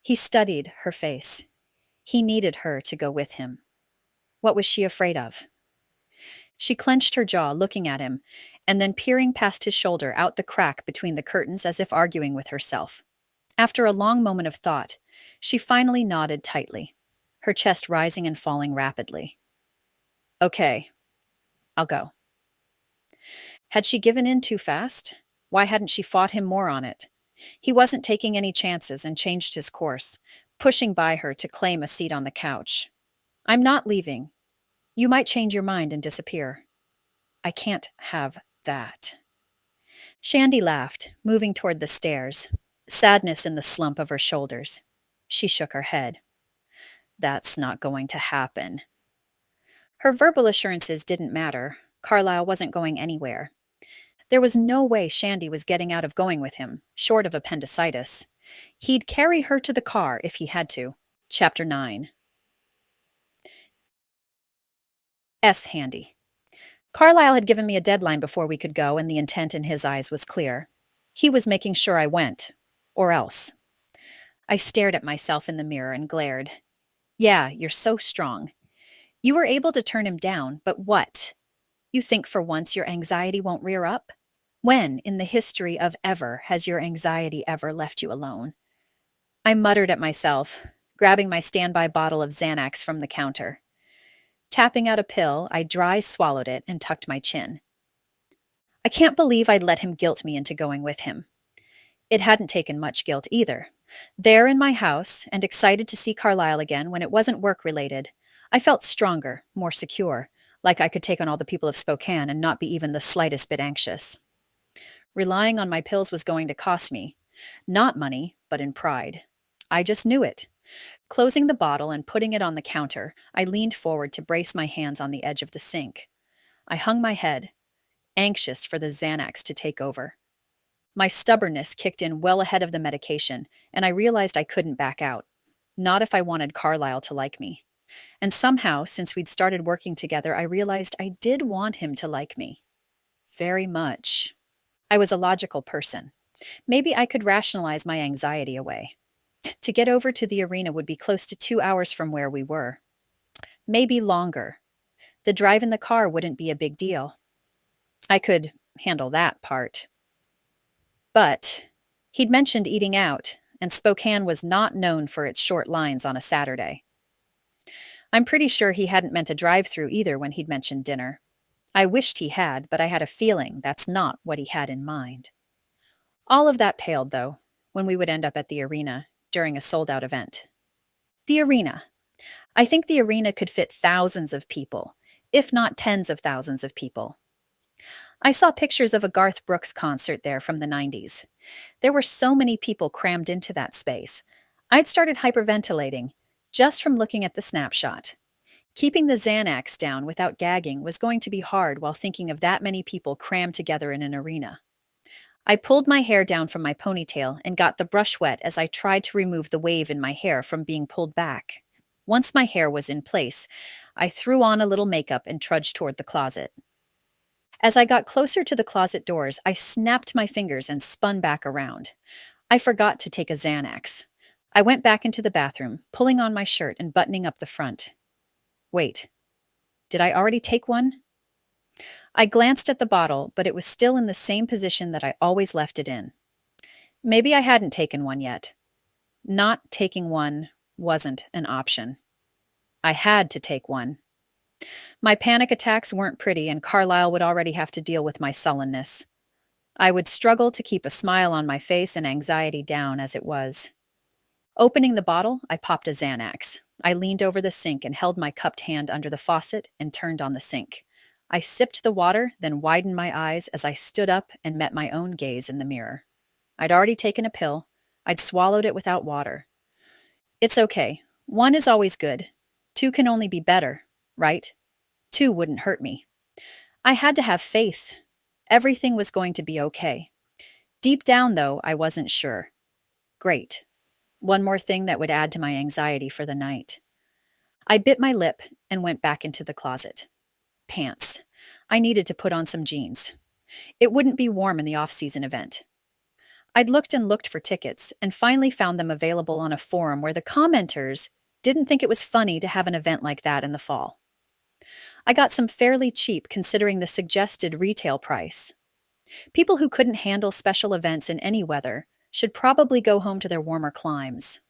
He studied her face. He needed her to go with him. What was she afraid of? She clenched her jaw, looking at him, and then peering past his shoulder out the crack between the curtains as if arguing with herself. After a long moment of thought, she finally nodded tightly, her chest rising and falling rapidly. "Okay, I'll go." Had she given in too fast? Why hadn't she fought him more on it? He wasn't taking any chances and changed his course, pushing by her to claim a seat on the couch. "I'm not leaving. You might change your mind and disappear." "I can't have that." Shandie laughed, moving toward the stairs, sadness in the slump of her shoulders. She shook her head. "That's not going to happen." Her verbal assurances didn't matter. Carlisle wasn't going anywhere. There was no way Shandie was getting out of going with him, short of appendicitis. He'd carry her to the car if he had to. Chapter 9. S. Handy. Carlisle had given me a deadline before we could go, and the intent in his eyes was clear. He was making sure I went. Or else. I stared at myself in the mirror and glared. "Yeah, you're so strong. You were able to turn him down, but what? You think for once your anxiety won't rear up? When, in the history of ever, has your anxiety ever left you alone?" I muttered at myself, grabbing my standby bottle of Xanax from the counter. Tapping out a pill, I dry swallowed it and tucked my chin. I can't believe I'd let him guilt me into going with him. It hadn't taken much guilt either. There in my house, and excited to see Carlisle again when it wasn't work-related, I felt stronger, more secure, like I could take on all the people of Spokane and not be even the slightest bit anxious. Relying on my pills was going to cost me. Not money, but in pride. I just knew it. Closing the bottle and putting it on the counter, I leaned forward to brace my hands on the edge of the sink. I hung my head, anxious for the Xanax to take over. My stubbornness kicked in well ahead of the medication, and I realized I couldn't back out. Not if I wanted Carlisle to like me. And somehow, since we'd started working together, I realized I did want him to like me. Very much. I was a logical person. Maybe I could rationalize my anxiety away. To get over to the arena would be close to 2 hours from where we were. Maybe longer. The drive in the car wouldn't be a big deal. I could handle that part. But he'd mentioned eating out, and Spokane was not known for its short lines on a Saturday. I'm pretty sure he hadn't meant a drive-through either when he'd mentioned dinner. I wished he had, but I had a feeling that's not what he had in mind. All of that paled, though, when we would end up at the arena during a sold-out event. The arena. I think the arena could fit thousands of people, if not tens of thousands of people. I saw pictures of a Garth Brooks concert there from the 90s. There were so many people crammed into that space. I'd started hyperventilating just from looking at the snapshot. Keeping the Xanax down without gagging was going to be hard while thinking of that many people crammed together in an arena. I pulled my hair down from my ponytail and got the brush wet as I tried to remove the wave in my hair from being pulled back. Once my hair was in place, I threw on a little makeup and trudged toward the closet. As I got closer to the closet doors, I snapped my fingers and spun back around. I forgot to take a Xanax. I went back into the bathroom, pulling on my shirt and buttoning up the front. Wait, did I already take one? I glanced at the bottle, but it was still in the same position that I always left it in. Maybe I hadn't taken one yet. Not taking one wasn't an option. I had to take one. My panic attacks weren't pretty, and Carlisle would already have to deal with my sullenness. I would struggle to keep a smile on my face and anxiety down as it was. Opening the bottle, I popped a Xanax. I leaned over the sink and held my cupped hand under the faucet and turned on the sink. I sipped the water, then widened my eyes as I stood up and met my own gaze in the mirror. I'd already taken a pill. I'd swallowed it without water. It's okay. One is always good. Two can only be better, right? Two wouldn't hurt me. I had to have faith. Everything was going to be okay. Deep down, though, I wasn't sure. Great. One more thing that would add to my anxiety for the night. I bit my lip and went back into the closet. Pants. I needed to put on some jeans. It wouldn't be warm in the off-season event. I'd looked and looked for tickets and finally found them available on a forum where the commenters didn't think it was funny to have an event like that in the fall. I got some fairly cheap considering the suggested retail price. People who couldn't handle special events in any weather should probably go home to their warmer climes.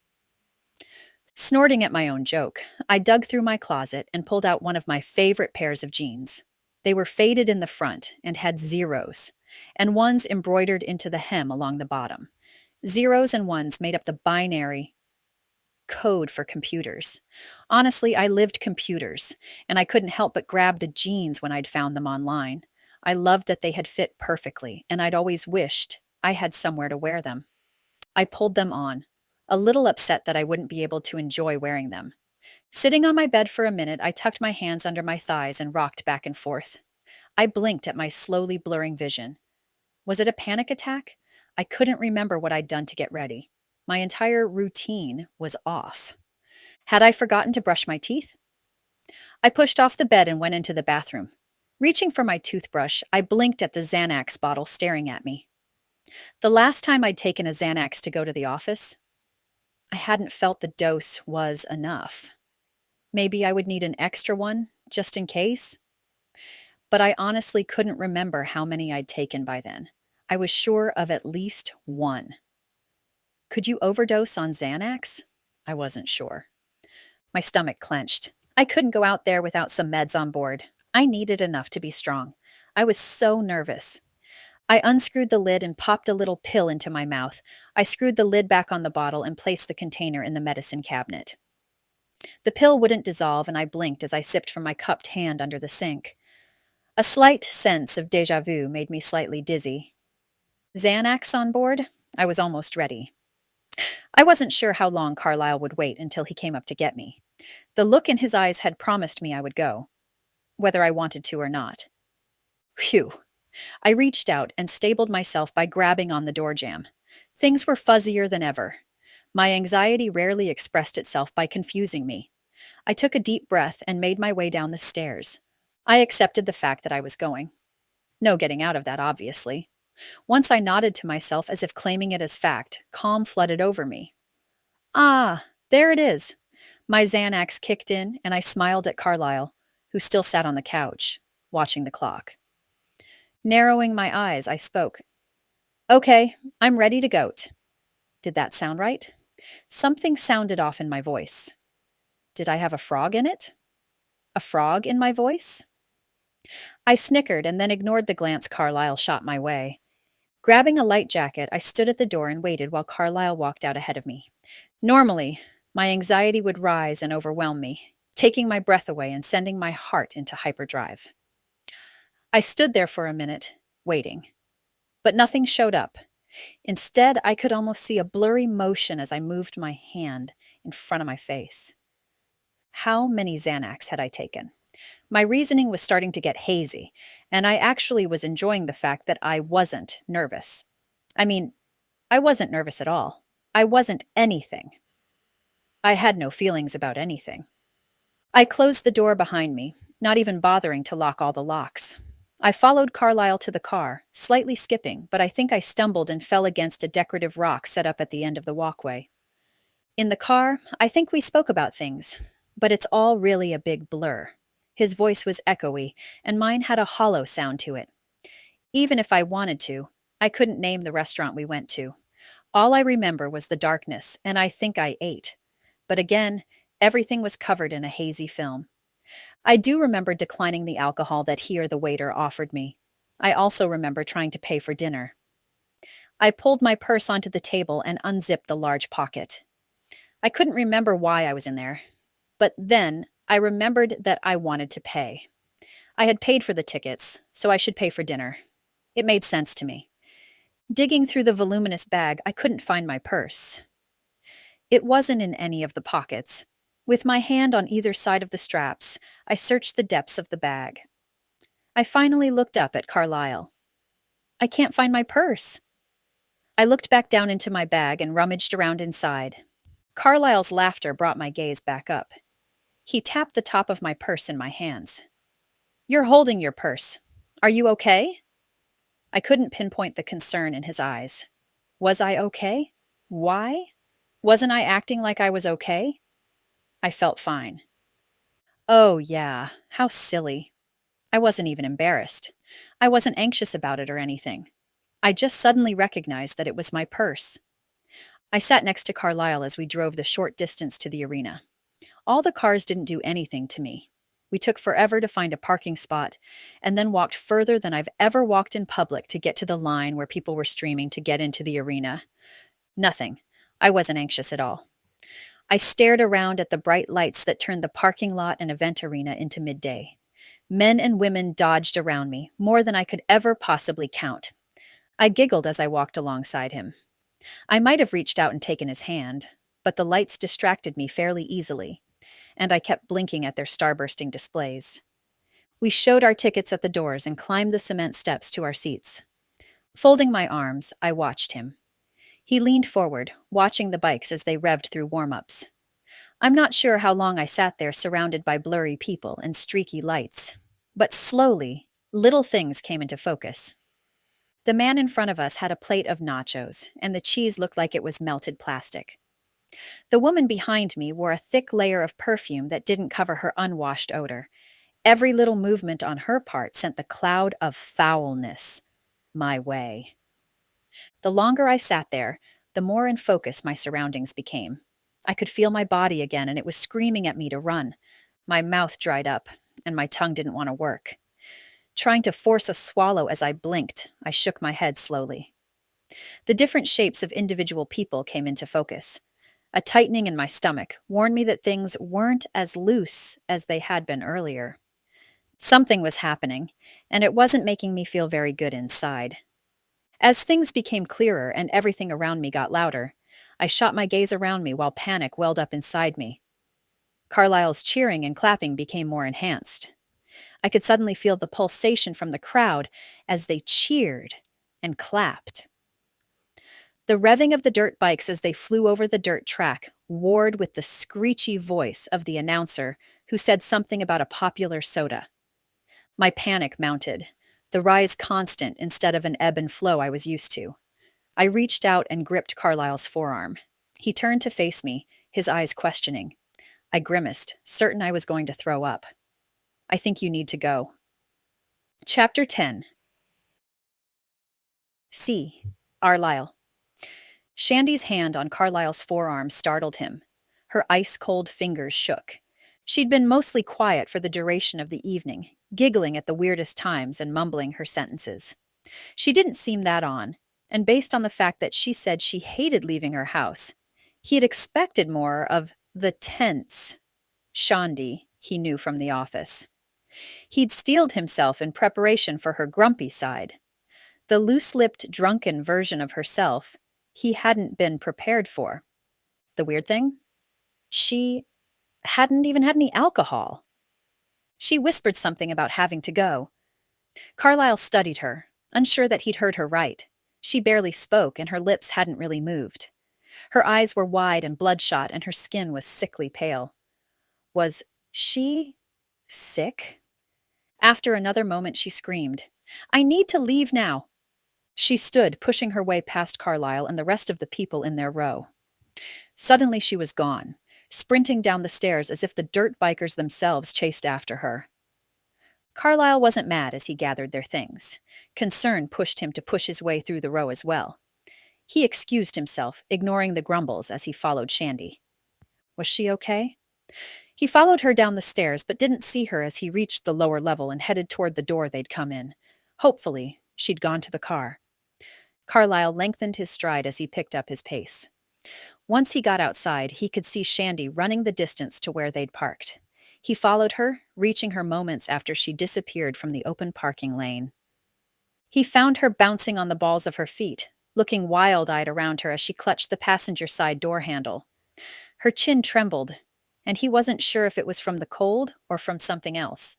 Snorting at my own joke, I dug through my closet and pulled out one of my favorite pairs of jeans. They were faded in the front and had zeros, and ones embroidered into the hem along the bottom. Zeros and ones made up the binary code for computers. Honestly, I lived computers, and I couldn't help but grab the jeans when I'd found them online. I loved that they had fit perfectly, and I'd always wished I had somewhere to wear them. I pulled them on, a little upset that I wouldn't be able to enjoy wearing them. Sitting on my bed for a minute, I tucked my hands under my thighs and rocked back and forth. I blinked at my slowly blurring vision. Was it a panic attack? I couldn't remember what I'd done to get ready. My entire routine was off. Had I forgotten to brush my teeth? I pushed off the bed and went into the bathroom. Reaching for my toothbrush, I blinked at the Xanax bottle staring at me. The last time I'd taken a Xanax to go to the office, I hadn't felt the dose was enough. Maybe I would need an extra one, just in case. But I honestly couldn't remember how many I'd taken by then. I was sure of at least one. Could you overdose on Xanax? I wasn't sure. My stomach clenched. I couldn't go out there without some meds on board. I needed enough to be strong. I was so nervous. I unscrewed the lid and popped a little pill into my mouth. I screwed the lid back on the bottle and placed the container in the medicine cabinet. The pill wouldn't dissolve, and I blinked as I sipped from my cupped hand under the sink. A slight sense of déjà vu made me slightly dizzy. Xanax on board? I was almost ready. I wasn't sure how long Carlisle would wait until he came up to get me. The look in his eyes had promised me I would go, whether I wanted to or not. Phew. I reached out and stabled myself by grabbing on the door jamb. Things were fuzzier than ever. My anxiety rarely expressed itself by confusing me. I took a deep breath and made my way down the stairs. I accepted the fact that I was going. No getting out of that, obviously. Once I nodded to myself as if claiming it as fact, calm flooded over me. Ah, there it is. My Xanax kicked in, and I smiled at Carlisle, who still sat on the couch, watching the clock. Narrowing my eyes, I spoke. Okay, I'm ready to goat. Did that sound right? Something sounded off in my voice. Did I have a frog in it? A frog in my voice? I snickered and then ignored the glance Carlisle shot my way. Grabbing a light jacket, I stood at the door and waited while Carlisle walked out ahead of me. Normally, my anxiety would rise and overwhelm me, taking my breath away and sending my heart into hyperdrive. I stood there for a minute, waiting. But nothing showed up. Instead, I could almost see a blurry motion as I moved my hand in front of my face. How many Xanax had I taken? My reasoning was starting to get hazy, and I actually was enjoying the fact that I wasn't nervous. I mean, I wasn't nervous at all. I wasn't anything. I had no feelings about anything. I closed the door behind me, not even bothering to lock all the locks. I followed Carlisle to the car, slightly skipping, but I think I stumbled and fell against a decorative rock set up at the end of the walkway. In the car, I think we spoke about things, but it's all really a big blur. His voice was echoey, and mine had a hollow sound to it. Even if I wanted to, I couldn't name the restaurant we went to. All I remember was the darkness, and I think I ate. But again, everything was covered in a hazy film. I do remember declining the alcohol that he or the waiter offered me. I also remember trying to pay for dinner. I pulled my purse onto the table and unzipped the large pocket. I couldn't remember why I was in there, but then I remembered that I wanted to pay. I had paid for the tickets, so I should pay for dinner. It made sense to me. Digging through the voluminous bag, I couldn't find my purse. It wasn't in any of the pockets. With my hand on either side of the straps, I searched the depths of the bag. I finally looked up at Carlisle. I can't find my purse. I looked back down into my bag and rummaged around inside. Carlisle's laughter brought my gaze back up. He tapped the top of my purse in my hands. You're holding your purse. Are you okay? I couldn't pinpoint the concern in his eyes. Was I okay? Why? Wasn't I acting like I was okay? I felt fine. Oh, yeah, how silly. I wasn't even embarrassed. I wasn't anxious about it or anything. I just suddenly recognized that it was my purse. I sat next to Carlisle as we drove the short distance to the arena. All the cars didn't do anything to me. We took forever to find a parking spot, and then walked further than I've ever walked in public to get to the line where people were streaming to get into the arena. Nothing. I wasn't anxious at all. I stared around at the bright lights that turned the parking lot and event arena into midday. Men and women dodged around me, more than I could ever possibly count. I giggled as I walked alongside him. I might have reached out and taken his hand, but the lights distracted me fairly easily, and I kept blinking at their starbursting displays. We showed our tickets at the doors and climbed the cement steps to our seats. Folding my arms, I watched him. He leaned forward, watching the bikes as they revved through warm-ups. I'm not sure how long I sat there surrounded by blurry people and streaky lights, but slowly, little things came into focus. The man in front of us had a plate of nachos, and the cheese looked like it was melted plastic. The woman behind me wore a thick layer of perfume that didn't cover her unwashed odor. Every little movement on her part sent the cloud of foulness my way. The longer I sat there, the more in focus my surroundings became. I could feel my body again, and it was screaming at me to run. My mouth dried up, and my tongue didn't want to work. Trying to force a swallow as I blinked, I shook my head slowly. The different shapes of individual people came into focus. A tightening in my stomach warned me that things weren't as loose as they had been earlier. Something was happening, and it wasn't making me feel very good inside. As things became clearer and everything around me got louder, I shot my gaze around me while panic welled up inside me. Carlisle's cheering and clapping became more enhanced. I could suddenly feel the pulsation from the crowd as they cheered and clapped. The revving of the dirt bikes as they flew over the dirt track warred with the screechy voice of the announcer who said something about a popular soda. My panic mounted, the rise constant instead of an ebb and flow I was used to. I reached out and gripped Carlisle's forearm. He turned to face me, his eyes questioning. I grimaced, certain I was going to throw up. I think you need to go. Chapter 10. C. Carlisle. Shandie's hand on Carlisle's forearm startled him. Her ice-cold fingers shook. She'd been mostly quiet for the duration of the evening, giggling at the weirdest times and mumbling her sentences. She didn't seem that on, and based on the fact that she said she hated leaving her house, he had expected more of the tense Shandie he knew from the office. He'd steeled himself in preparation for her grumpy side. The loose-lipped, drunken version of herself he hadn't been prepared for. The weird thing? She hadn't even had any alcohol. She whispered something about having to go. Carlisle studied her, unsure that he'd heard her right. She barely spoke, and her lips hadn't really moved. Her eyes were wide and bloodshot, and her skin was sickly pale. Was she sick? After another moment, she screamed, "I need to leave now." She stood, pushing her way past Carlisle and the rest of the people in their row. Suddenly she was gone, sprinting down the stairs as if the dirt bikers themselves chased after her. Carlisle wasn't mad as he gathered their things. Concern pushed him to push his way through the row as well. He excused himself, ignoring the grumbles as he followed Shandie. Was she okay? He followed her down the stairs, but didn't see her as he reached the lower level and headed toward the door they'd come in. Hopefully, she'd gone to the car. Carlisle lengthened his stride as he picked up his pace. Once he got outside, he could see Shandie running the distance to where they'd parked. He followed her, reaching her moments after she disappeared from the open parking lane. He found her bouncing on the balls of her feet, looking wild-eyed around her as she clutched the passenger side door handle. Her chin trembled, and he wasn't sure if it was from the cold or from something else.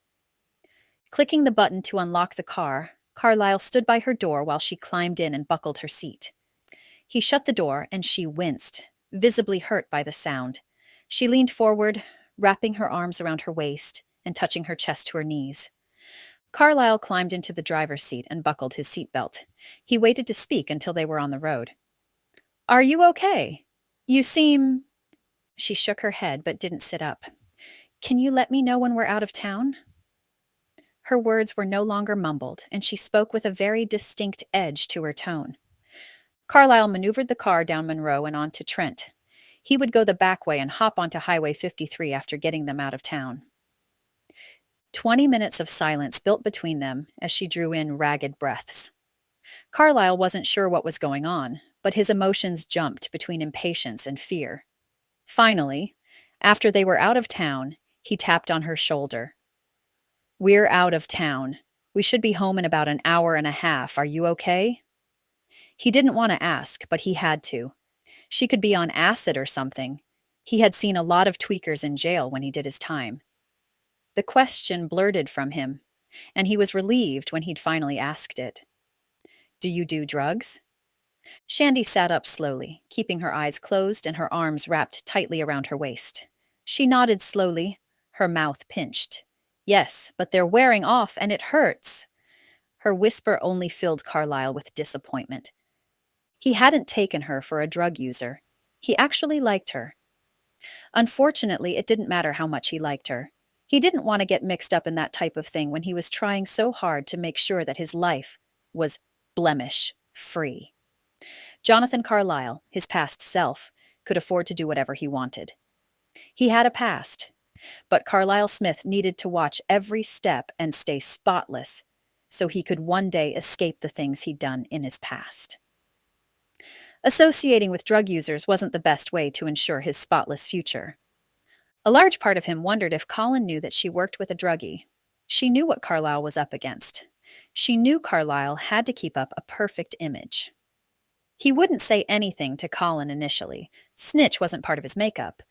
Clicking the button to unlock the car, Carlisle stood by her door while she climbed in and buckled her seat. He shut the door, and she winced, visibly hurt by the sound. She leaned forward, wrapping her arms around her waist and touching her chest to her knees. Carlisle climbed into the driver's seat and buckled his seatbelt. He waited to speak until they were on the road. "Are you okay? You seem—" She shook her head but didn't sit up. "Can you let me know when we're out of town?" Her words were no longer mumbled, and she spoke with a very distinct edge to her tone. Carlisle maneuvered the car down Monroe and onto Trent. He would go the back way and hop onto Highway 53 after getting them out of town. 20 minutes of silence built between them as she drew in ragged breaths. Carlisle wasn't sure what was going on, but his emotions jumped between impatience and fear. Finally, after they were out of town, he tapped on her shoulder. "We're out of town. We should be home in about an hour and a half. Are you okay?" He didn't want to ask, but he had to. She could be on acid or something. He had seen a lot of tweakers in jail when he did his time. The question blurted from him, and he was relieved when he'd finally asked it. "Do you do drugs?" Shandie sat up slowly, keeping her eyes closed and her arms wrapped tightly around her waist. She nodded slowly, her mouth pinched. "Yes, but they're wearing off and it hurts." Her whisper only filled Carlisle with disappointment. He hadn't taken her for a drug user. He actually liked her. Unfortunately, it didn't matter how much he liked her. He didn't want to get mixed up in that type of thing when he was trying so hard to make sure that his life was blemish-free. Jonathan Carlisle, his past self, could afford to do whatever he wanted. He had a past, but Carlisle Smith needed to watch every step and stay spotless so he could one day escape the things he'd done in his past. Associating with drug users wasn't the best way to ensure his spotless future. A large part of him wondered if Colin knew that she worked with a druggie. She knew what Carlisle was up against. She knew Carlisle had to keep up a perfect image. He wouldn't say anything to Colin initially. Snitch wasn't part of his makeup,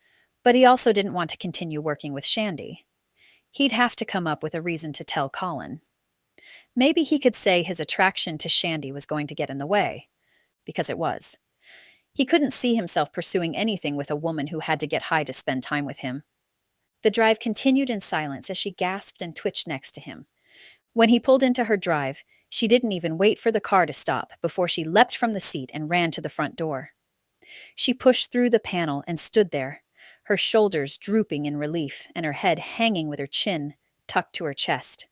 but he also didn't want to continue working with Shandie. He'd have to come up with a reason to tell Colin. Maybe he could say his attraction to Shandie was going to get in the way, because it was. He couldn't see himself pursuing anything with a woman who had to get high to spend time with him. The drive continued in silence as she gasped and twitched next to him. When he pulled into her drive, she didn't even wait for the car to stop before she leapt from the seat and ran to the front door. She pushed through the panel and stood there, her shoulders drooping in relief and her head hanging with her chin tucked to her chest.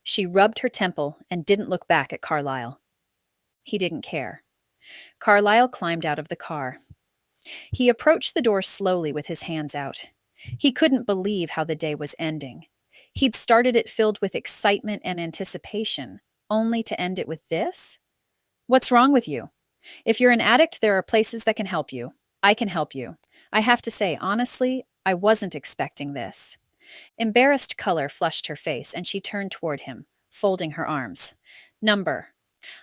She rubbed her temple and didn't look back at Carlisle. He didn't care. Carlisle climbed out of the car. He approached the door slowly with his hands out. He couldn't believe how the day was ending. He'd started it filled with excitement and anticipation, only to end it with this? What's wrong with you? If you're an addict, there are places that can help you. I can help you. I have to say, honestly, I wasn't expecting this. Embarrassed color flushed her face, and she turned toward him, folding her arms. Number.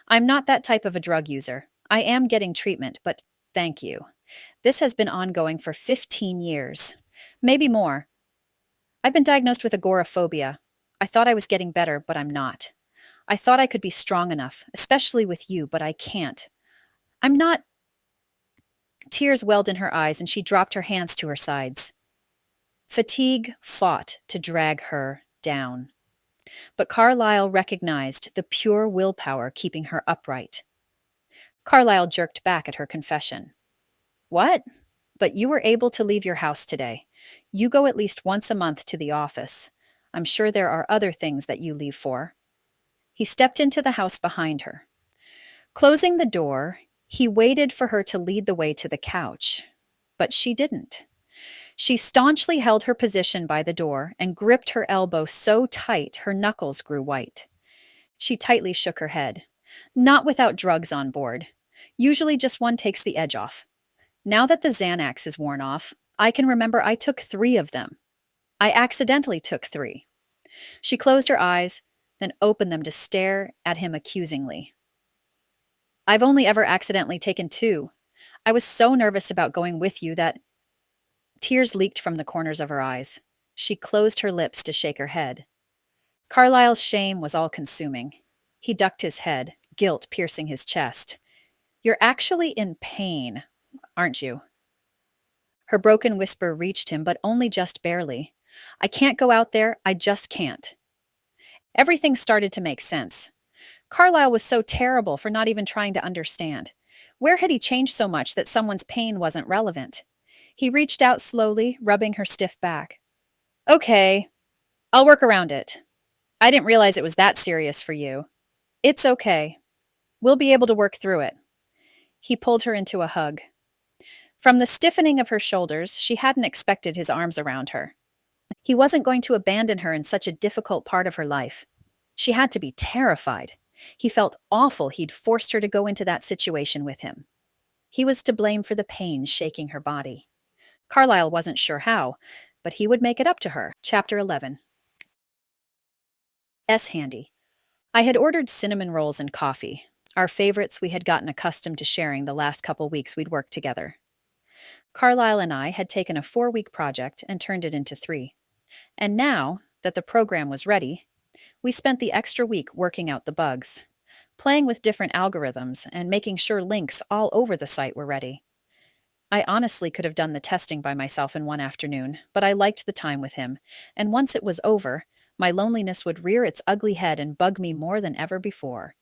I'm not that type of a drug user. I am getting treatment, but thank you. This has been ongoing for 15 years. Maybe more. I've been diagnosed with agoraphobia. I thought I was getting better, but I'm not. I thought I could be strong enough, especially with you, but I can't. I'm not. Tears welled in her eyes, and she dropped her hands to her sides. Fatigue fought to drag her down. But Carlisle recognized the pure willpower keeping her upright. Carlisle jerked back at her confession. What? But you were able to leave your house today. You go at least once a month to the office. I'm sure there are other things that you leave for. He stepped into the house behind her. Closing the door, he waited for her to lead the way to the couch. But she didn't. She staunchly held her position by the door and gripped her elbow so tight her knuckles grew white. She tightly shook her head. Not without drugs on board. Usually just one takes the edge off. Now that the Xanax is worn off, I can remember I took 3 of them. I accidentally took 3. She closed her eyes, then opened them to stare at him accusingly. I've only ever accidentally taken 2. I was so nervous about going with you that... Tears leaked from the corners of her eyes. She closed her lips to shake her head. Carlisle's shame was all-consuming. He ducked his head, guilt piercing his chest. You're actually in pain, aren't you? Her broken whisper reached him, but only just barely. I can't go out there, I just can't. Everything started to make sense. Carlisle was so terrible for not even trying to understand. Where had he changed so much that someone's pain wasn't relevant? He reached out slowly, rubbing her stiff back. Okay, I'll work around it. I didn't realize it was that serious for you. It's okay. We'll be able to work through it. He pulled her into a hug. From the stiffening of her shoulders, she hadn't expected his arms around her. He wasn't going to abandon her in such a difficult part of her life. She had to be terrified. He felt awful he'd forced her to go into that situation with him. He was to blame for the pain shaking her body. Carlisle wasn't sure how, but he would make it up to her. Chapter 11. Shandie. I had ordered cinnamon rolls and coffee, our favorites we had gotten accustomed to sharing the last couple weeks we'd worked together. Carlisle and I had taken a 4-week project and turned it into 3. And now that the program was ready, we spent the extra week working out the bugs, playing with different algorithms and making sure links all over the site were ready. I honestly could have done the testing by myself in one afternoon, but I liked the time with him, and once it was over, my loneliness would rear its ugly head and bug me more than ever before.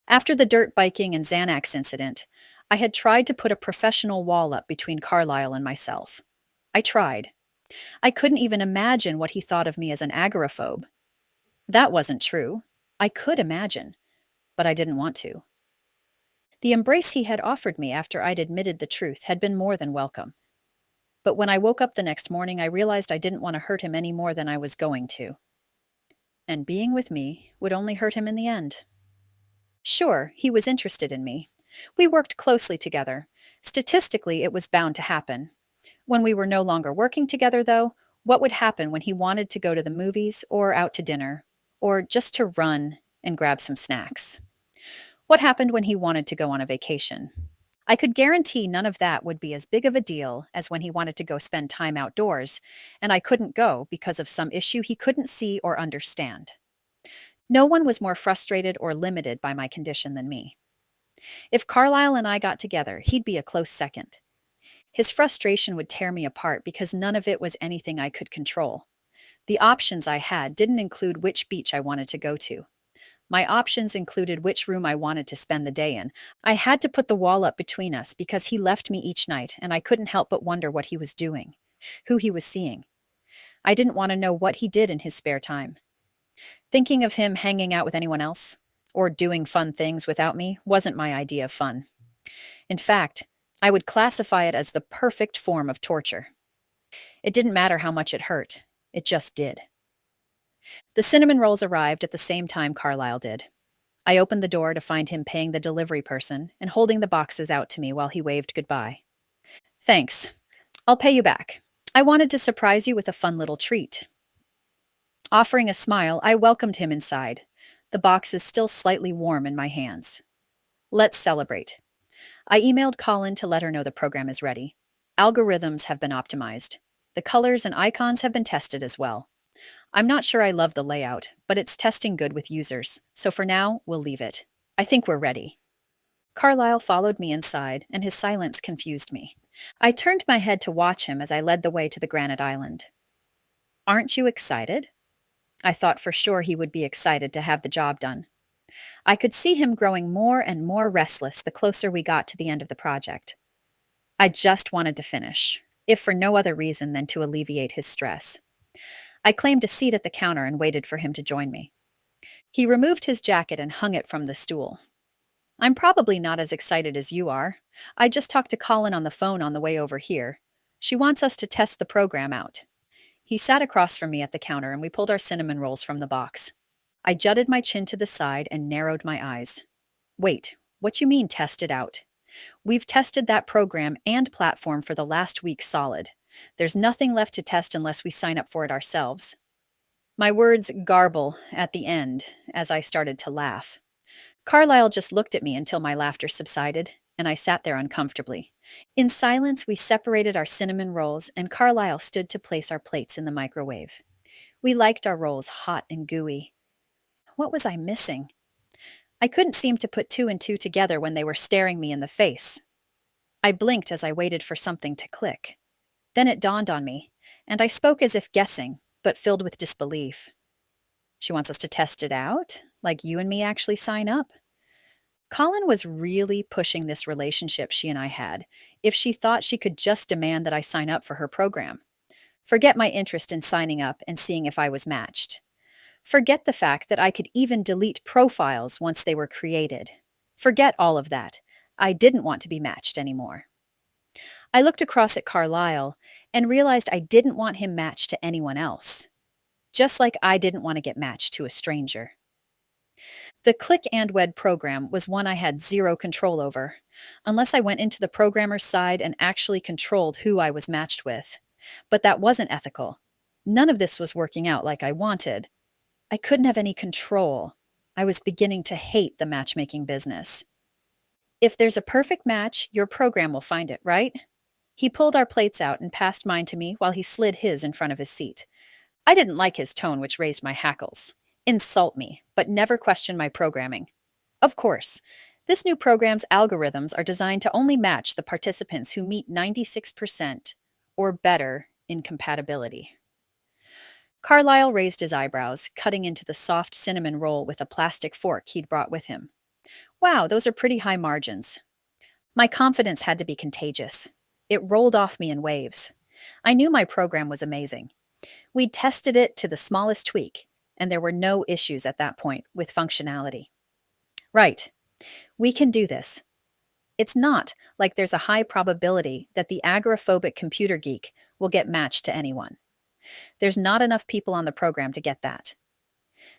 After the dirt biking and Xanax incident, I had tried to put a professional wall up between Carlisle and myself. I tried. I couldn't even imagine what he thought of me as an agoraphobe. That wasn't true. I could imagine, but I didn't want to. The embrace he had offered me after I'd admitted the truth had been more than welcome. But when I woke up the next morning, I realized I didn't want to hurt him any more than I was going to. And being with me would only hurt him in the end. Sure, he was interested in me. We worked closely together. Statistically, it was bound to happen. When we were no longer working together, though, what would happen when he wanted to go to the movies or out to dinner, or just to run and grab some snacks? What happened when he wanted to go on a vacation? I could guarantee none of that would be as big of a deal as when he wanted to go spend time outdoors, and I couldn't go because of some issue he couldn't see or understand. No one was more frustrated or limited by my condition than me. If Carlisle and I got together, he'd be a close second. His frustration would tear me apart because none of it was anything I could control. The options I had didn't include which beach I wanted to go to. My options included which room I wanted to spend the day in. I had to put the wall up between us because he left me each night and I couldn't help but wonder what he was doing, who he was seeing. I didn't want to know what he did in his spare time. Thinking of him hanging out with anyone else or doing fun things without me wasn't my idea of fun. In fact, I would classify it as the perfect form of torture. It didn't matter how much it hurt. It just did. The cinnamon rolls arrived at the same time Carlisle did. I opened the door to find him paying the delivery person and holding the boxes out to me while he waved goodbye. Thanks. I'll pay you back. I wanted to surprise you with a fun little treat. Offering a smile, I welcomed him inside, the boxes still slightly warm in my hands. Let's celebrate. I emailed Colin to let her know the program is ready. Algorithms have been optimized. The colors and icons have been tested as well. I'm not sure I love the layout, but it's testing good with users, so for now, we'll leave it. I think we're ready. Carlisle followed me inside, and his silence confused me. I turned my head to watch him as I led the way to the granite island. Aren't you excited? I thought for sure he would be excited to have the job done. I could see him growing more and more restless the closer we got to the end of the project. I just wanted to finish, if for no other reason than to alleviate his stress. I claimed a seat at the counter and waited for him to join me. He removed his jacket and hung it from the stool. I'm probably not as excited as you are. I just talked to Colin on the phone on the way over here. She wants us to test the program out. He sat across from me at the counter and we pulled our cinnamon rolls from the box. I jutted my chin to the side and narrowed my eyes. Wait, what you mean test it out? We've tested that program and platform for the last week solid. There's nothing left to test unless we sign up for it ourselves. My words garble at the end as I started to laugh. Carlisle just looked at me until my laughter subsided, and I sat there uncomfortably. In silence, we separated our cinnamon rolls, and Carlisle stood to place our plates in the microwave. We liked our rolls hot and gooey. What was I missing? I couldn't seem to put two and two together when they were staring me in the face. I blinked as I waited for something to click. Then it dawned on me, and I spoke as if guessing, but filled with disbelief. She wants us to test it out, like you and me actually sign up. Colin was really pushing this relationship she and I had if she thought she could just demand that I sign up for her program. Forget my interest in signing up and seeing if I was matched. Forget the fact that I could even delete profiles once they were created. Forget all of that. I didn't want to be matched anymore. I looked across at Carlisle and realized I didn't want him matched to anyone else. Just like I didn't want to get matched to a stranger. The ClickandWed program was one I had zero control over, unless I went into the programmer's side and actually controlled who I was matched with. But that wasn't ethical. None of this was working out like I wanted. I couldn't have any control. I was beginning to hate the matchmaking business. If there's a perfect match, your program will find it, right? He pulled our plates out and passed mine to me while he slid his in front of his seat. I didn't like his tone, which raised my hackles. Insult me, but never question my programming. Of course, this new program's algorithms are designed to only match the participants who meet 96% or better in compatibility. Carlisle raised his eyebrows, cutting into the soft cinnamon roll with a plastic fork he'd brought with him. Wow, those are pretty high margins. My confidence had to be contagious. It rolled off me in waves. I knew my program was amazing. We'd tested it to the smallest tweak, and there were no issues at that point with functionality. Right. We can do this. It's not like there's a high probability that the agoraphobic computer geek will get matched to anyone. There's not enough people on the program to get that.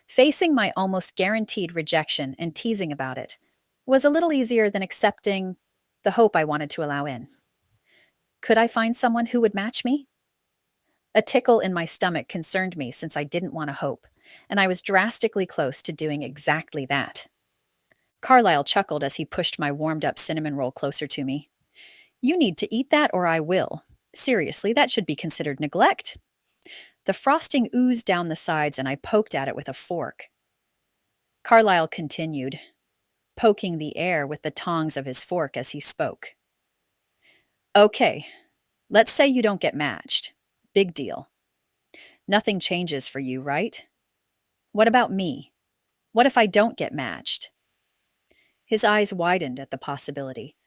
Facing my almost guaranteed rejection and teasing about it was a little easier than accepting the hope I wanted to allow in. Could I find someone who would match me? A tickle in my stomach concerned me since I didn't want to hope, and I was drastically close to doing exactly that. Carlisle chuckled as he pushed my warmed-up cinnamon roll closer to me. You need to eat that or I will. Seriously, that should be considered neglect. The frosting oozed down the sides and I poked at it with a fork. Carlisle continued, poking the air with the tongs of his fork as he spoke. Okay, let's say you don't get matched. Big deal. Nothing changes for you, right? What about me? What if I don't get matched? His eyes widened at the possibility,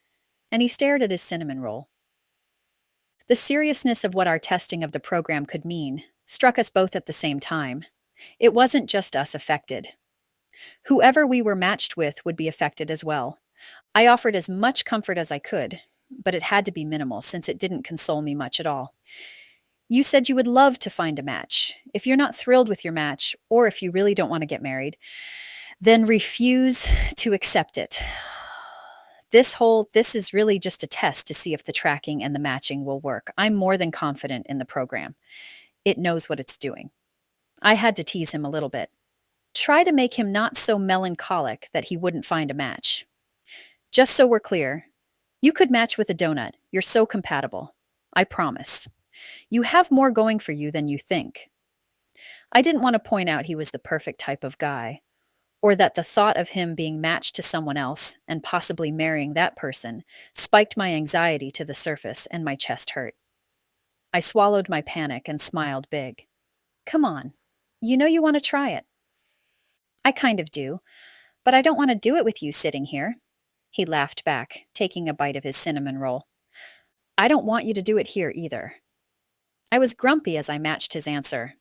and he stared at his cinnamon roll. The seriousness of what our testing of the program could mean struck us both at the same time. It wasn't just us affected. Whoever we were matched with would be affected as well. I offered as much comfort as I could, but it had to be minimal since it didn't console me much at all. You said you would love to find a match. If you're not thrilled with your match, or if you really don't want to get married, then refuse to accept it. This is really just a test to see if the tracking and the matching will work. I'm more than confident in the program. It knows what it's doing. I had to tease him a little bit. Try to make him not so melancholic that he wouldn't find a match. Just so we're clear, you could match with a donut. You're so compatible. I promise. You have more going for you than you think. I didn't want to point out he was the perfect type of guy, or that the thought of him being matched to someone else and possibly marrying that person spiked my anxiety to the surface and my chest hurt. I swallowed my panic and smiled big. Come on, you know you want to try it. I kind of do, but I don't want to do it with you sitting here. He laughed back, taking a bite of his cinnamon roll. I don't want you to do it here either. I was grumpy as I matched his answer.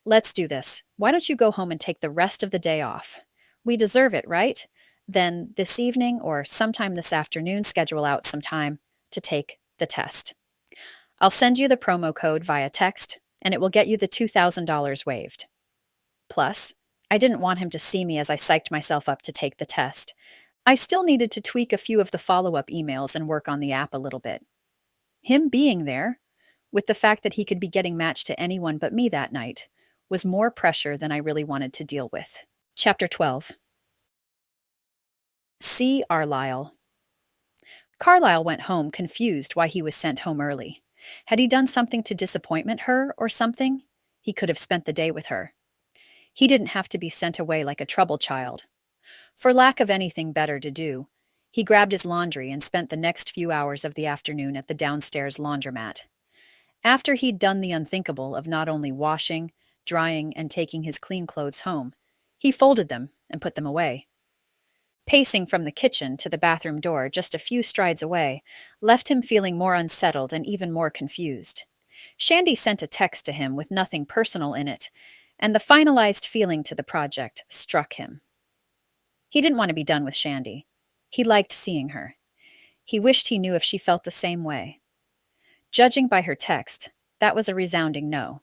Let's do this. Why don't you go home and take the rest of the day off? We deserve it, right? Then this evening or sometime this afternoon, schedule out some time to take the test. I'll send you the promo code via text, and it will get you the $2,000 waived. Plus, I didn't want him to see me as I psyched myself up to take the test. I still needed to tweak a few of the follow-up emails and work on the app a little bit. Him being there, with the fact that he could be getting matched to anyone but me that night, was more pressure than I really wanted to deal with. Chapter 12. See Carlisle. Carlisle went home confused why he was sent home early. Had he done something to disappointment her or something? He could have spent the day with her. He didn't have to be sent away like a troubled child. For lack of anything better to do, he grabbed his laundry and spent the next few hours of the afternoon at the downstairs laundromat. After he'd done the unthinkable of not only washing, drying, and taking his clean clothes home, he folded them and put them away. Pacing from the kitchen to the bathroom door just a few strides away left him feeling more unsettled and even more confused. Shandie sent a text to him with nothing personal in it, and the finalized feeling to the project struck him. He didn't want to be done with Shandie. He liked seeing her. He wished he knew if she felt the same way. Judging by her text, that was a resounding no.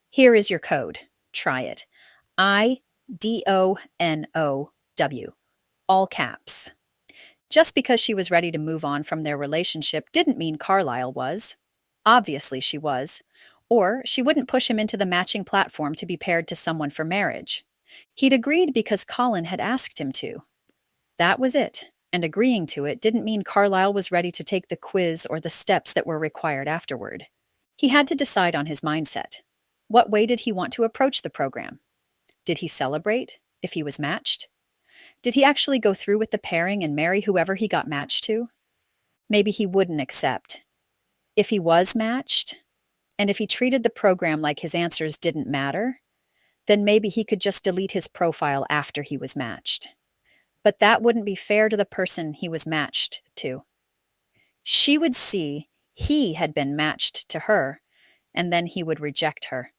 Here is your code. Try it. IDONOW. All caps. Just because she was ready to move on from their relationship didn't mean Carlisle was. Obviously she was. Or she wouldn't push him into the matching platform to be paired to someone for marriage. He'd agreed because Colin had asked him to. That was it, and agreeing to it didn't mean Carlisle was ready to take the quiz or the steps that were required afterward. He had to decide on his mindset. What way did he want to approach the program? Did he celebrate if he was matched? Did he actually go through with the pairing and marry whoever he got matched to? Maybe he wouldn't accept. If he was matched, and if he treated the program like his answers didn't matter, then maybe he could just delete his profile after he was matched. But that wouldn't be fair to the person he was matched to. She would see he had been matched to her, and then he would reject her.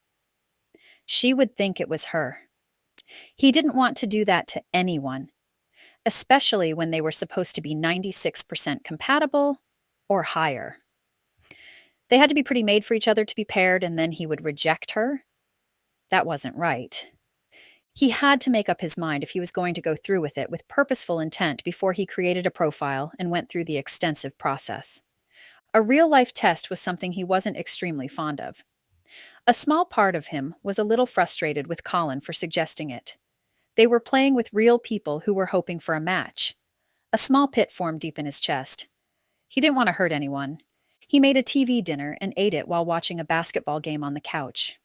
She would think it was her. He didn't want to do that to anyone, especially when they were supposed to be 96% compatible or higher. They had to be pretty made for each other to be paired, and then he would reject her? That wasn't right. He had to make up his mind if he was going to go through with it with purposeful intent before he created a profile and went through the extensive process. A real-life test was something he wasn't extremely fond of. A small part of him was a little frustrated with Colin for suggesting it. They were playing with real people who were hoping for a match. A small pit formed deep in his chest. He didn't want to hurt anyone. He made a TV dinner and ate it while watching a basketball game on the couch.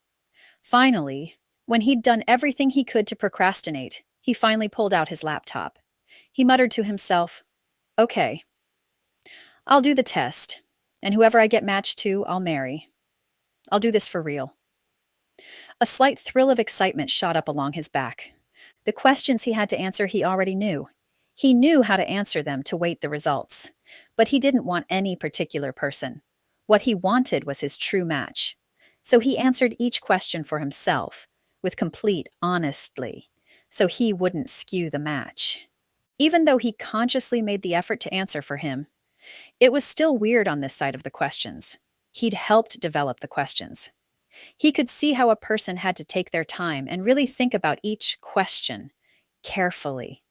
Finally, when he'd done everything he could to procrastinate, he finally pulled out his laptop. He muttered to himself, "Okay, I'll do the test, and whoever I get matched to, I'll marry. I'll do this for real." A slight thrill of excitement shot up along his back. The questions he had to answer he already knew. He knew how to answer them to weight the results. But he didn't want any particular person. What he wanted was his true match. So he answered each question for himself, with complete honesty, so he wouldn't skew the match. Even though he consciously made the effort to answer for him, it was still weird on this side of the questions. He'd helped develop the questions. He could see how a person had to take their time and really think about each question carefully.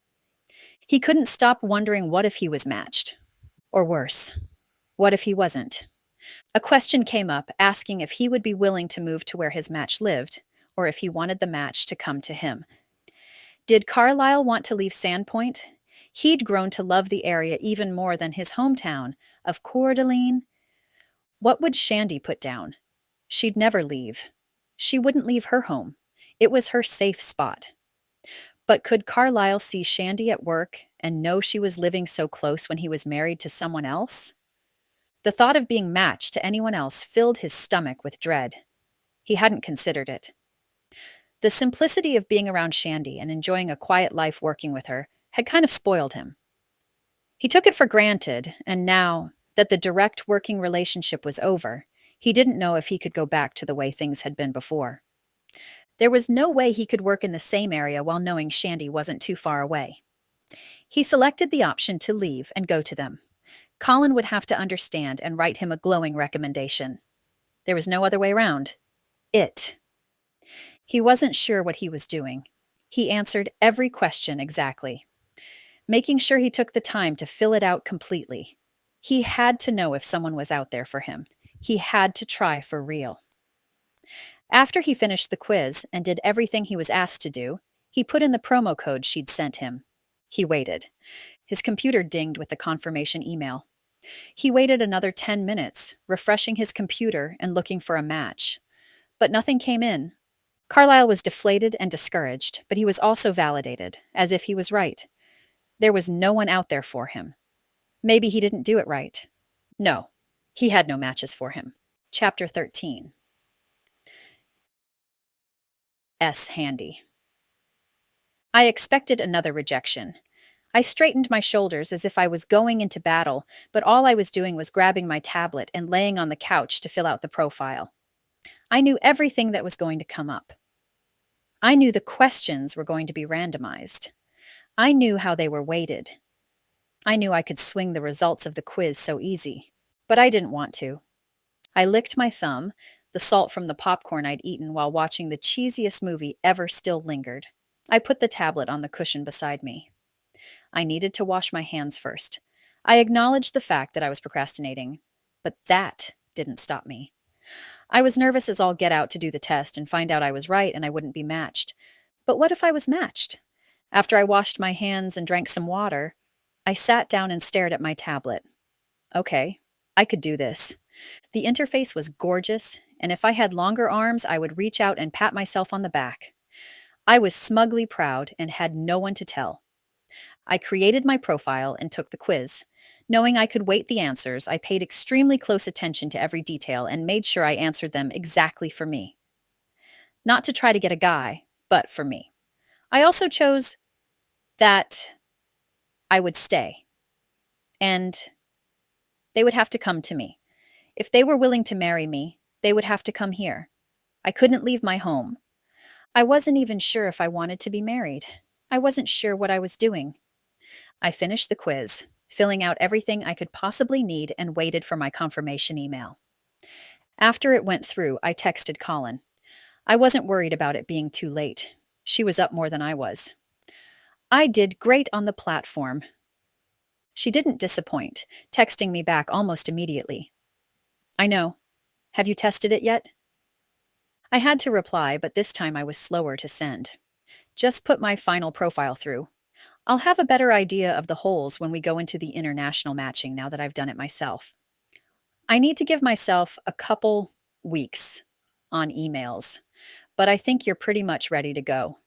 He couldn't stop wondering what if he was matched. Or worse, what if he wasn't? A question came up asking if he would be willing to move to where his match lived, or if he wanted the match to come to him. Did Carlisle want to leave Sandpoint? He'd grown to love the area even more than his hometown of Coeur d'Alene. What would Shandie put down? She'd never leave. She wouldn't leave her home. It was her safe spot. But could Carlisle see Shandie at work and know she was living so close when he was married to someone else? The thought of being matched to anyone else filled his stomach with dread. He hadn't considered it. The simplicity of being around Shandie and enjoying a quiet life working with her had kind of spoiled him. He took it for granted, and now that the direct working relationship was over, he didn't know if he could go back to the way things had been before. There was no way he could work in the same area while knowing Shandie wasn't too far away. He selected the option to leave and go to them. Colin would have to understand and write him a glowing recommendation. There was no other way around. He wasn't sure what he was doing. He answered every question exactly, making sure he took the time to fill it out completely. He had to know if someone was out there for him. He had to try for real. After he finished the quiz and did everything he was asked to do, he put in the promo code she'd sent him. He waited. His computer dinged with the confirmation email. He waited another 10 minutes, refreshing his computer and looking for a match. But nothing came in. Carlisle was deflated and discouraged, but he was also validated, as if he was right. There was no one out there for him. Maybe he didn't do it right. No, he had no matches for him. Chapter 13. Handy. I expected another rejection. I straightened my shoulders as if I was going into battle, but all I was doing was grabbing my tablet and laying on the couch to fill out the profile. I knew everything that was going to come up. I knew the questions were going to be randomized. I knew how they were weighted. I knew I could swing the results of the quiz so easy, but I didn't want to. I licked my thumb. The salt from the popcorn I'd eaten while watching the cheesiest movie ever still lingered. I put the tablet on the cushion beside me. I needed to wash my hands first. I acknowledged the fact that I was procrastinating, but that didn't stop me. I was nervous as all get out to do the test and find out I was right and I wouldn't be matched. But what if I was matched? After I washed my hands and drank some water, I sat down and stared at my tablet. Okay, I could do this. The interface was gorgeous, and if I had longer arms, I would reach out and pat myself on the back. I was smugly proud and had no one to tell. I created my profile and took the quiz. Knowing I could weight the answers, I paid extremely close attention to every detail and made sure I answered them exactly for me. Not to try to get a guy, but for me. I also chose that I would stay, and they would have to come to me. If they were willing to marry me, they would have to come here. I couldn't leave my home. I wasn't even sure if I wanted to be married. I wasn't sure what I was doing. I finished the quiz, filling out everything I could possibly need, and waited for my confirmation email. After it went through, I texted Colin. I wasn't worried about it being too late. She was up more than I was. I did great on the platform. She didn't disappoint, texting me back almost immediately. I know. Have you tested it yet? I had to reply, but this time I was slower to send. Just put my final profile through. I'll have a better idea of the holes when we go into the international matching now that I've done it myself. I need to give myself a couple weeks on emails, but I think you're pretty much ready to go.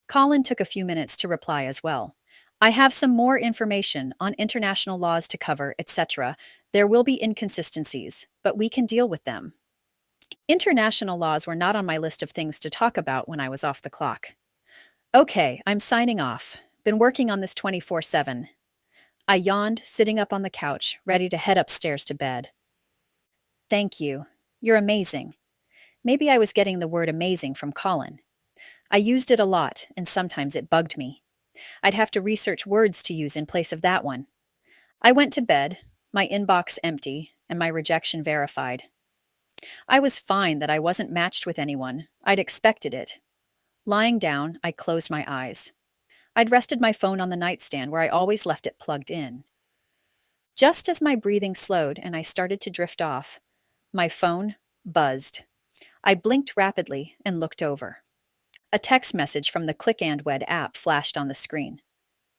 Colin took a few minutes to reply as well. I have some more information on international laws to cover, etc. There will be inconsistencies, but we can deal with them. International laws were not on my list of things to talk about when I was off the clock. Okay, I'm signing off. Been working on this 24/7. I yawned, sitting up on the couch, ready to head upstairs to bed. Thank you. You're amazing. Maybe I was getting the word amazing from Colin. I used it a lot, and sometimes it bugged me. I'd have to research words to use in place of that one. I went to bed, my inbox empty, and my rejection verified. I was fine that I wasn't matched with anyone. I'd expected it. Lying down, I closed my eyes. I'd rested my phone on the nightstand where I always left it plugged in. Just as my breathing slowed and I started to drift off, my phone buzzed. I blinked rapidly and looked over. A text message from the ClickandWed app flashed on the screen.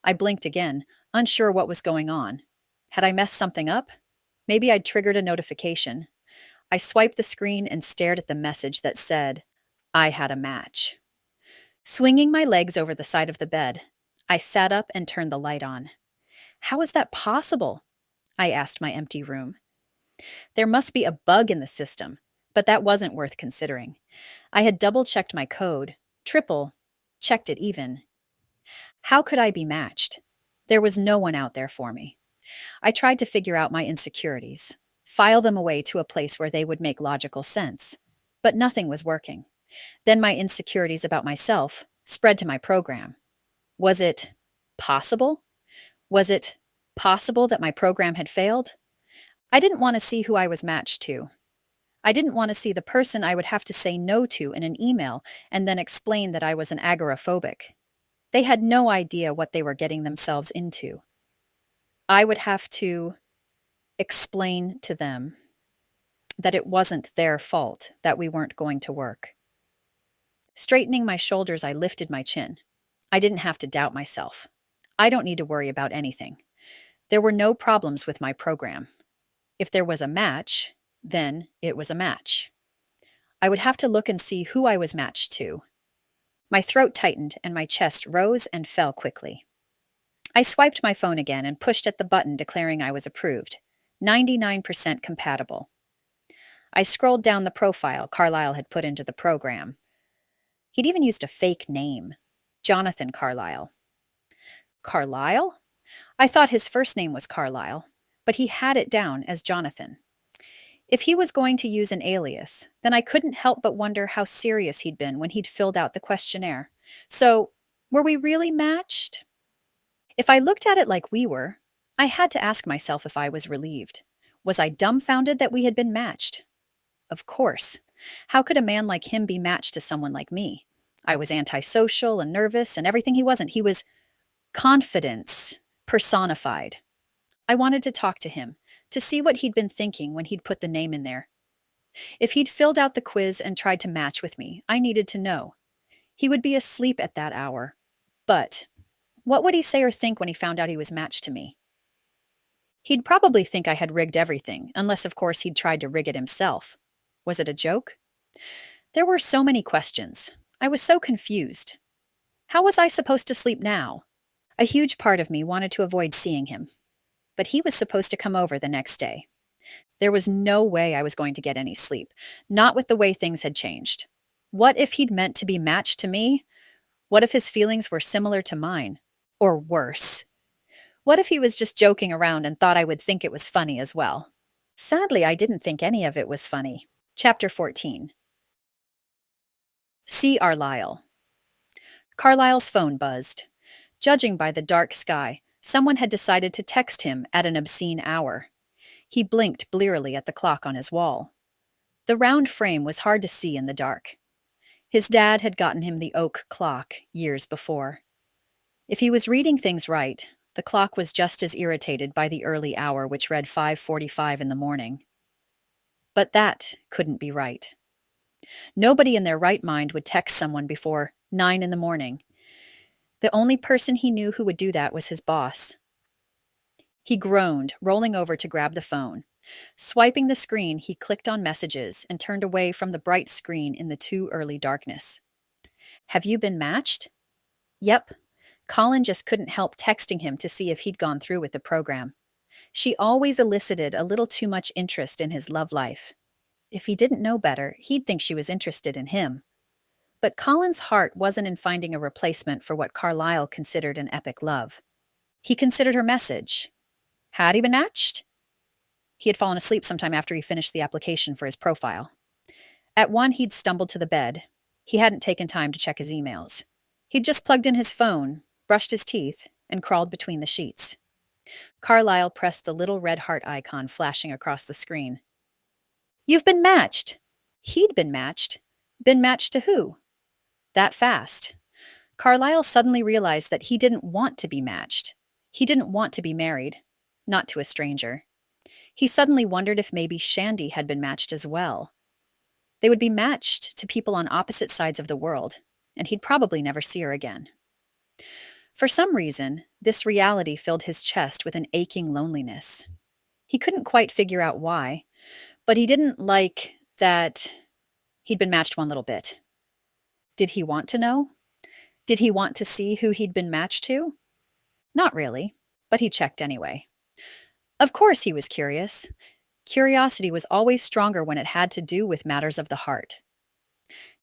I blinked again, unsure what was going on. Had I messed something up? Maybe I'd triggered a notification. I swiped the screen and stared at the message that said, I had a match. Swinging my legs over the side of the bed, I sat up and turned the light on. How is that possible? I asked my empty room. There must be a bug in the system, but that wasn't worth considering. I had double-checked my code, checked it even. How could I be matched? There was no one out there for me. I tried to figure out my insecurities, file them away to a place where they would make logical sense, but nothing was working. Then my insecurities about myself spread to my program. Was it possible? Was it possible that my program had failed? I didn't want to see who I was matched to. I didn't want to see the person I would have to say no to in an email and then explain that I was an agoraphobic. They had no idea what they were getting themselves into. I would have to explain to them that it wasn't their fault that we weren't going to work. Straightening my shoulders, I lifted my chin. I didn't have to doubt myself. I don't need to worry about anything. There were no problems with my program. If there was a match, then it was a match. I would have to look and see who I was matched to. My throat tightened and my chest rose and fell quickly. I swiped my phone again and pushed at the button declaring I was approved. 99% compatible. I scrolled down the profile Carlisle had put into the program. He'd even used a fake name, Jonathan Carlisle. Carlisle? I thought his first name was Carlisle, but he had it down as Jonathan. If he was going to use an alias, then I couldn't help but wonder how serious he'd been when he'd filled out the questionnaire. So, were we really matched? If I looked at it like we were, I had to ask myself if I was relieved. Was I dumbfounded that we had been matched? Of course. How could a man like him be matched to someone like me? I was antisocial and nervous and everything he wasn't. He was confidence personified. I wanted to talk to him, to see what he'd been thinking when he'd put the name in there. If he'd filled out the quiz and tried to match with me, I needed to know. He would be asleep at that hour. But what would he say or think when he found out he was matched to me? He'd probably think I had rigged everything, unless of course he'd tried to rig it himself. Was it a joke? There were so many questions. I was so confused. How was I supposed to sleep now? A huge part of me wanted to avoid seeing him. But he was supposed to come over the next day. There was no way I was going to get any sleep, not with the way things had changed. What if he'd meant to be matched to me? What if his feelings were similar to mine? Or worse? What if he was just joking around and thought I would think it was funny as well? Sadly, I didn't think any of it was funny. Chapter 14. See Carlisle. Carlisle's phone buzzed. Judging by the dark sky, someone had decided to text him at an obscene hour. He blinked blearily at the clock on his wall. The round frame was hard to see in the dark. His dad had gotten him the oak clock years before. If he was reading things right, the clock was just as irritated by the early hour, which read 5:45 in the morning. But that couldn't be right. Nobody in their right mind would text someone before 9 in the morning, The only person he knew who would do that was his boss. He groaned, rolling over to grab the phone. Swiping the screen, he clicked on messages and turned away from the bright screen in the too early darkness. Have you been matched? Yep. Colin just couldn't help texting him to see if he'd gone through with the program. She always elicited a little too much interest in his love life. If he didn't know better, he'd think she was interested in him. But Colin's heart wasn't in finding a replacement for what Carlisle considered an epic love. He considered her message. Had he been matched? He had fallen asleep sometime after he finished the application for his profile. At 1, he'd stumbled to the bed. He hadn't taken time to check his emails. He'd just plugged in his phone, brushed his teeth, and crawled between the sheets. Carlisle pressed the little red heart icon flashing across the screen. You've been matched. He'd been matched. Been matched to who? That fast. Carlisle suddenly realized that he didn't want to be matched. He didn't want to be married. Not to a stranger. He suddenly wondered if maybe Shandie had been matched as well. They would be matched to people on opposite sides of the world, and he'd probably never see her again. For some reason, this reality filled his chest with an aching loneliness. He couldn't quite figure out why, but he didn't like that he'd been matched one little bit. Did he want to know? Did he want to see who he'd been matched to? Not really, but he checked anyway. Of course he was curious. Curiosity was always stronger when it had to do with matters of the heart.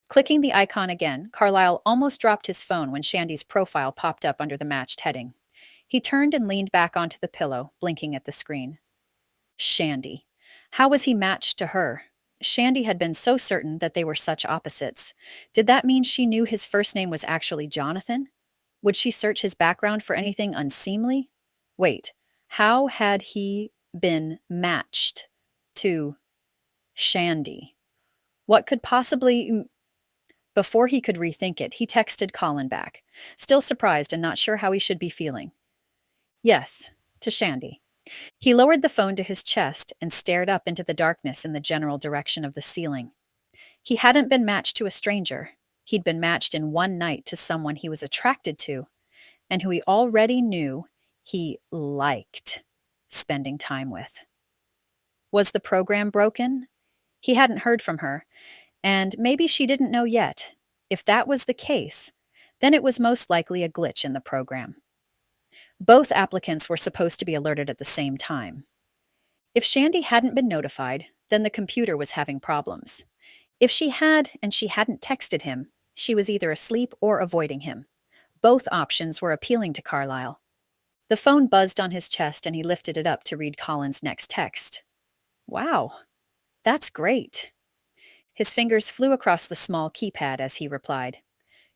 Clicking the icon again, Carlisle almost dropped his phone when Shandie's profile popped up under the matched heading. He turned and leaned back onto the pillow, blinking at the screen. Shandie. How was he matched to her? Shandie had been so certain that they were such opposites. Did that mean she knew his first name was actually Jonathan? Would she search his background for anything unseemly? Wait, how had he been matched to Shandie? What could possibly... Before he could rethink it, he texted Colin back, still surprised and not sure how he should be feeling. Yes, to Shandie. He lowered the phone to his chest and stared up into the darkness in the general direction of the ceiling. He hadn't been matched to a stranger. He'd been matched in one night to someone he was attracted to, and who he already knew he liked spending time with. Was the program broken? He hadn't heard from her, and maybe she didn't know yet. If that was the case, then it was most likely a glitch in the program. Both applicants were supposed to be alerted at the same time. If Shandie hadn't been notified, then the computer was having problems. If she had and she hadn't texted him, she was either asleep or avoiding him. Both options were appealing to Carlisle. The phone buzzed on his chest and he lifted it up to read Colin's next text. Wow, that's great. His fingers flew across the small keypad as he replied.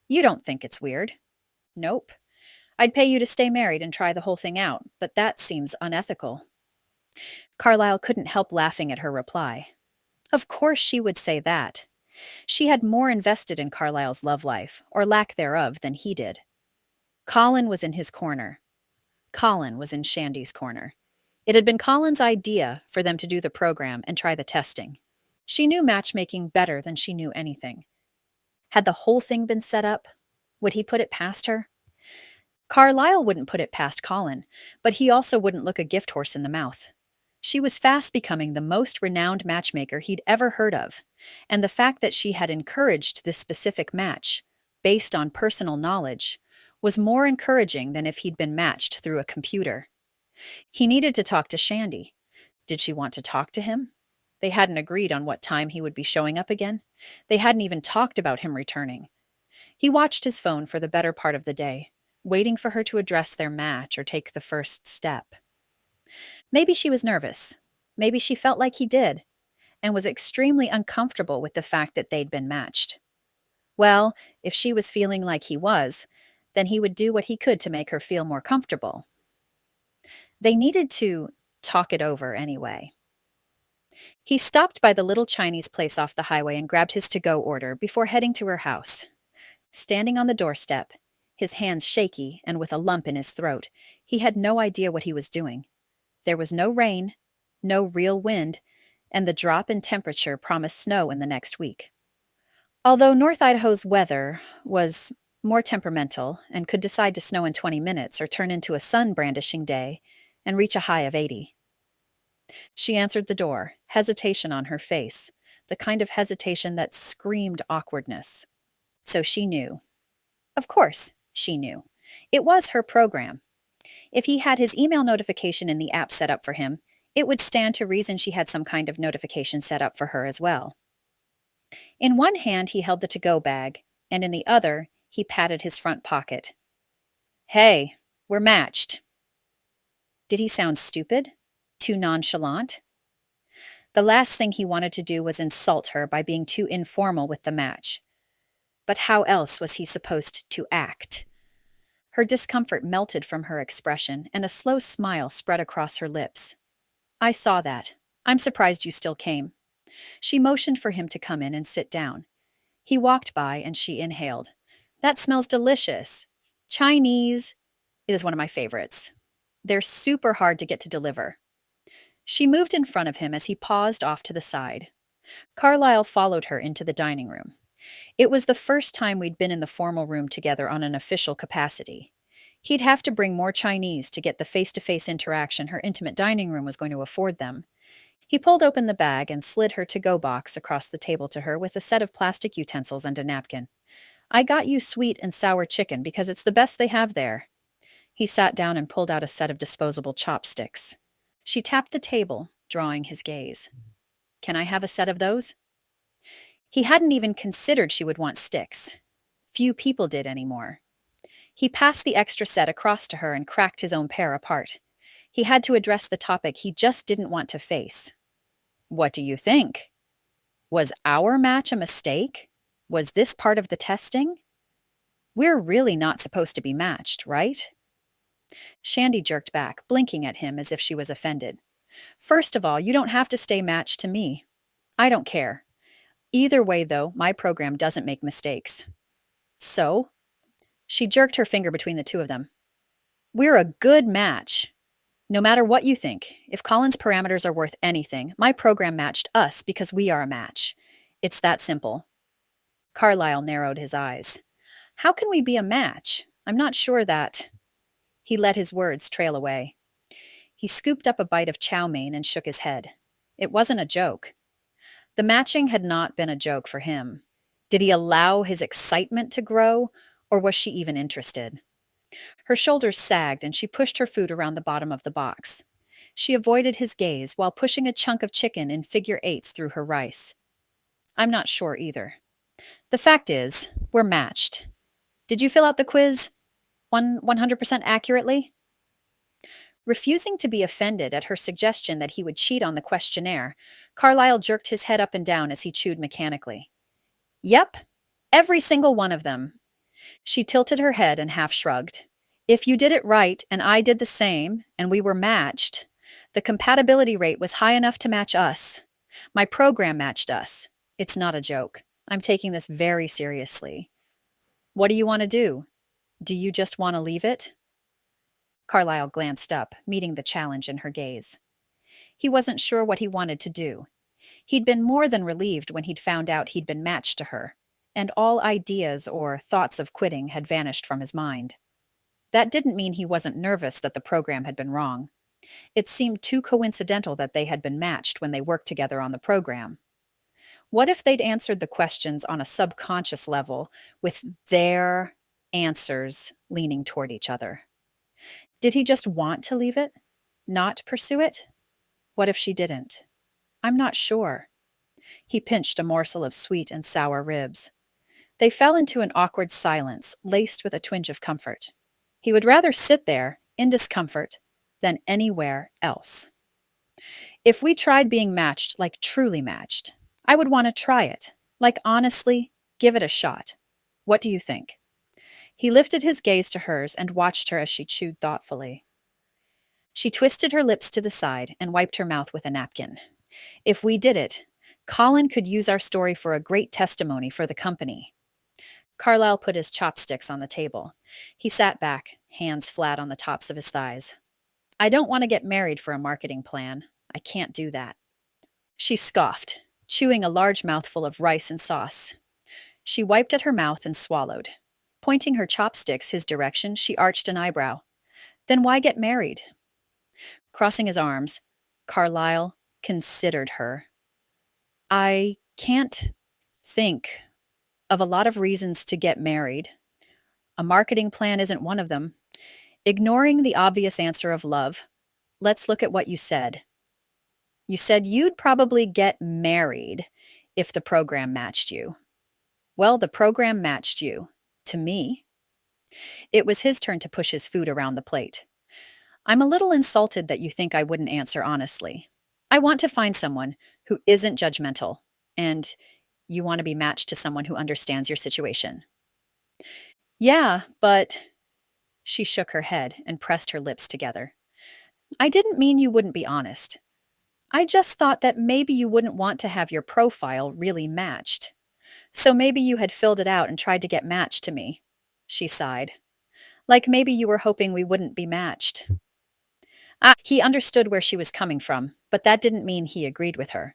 You don't think it's weird? Nope. I'd pay you to stay married and try the whole thing out, but that seems unethical. Carlisle couldn't help laughing at her reply. Of course she would say that. She had more invested in Carlisle's love life, or lack thereof, than he did. Colin was in his corner. Colin was in Shandie's corner. It had been Colin's idea for them to do the program and try the testing. She knew matchmaking better than she knew anything. Had the whole thing been set up? Would he put it past her? Carlisle wouldn't put it past Colin, but he also wouldn't look a gift horse in the mouth. She was fast becoming the most renowned matchmaker he'd ever heard of, and the fact that she had encouraged this specific match, based on personal knowledge, was more encouraging than if he'd been matched through a computer. He needed to talk to Shandie. Did she want to talk to him? They hadn't agreed on what time he would be showing up again. They hadn't even talked about him returning. He watched his phone for the better part of the day, waiting for her to address their match or take the first step. Maybe she was nervous. Maybe she felt like he did, and was extremely uncomfortable with the fact that they'd been matched. Well, if she was feeling like he was, then he would do what he could to make her feel more comfortable. They needed to talk it over anyway. He stopped by the little Chinese place off the highway and grabbed his to-go order before heading to her house. Standing on the doorstep, his hands shaky and with a lump in his throat, he had no idea what he was doing. There was no rain, no real wind, and the drop in temperature promised snow in the next week. Although North Idaho's weather was more temperamental, and could decide to snow in 20 minutes or turn into a sun-brandishing day and reach a high of 80. She answered the door, hesitation on her face, the kind of hesitation that screamed awkwardness. So she knew. Of course, she knew. It was her program. If he had his email notification in the app set up for him, it would stand to reason she had some kind of notification set up for her as well. In one hand, he held the to-go bag, and in the other, he patted his front pocket. Hey, we're matched. Did he sound stupid? Too nonchalant? The last thing he wanted to do was insult her by being too informal with the match. But how else was he supposed to act? Her discomfort melted from her expression, and a slow smile spread across her lips. I saw that. I'm surprised you still came. She motioned for him to come in and sit down. He walked by, and she inhaled. That smells delicious. Chinese is one of my favorites. They're super hard to get to deliver. She moved in front of him as he paused off to the side. Carlisle followed her into the dining room. It was the first time we'd been in the formal room together on an official capacity. He'd have to bring more Chinese to get the face-to-face interaction her intimate dining room was going to afford them. He pulled open the bag and slid her to-go box across the table to her with a set of plastic utensils and a napkin. I got you sweet and sour chicken because it's the best they have there. He sat down and pulled out a set of disposable chopsticks. She tapped the table, drawing his gaze. Can I have a set of those? He hadn't even considered she would want sticks. Few people did anymore. He passed the extra set across to her and cracked his own pair apart. He had to address the topic he just didn't want to face. What do you think? Was our match a mistake? Was this part of the testing? We're really not supposed to be matched, right? Shandie jerked back, blinking at him as if she was offended. First of all, you don't have to stay matched to me. I don't care. Either way, though, my program doesn't make mistakes. So? She jerked her finger between the two of them. We're a good match. No matter what you think, if Colin's parameters are worth anything, my program matched us because we are a match. It's that simple. Carlisle narrowed his eyes. How can we be a match? I'm not sure that... He let his words trail away. He scooped up a bite of chow mein and shook his head. It wasn't a joke. The matching had not been a joke for him. Did he allow his excitement to grow, or was she even interested? Her shoulders sagged and she pushed her food around the bottom of the box. She avoided his gaze while pushing a chunk of chicken in figure eights through her rice. I'm not sure either. The fact is, we're matched. Did you fill out the quiz 100% accurately? Refusing to be offended at her suggestion that he would cheat on the questionnaire, Carlisle jerked his head up and down as he chewed mechanically. Yep, every single one of them. She tilted her head and half shrugged. If you did it right and I did the same, and we were matched, the compatibility rate was high enough to match us. My program matched us. It's not a joke. I'm taking this very seriously. What do you want to do? Do you just want to leave it? Carlisle glanced up, meeting the challenge in her gaze. He wasn't sure what he wanted to do. He'd been more than relieved when he'd found out he'd been matched to her, and all ideas or thoughts of quitting had vanished from his mind. That didn't mean he wasn't nervous that the program had been wrong. It seemed too coincidental that they had been matched when they worked together on the program. What if they'd answered the questions on a subconscious level with their answers leaning toward each other? Did he just want to leave it? Not pursue it? What if she didn't? I'm not sure. He pinched a morsel of sweet and sour ribs. They fell into an awkward silence, laced with a twinge of comfort. He would rather sit there, in discomfort, than anywhere else. If we tried being matched like truly matched, I would want to try it. Like honestly, give it a shot. What do you think? He lifted his gaze to hers and watched her as she chewed thoughtfully. She twisted her lips to the side and wiped her mouth with a napkin. If we did it, Colin could use our story for a great testimony for the company. Carlisle put his chopsticks on the table. He sat back, hands flat on the tops of his thighs. I don't want to get married for a marketing plan. I can't do that. She scoffed, chewing a large mouthful of rice and sauce. She wiped at her mouth and swallowed. Pointing her chopsticks his direction, she arched an eyebrow. Then why get married? Crossing his arms, Carlisle considered her. I can't think of a lot of reasons to get married. A marketing plan isn't one of them. Ignoring the obvious answer of love, let's look at what you said. You said you'd probably get married if the program matched you. Well, the program matched you. To me. It was his turn to push his food around the plate. I'm a little insulted that you think I wouldn't answer honestly. I want to find someone who isn't judgmental, and you want to be matched to someone who understands your situation. Yeah, but she shook her head and pressed her lips together. I didn't mean you wouldn't be honest. I just thought that maybe you wouldn't want to have your profile really matched. So maybe you had filled it out and tried to get matched to me. She sighed. Like maybe you were hoping we wouldn't be matched. He understood where she was coming from, but that didn't mean he agreed with her.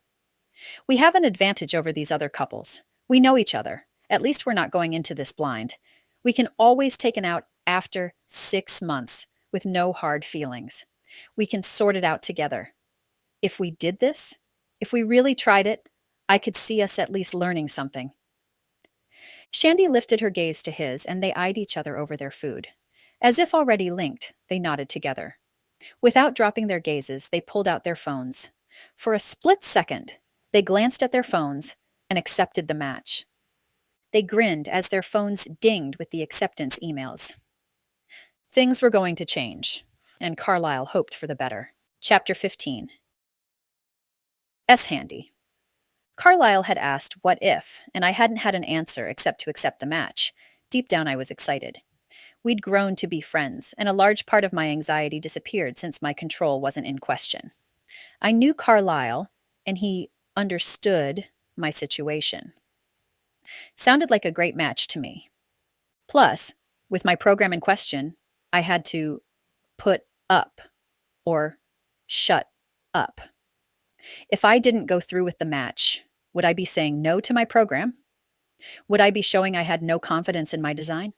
We have an advantage over these other couples. We know each other. At least we're not going into this blind. We can always take it out after 6 months with no hard feelings. We can sort it out together. If we did this, if we really tried it, I could see us at least learning something. Shandie lifted her gaze to his, and they eyed each other over their food. As if already linked, they nodded together. Without dropping their gazes, they pulled out their phones. For a split second, they glanced at their phones and accepted the match. They grinned as their phones dinged with the acceptance emails. Things were going to change, and Carlisle hoped for the better. Chapter 15. Shandie. Carlisle had asked what if, and I hadn't had an answer except to accept the match. Deep down I was excited. We'd grown to be friends, and a large part of my anxiety disappeared since my control wasn't in question. I knew Carlisle, and he understood my situation. Sounded like a great match to me. Plus, with my program in question, I had to put up or shut up. If I didn't go through with the match, would I be saying no to my program? Would I be showing I had no confidence in my design?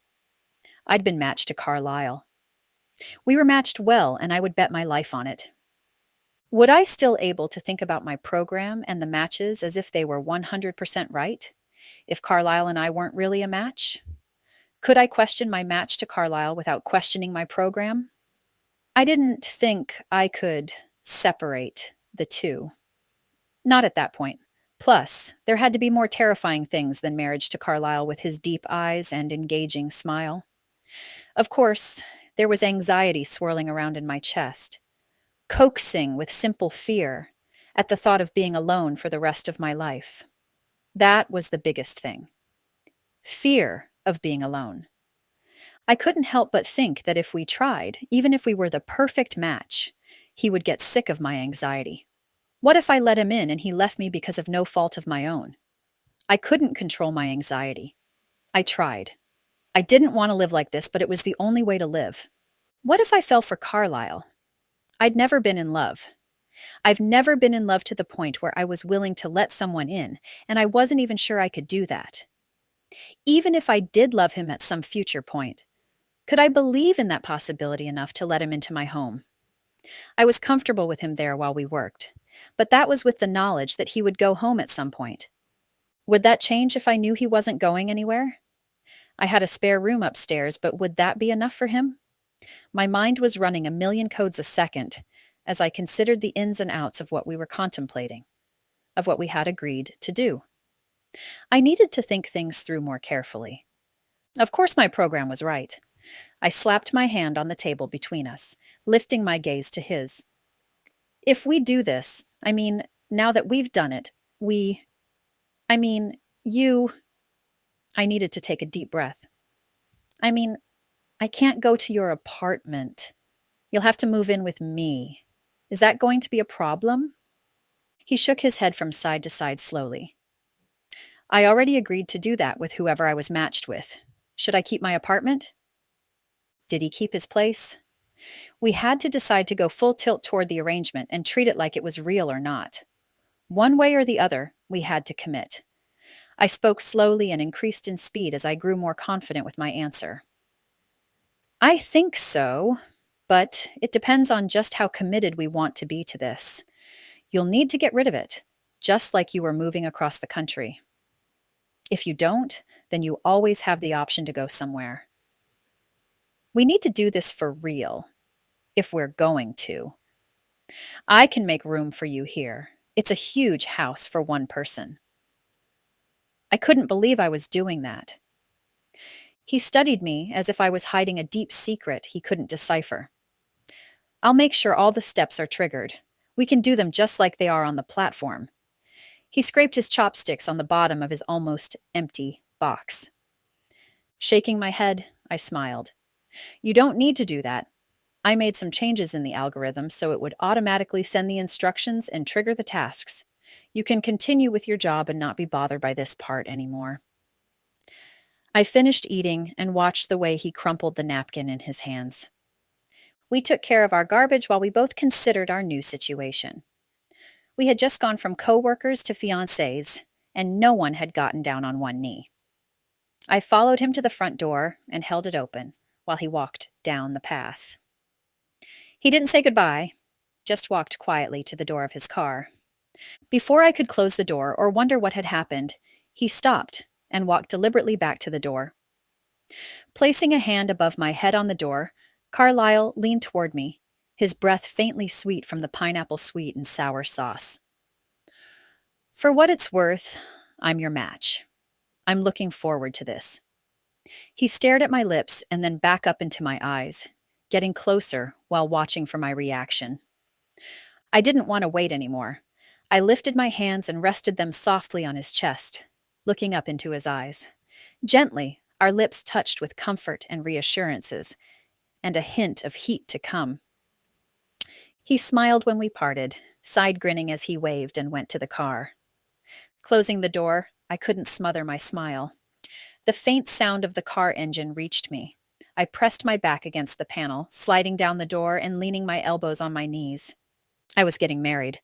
I'd been matched to Carlisle. We were matched well, and I would bet my life on it. Would I still able to think about my program and the matches as if they were 100% right? If Carlisle and I weren't really a match? Could I question my match to Carlisle without questioning my program? I didn't think I could separate the two. Not at that point. Plus, there had to be more terrifying things than marriage to Carlisle with his deep eyes and engaging smile. Of course, there was anxiety swirling around in my chest, coaxing with simple fear at the thought of being alone for the rest of my life. That was the biggest thing. Fear of being alone. I couldn't help but think that if we tried, even if we were the perfect match, he would get sick of my anxiety. What if I let him in and he left me because of no fault of my own? I couldn't control my anxiety. I tried. I didn't want to live like this, but it was the only way to live. What if I fell for Carlisle? I'd never been in love. I've never been in love to the point where I was willing to let someone in, and I wasn't even sure I could do that. Even if I did love him at some future point, could I believe in that possibility enough to let him into my home? I was comfortable with him there while we worked, but that was with the knowledge that he would go home at some point. Would that change if I knew he wasn't going anywhere? I had a spare room upstairs, but would that be enough for him? My mind was running a million codes a second as I considered the ins and outs of what we were contemplating, of what we had agreed to do. I needed to think things through more carefully. Of course my program was right. I slapped my hand on the table between us, lifting my gaze to his. If we do this, now that we've done it, you... I needed to take a deep breath. I can't go to your apartment. You'll have to move in with me. Is that going to be a problem? He shook his head from side to side slowly. I already agreed to do that with whoever I was matched with. Should I keep my apartment? Did he keep his place? We had to decide to go full tilt toward the arrangement and treat it like it was real or not. One way or the other, we had to commit. I spoke slowly and increased in speed as I grew more confident with my answer. I think so, but it depends on just how committed we want to be to this. You'll need to get rid of it, just like you were moving across the country. If you don't, then you always have the option to go somewhere. We need to do this for real, if we're going to. I can make room for you here. It's a huge house for one person. I couldn't believe I was doing that. He studied me as if I was hiding a deep secret he couldn't decipher. I'll make sure all the steps are triggered. We can do them just like they are on the platform. He scraped his chopsticks on the bottom of his almost empty box. Shaking my head, I smiled. You don't need to do that. I made some changes in the algorithm so it would automatically send the instructions and trigger the tasks. You can continue with your job and not be bothered by this part anymore. I finished eating and watched the way he crumpled the napkin in his hands. We took care of our garbage while we both considered our new situation. We had just gone from co-workers to fiancés, and no one had gotten down on one knee. I followed him to the front door and held it open while he walked down the path. He didn't say goodbye, just walked quietly to the door of his car. Before I could close the door or wonder what had happened, he stopped and walked deliberately back to the door. Placing a hand above my head on the door, Carlisle leaned toward me, his breath faintly sweet from the pineapple sweet and sour sauce. For what it's worth, I'm your match. I'm looking forward to this. He stared at my lips and then back up into my eyes, getting closer while watching for my reaction. I didn't want to wait anymore. I lifted my hands and rested them softly on his chest, looking up into his eyes. Gently, our lips touched with comfort and reassurances, and a hint of heat to come. He smiled when we parted, side grinning as he waved and went to the car. Closing the door, I couldn't smother my smile. The faint sound of the car engine reached me. I pressed my back against the panel, sliding down the door and leaning my elbows on my knees. I was getting married.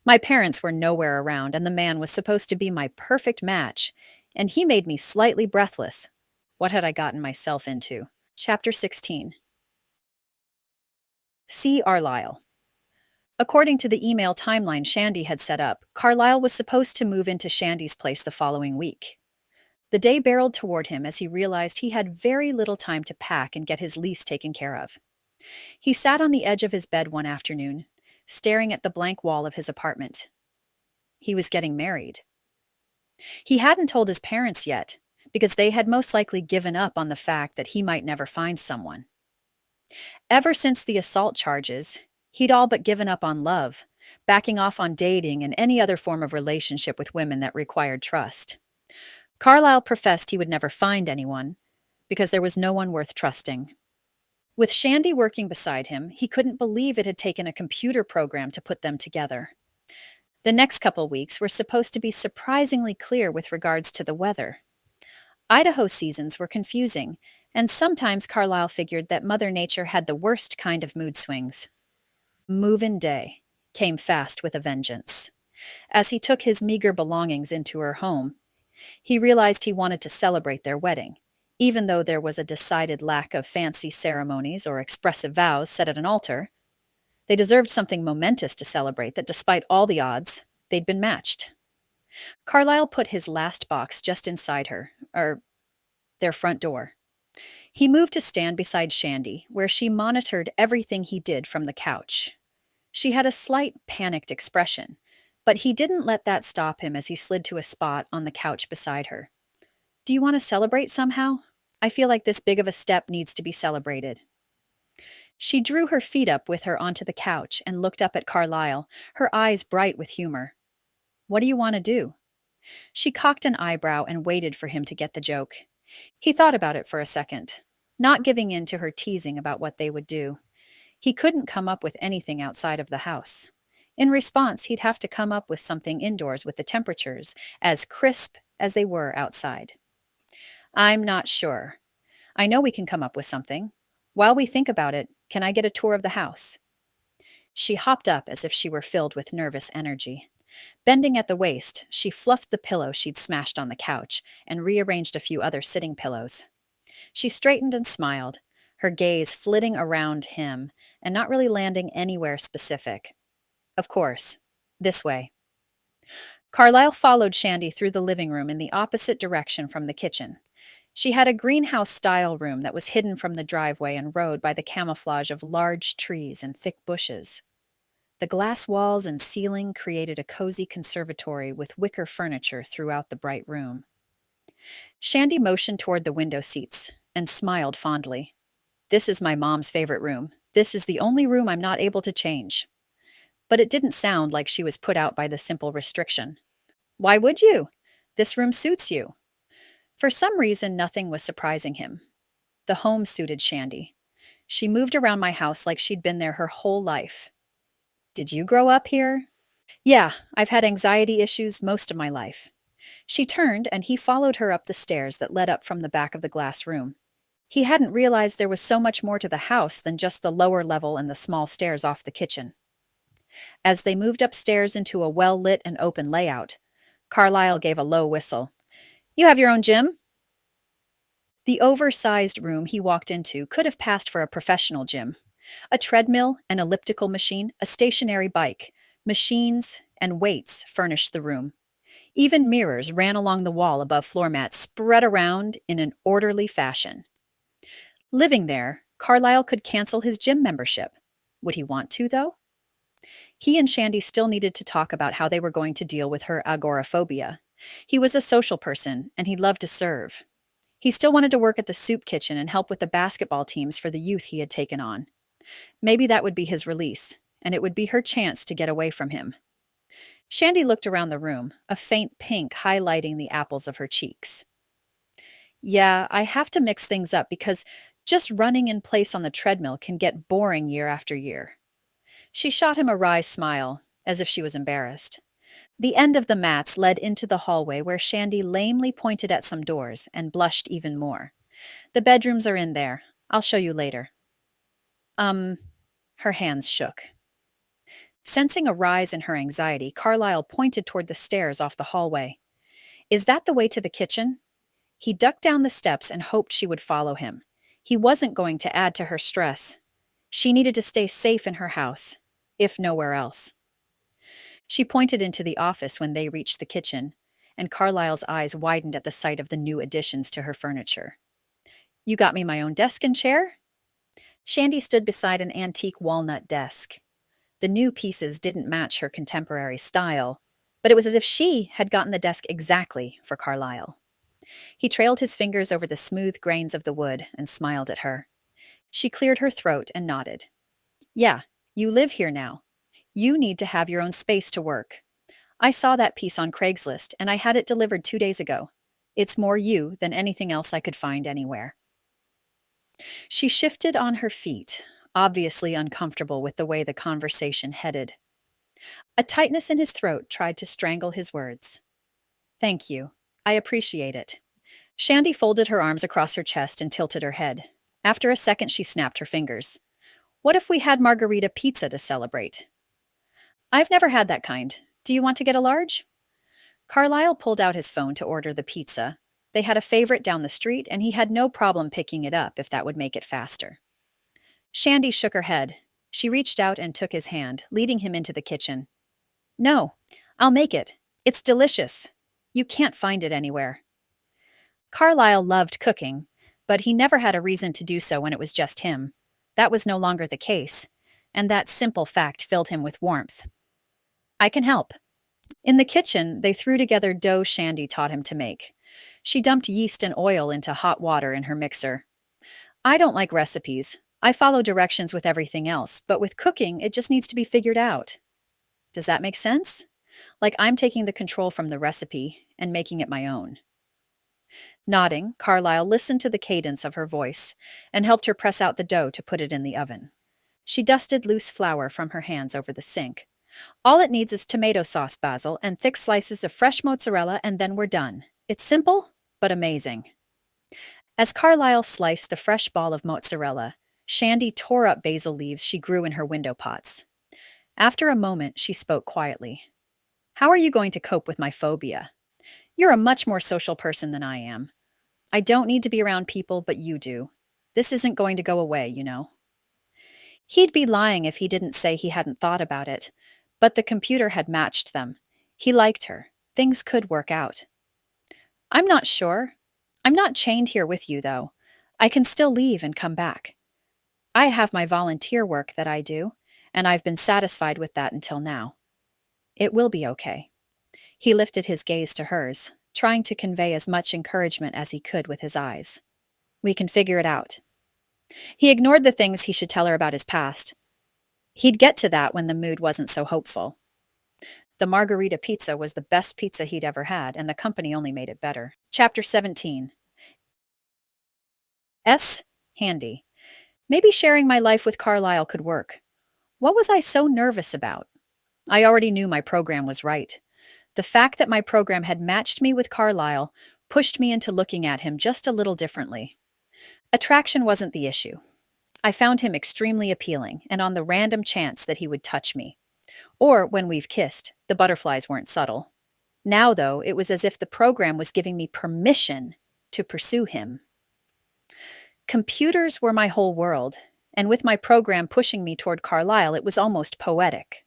My parents were nowhere around, and the man was supposed to be my perfect match, and he made me slightly breathless. What had I gotten myself into? Chapter 16. See Carlisle. According to the email timeline Shandie had set up, Carlisle was supposed to move into Shandie's place the following week. The day barreled toward him as he realized he had very little time to pack and get his lease taken care of. He sat on the edge of his bed one afternoon, staring at the blank wall of his apartment. He was getting married. He hadn't told his parents yet, because they had most likely given up on the fact that he might never find someone. Ever since the assault charges, he'd all but given up on love, backing off on dating and any other form of relationship with women that required trust. Carlisle professed he would never find anyone, because there was no one worth trusting. With Shandie working beside him, he couldn't believe it had taken a computer program to put them together. The next couple weeks were supposed to be surprisingly clear with regards to the weather. Idaho seasons were confusing, and sometimes Carlisle figured that Mother Nature had the worst kind of mood swings. Move-in day came fast with a vengeance. As he took his meager belongings into her home, he realized he wanted to celebrate their wedding, even though there was a decided lack of fancy ceremonies or expressive vows set at an altar. They deserved something momentous to celebrate that, despite all the odds, they'd been matched. Carlisle put his last box just inside their front door. He moved to stand beside Shandie, where she monitored everything he did from the couch. She had a slight panicked expression, but he didn't let that stop him as he slid to a spot on the couch beside her. Do you want to celebrate somehow? I feel like this big of a step needs to be celebrated. She drew her feet up with her onto the couch and looked up at Carlisle, her eyes bright with humor. What do you want to do? She cocked an eyebrow and waited for him to get the joke. He thought about it for a second, not giving in to her teasing about what they would do. He couldn't come up with anything outside of the house. In response, he'd have to come up with something indoors with the temperatures as crisp as they were outside. I'm not sure. I know we can come up with something. While we think about it, can I get a tour of the house? She hopped up as if she were filled with nervous energy. Bending at the waist, she fluffed the pillow she'd smashed on the couch and rearranged a few other sitting pillows. She straightened and smiled, her gaze flitting around him and not really landing anywhere specific. Of course, this way. Carlisle followed Shandie through the living room in the opposite direction from the kitchen. She had a greenhouse-style room that was hidden from the driveway and road by the camouflage of large trees and thick bushes. The glass walls and ceiling created a cozy conservatory with wicker furniture throughout the bright room. Shandie motioned toward the window seats and smiled fondly. "This is my mom's favorite room. This is the only room I'm not able to change." But it didn't sound like she was put out by the simple restriction. "Why would you? This room suits you." For some reason, nothing was surprising him. The home suited Shandie. She moved around my house like she'd been there her whole life. "Did you grow up here?" "Yeah, I've had anxiety issues most of my life." She turned, and he followed her up the stairs that led up from the back of the glass room. He hadn't realized there was so much more to the house than just the lower level and the small stairs off the kitchen. As they moved upstairs into a well-lit and open layout, Carlisle gave a low whistle. "You have your own gym?" The oversized room he walked into could have passed for a professional gym. A treadmill, an elliptical machine, a stationary bike, machines, and weights furnished the room. Even mirrors ran along the wall above floor mats spread around in an orderly fashion. Living there, Carlisle could cancel his gym membership. Would he want to, though? He and Shandie still needed to talk about how they were going to deal with her agoraphobia. He was a social person, and he loved to serve. He still wanted to work at the soup kitchen and help with the basketball teams for the youth he had taken on. Maybe that would be his release, and it would be her chance to get away from him. Shandie looked around the room, a faint pink highlighting the apples of her cheeks. "Yeah, I have to mix things up because just running in place on the treadmill can get boring year after year." She shot him a wry smile, as if she was embarrassed. The end of the mats led into the hallway where Shandie lamely pointed at some doors and blushed even more. "The bedrooms are in there. I'll show you later." Her hands shook. Sensing a rise in her anxiety, Carlisle pointed toward the stairs off the hallway. "Is that the way to the kitchen?" He ducked down the steps and hoped she would follow him. He wasn't going to add to her stress. She needed to stay safe in her house, if nowhere else. She pointed into the office when they reached the kitchen, and Carlisle's eyes widened at the sight of the new additions to her furniture. "You got me my own desk and chair?" Shandie stood beside an antique walnut desk. The new pieces didn't match her contemporary style, but it was as if she had gotten the desk exactly for Carlisle. He trailed his fingers over the smooth grains of the wood and smiled at her. She cleared her throat and nodded. "Yeah, you live here now. You need to have your own space to work. I saw that piece on Craigslist, and I had it delivered 2 days ago. It's more you than anything else I could find anywhere." She shifted on her feet, obviously uncomfortable with the way the conversation headed. A tightness in his throat tried to strangle his words. "Thank you. I appreciate it." Shandie folded her arms across her chest and tilted her head. After a second, she snapped her fingers. "What if we had margarita pizza to celebrate?" "I've never had that kind. Do you want to get a large?" Carlisle pulled out his phone to order the pizza. They had a favorite down the street, and he had no problem picking it up if that would make it faster. Shandie shook her head. She reached out and took his hand, leading him into the kitchen. "No, I'll make it. It's delicious. You can't find it anywhere." Carlisle loved cooking, but he never had a reason to do so when it was just him. That was no longer the case, and that simple fact filled him with warmth. "I can help." In the kitchen, they threw together dough Shandie taught him to make. She dumped yeast and oil into hot water in her mixer. "I don't like recipes. I follow directions with everything else, but with cooking, it just needs to be figured out." Does that make sense? Like I'm taking the control from the recipe and making it my own. Nodding, Carlisle listened to the cadence of her voice and helped her press out the dough to put it in the oven. She dusted loose flour from her hands over the sink. "All it needs is tomato sauce, basil, and thick slices of fresh mozzarella, and then we're done. It's simple, but amazing." As Carlisle sliced the fresh ball of mozzarella, Shandie tore up basil leaves she grew in her window pots. After a moment, she spoke quietly. How are you going to cope with my phobia? You're a much more social person than I am. I don't need to be around people, but you do. This isn't going to go away, you know. He'd be lying if he didn't say he hadn't thought about it, but the computer had matched them. He liked her. Things could work out. I'm not sure. I'm not chained here with you, though. I can still leave and come back. I have my volunteer work that I do, and I've been satisfied with that until now. It will be okay. He lifted his gaze to hers, trying to convey as much encouragement as he could with his eyes. We can figure it out. He ignored the things he should tell her about his past. He'd get to that when the mood wasn't so hopeful. The margarita pizza was the best pizza he'd ever had, and the company only made it better. Chapter 17. Shandie. Maybe sharing my life with Carlisle could work. What was I so nervous about? I already knew my program was right. The fact that my program had matched me with Carlisle pushed me into looking at him just a little differently. Attraction wasn't the issue. I found him extremely appealing, and on the random chance that he would touch me. Or when we've kissed, the butterflies weren't subtle. Now, though, it was as if the program was giving me permission to pursue him. Computers were my whole world, and with my program pushing me toward Carlisle, it was almost poetic.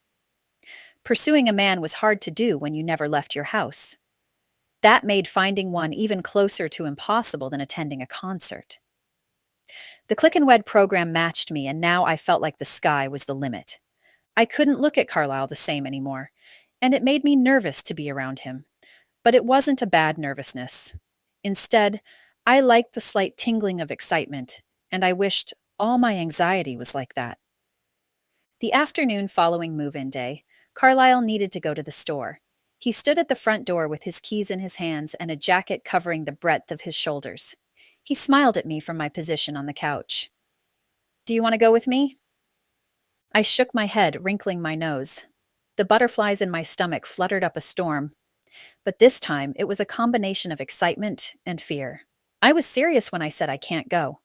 Pursuing a man was hard to do when you never left your house. That made finding one even closer to impossible than attending a concert. The ClickandWed program matched me, and now I felt like the sky was the limit. I couldn't look at Carlisle the same anymore, and it made me nervous to be around him. But it wasn't a bad nervousness. Instead, I liked the slight tingling of excitement, and I wished all my anxiety was like that. The afternoon following move-in day, Carlisle needed to go to the store. He stood at the front door with his keys in his hands and a jacket covering the breadth of his shoulders. He smiled at me from my position on the couch. "Do you want to go with me?" I shook my head, wrinkling my nose. The butterflies in my stomach fluttered up a storm, but this time it was a combination of excitement and fear. I was serious when I said I can't go.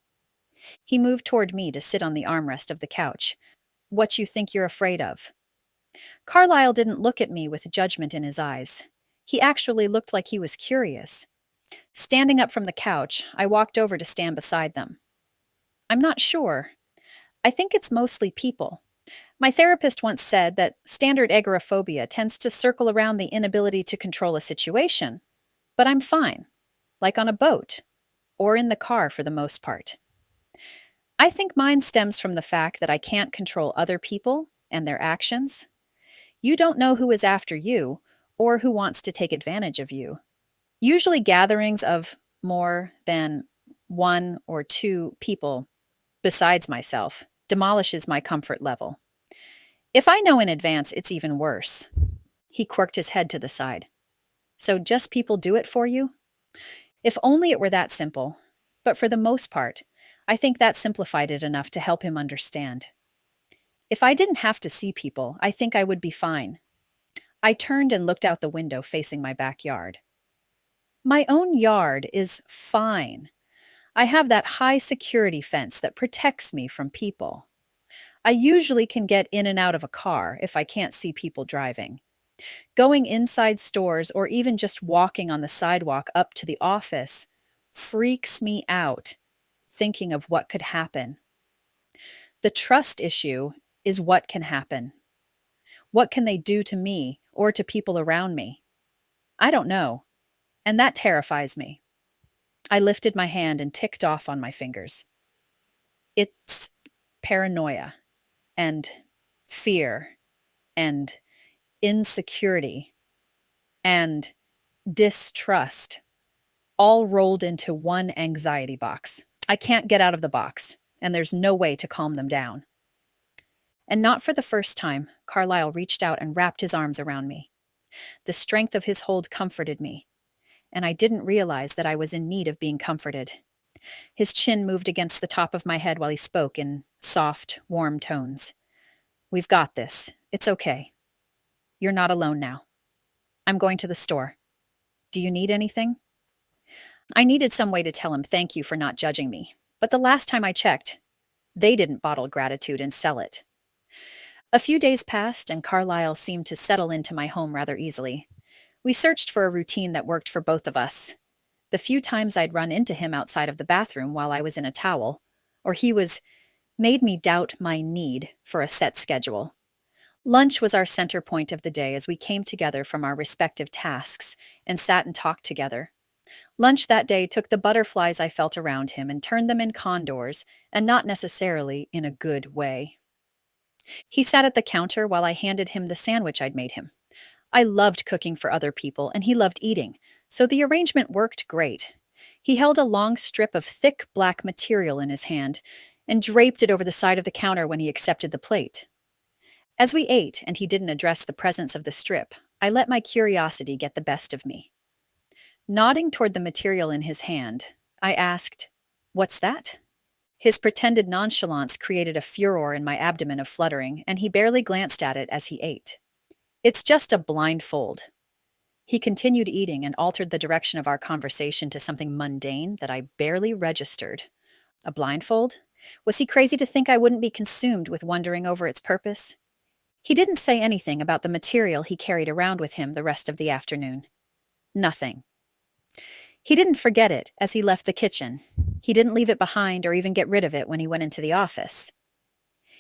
He moved toward me to sit on the armrest of the couch. "What you think you're afraid of?" Carlisle didn't look at me with judgment in his eyes. He actually looked like he was curious. Standing up from the couch, I walked over to stand beside them. "I'm not sure. I think it's mostly people. My therapist once said that standard agoraphobia tends to circle around the inability to control a situation. But I'm fine, like on a boat, or in the car for the most part. I think mine stems from the fact that I can't control other people and their actions. You don't know who is after you, or who wants to take advantage of you. Usually gatherings of more than one or two people besides myself demolishes my comfort level. If I know in advance, it's even worse." He quirked his head to the side. "So just people do it for you?" If only it were that simple. But for the most part, I think that simplified it enough to help him understand. If I didn't have to see people, I think I would be fine. I turned and looked out the window facing my backyard. My own yard is fine. I have that high security fence that protects me from people. I usually can get in and out of a car if I can't see people driving. Going inside stores or even just walking on the sidewalk up to the office freaks me out, thinking of what could happen. The trust issue is what can happen. What can they do to me or to people around me? I don't know, and that terrifies me. I lifted my hand and ticked off on my fingers. It's paranoia and fear and insecurity and distrust, all rolled into one anxiety box. I can't get out of the box, and there's no way to calm them down. And not for the first time, Carlisle reached out and wrapped his arms around me. The strength of his hold comforted me, and I didn't realize that I was in need of being comforted. His chin moved against the top of my head while he spoke in soft, warm tones. "We've got this. It's okay. You're not alone now. I'm going to the store. Do you need anything?" I needed some way to tell him thank you for not judging me, but the last time I checked, they didn't bottle gratitude and sell it. A few days passed, and Carlisle seemed to settle into my home rather easily. We searched for a routine that worked for both of us. The few times I'd run into him outside of the bathroom while I was in a towel, or he was, made me doubt my need for a set schedule. Lunch was our center point of the day as we came together from our respective tasks and sat and talked together. Lunch that day took the butterflies I felt around him and turned them in condors, and not necessarily in a good way. He sat at the counter while I handed him the sandwich I'd made him. I loved cooking for other people, and he loved eating, so the arrangement worked great. He held a long strip of thick black material in his hand and draped it over the side of the counter when he accepted the plate. As we ate and he didn't address the presence of the strip, I let my curiosity get the best of me. Nodding toward the material in his hand, I asked, "What's that?" His pretended nonchalance created a furor in my abdomen of fluttering, and he barely glanced at it as he ate. "It's just a blindfold." He continued eating and altered the direction of our conversation to something mundane that I barely registered. A blindfold? Was he crazy to think I wouldn't be consumed with wondering over its purpose? He didn't say anything about the material he carried around with him the rest of the afternoon. Nothing. He didn't forget it as he left the kitchen. He didn't leave it behind or even get rid of it when he went into the office.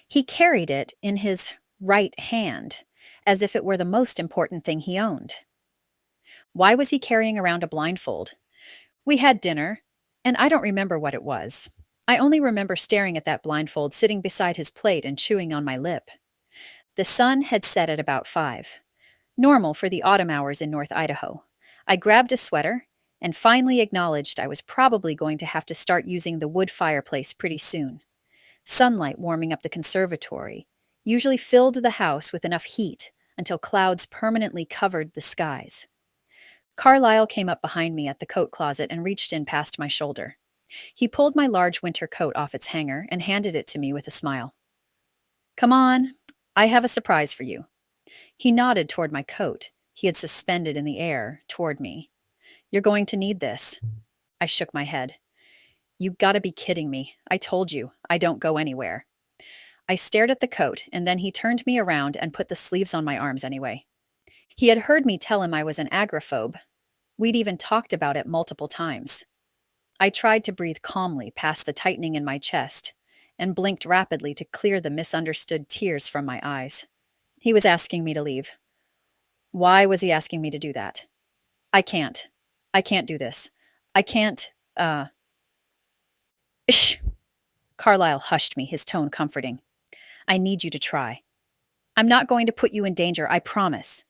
He carried it in his right hand, as if it were the most important thing he owned. Why was he carrying around a blindfold? We had dinner, and I don't remember what it was. I only remember staring at that blindfold sitting beside his plate and chewing on my lip. The sun had set at about 5, normal for the autumn hours in North Idaho. I grabbed a sweater and finally acknowledged I was probably going to have to start using the wood fireplace pretty soon. Sunlight warming up the conservatory usually filled the house with enough heat until clouds permanently covered the skies. Carlisle came up behind me at the coat closet and reached in past my shoulder. He pulled my large winter coat off its hanger and handed it to me with a smile. "Come on, I have a surprise for you." He nodded toward my coat he had suspended in the air toward me. "You're going to need this." I shook my head. "You gotta be kidding me. I told you, I don't go anywhere." I stared at the coat, and then he turned me around and put the sleeves on my arms anyway. He had heard me tell him I was an agoraphobe. We'd even talked about it multiple times. I tried to breathe calmly past the tightening in my chest and blinked rapidly to clear the misunderstood tears from my eyes. He was asking me to leave. Why was he asking me to do that? I can't. I can't do this. I can't, Shh! Carlisle hushed me, his tone comforting. "I need you to try. I'm not going to put you in danger, I promise.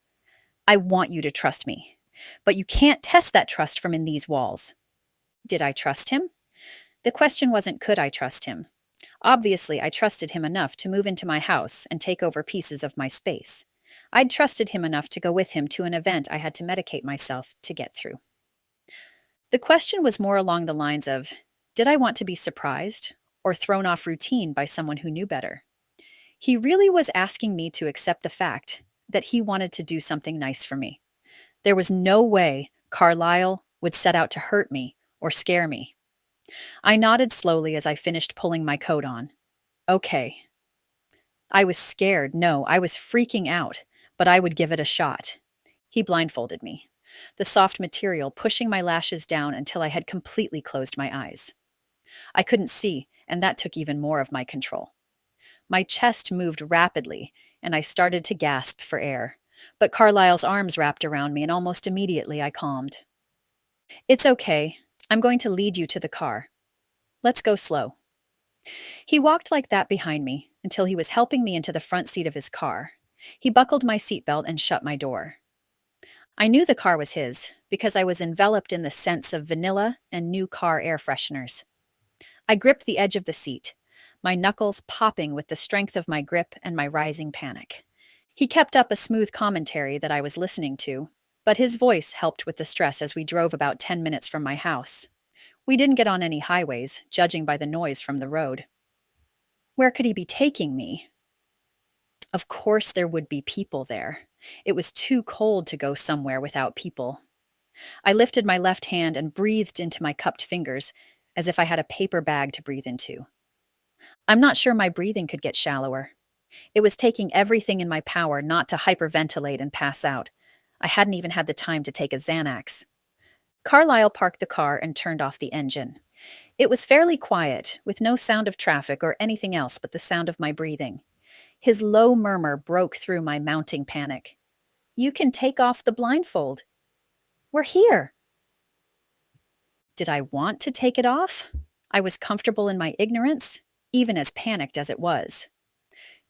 I want you to trust me. But you can't test that trust from in these walls." Did I trust him? The question wasn't could I trust him. Obviously, I trusted him enough to move into my house and take over pieces of my space. I'd trusted him enough to go with him to an event I had to medicate myself to get through. The question was more along the lines of, did I want to be surprised or thrown off routine by someone who knew better? He really was asking me to accept the fact that he wanted to do something nice for me. There was no way Carlisle would set out to hurt me or scare me. I nodded slowly as I finished pulling my coat on. Okay. I was scared. No, I was freaking out, but I would give it a shot. He blindfolded me, the soft material pushing my lashes down until I had completely closed my eyes. I couldn't see, and that took even more of my control. My chest moved rapidly, and I started to gasp for air, but Carlisle's arms wrapped around me, and almost immediately I calmed. "It's okay. I'm going to lead you to the car. Let's go slow." He walked like that behind me until he was helping me into the front seat of his car. He buckled my seatbelt and shut my door. I knew the car was his because I was enveloped in the scents of vanilla and new car air fresheners. I gripped the edge of the seat, my knuckles popping with the strength of my grip and my rising panic. He kept up a smooth commentary that I was listening to, but his voice helped with the stress as we drove about 10 minutes from my house. We didn't get on any highways, judging by the noise from the road. Where could he be taking me? Of course there would be people there. It was too cold to go somewhere without people. I lifted my left hand and breathed into my cupped fingers as if I had a paper bag to breathe into. I'm not sure my breathing could get shallower. It was taking everything in my power not to hyperventilate and pass out. I hadn't even had the time to take a Xanax. Carlisle parked the car and turned off the engine. It was fairly quiet, with no sound of traffic or anything else but the sound of my breathing. His low murmur broke through my mounting panic. "You can take off the blindfold. We're here." Did I want to take it off? I was comfortable in my ignorance, even as panicked as it was.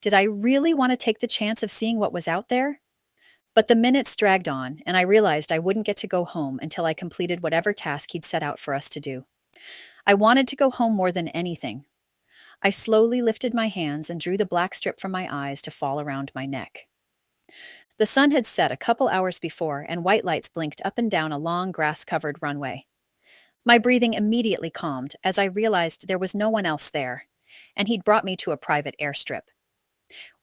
Did I really want to take the chance of seeing what was out there? But the minutes dragged on, and I realized I wouldn't get to go home until I completed whatever task he'd set out for us to do. I wanted to go home more than anything. I slowly lifted my hands and drew the black strip from my eyes to fall around my neck. The sun had set a couple hours before, and white lights blinked up and down a long grass-covered runway. My breathing immediately calmed as I realized there was no one else there, and he'd brought me to a private airstrip.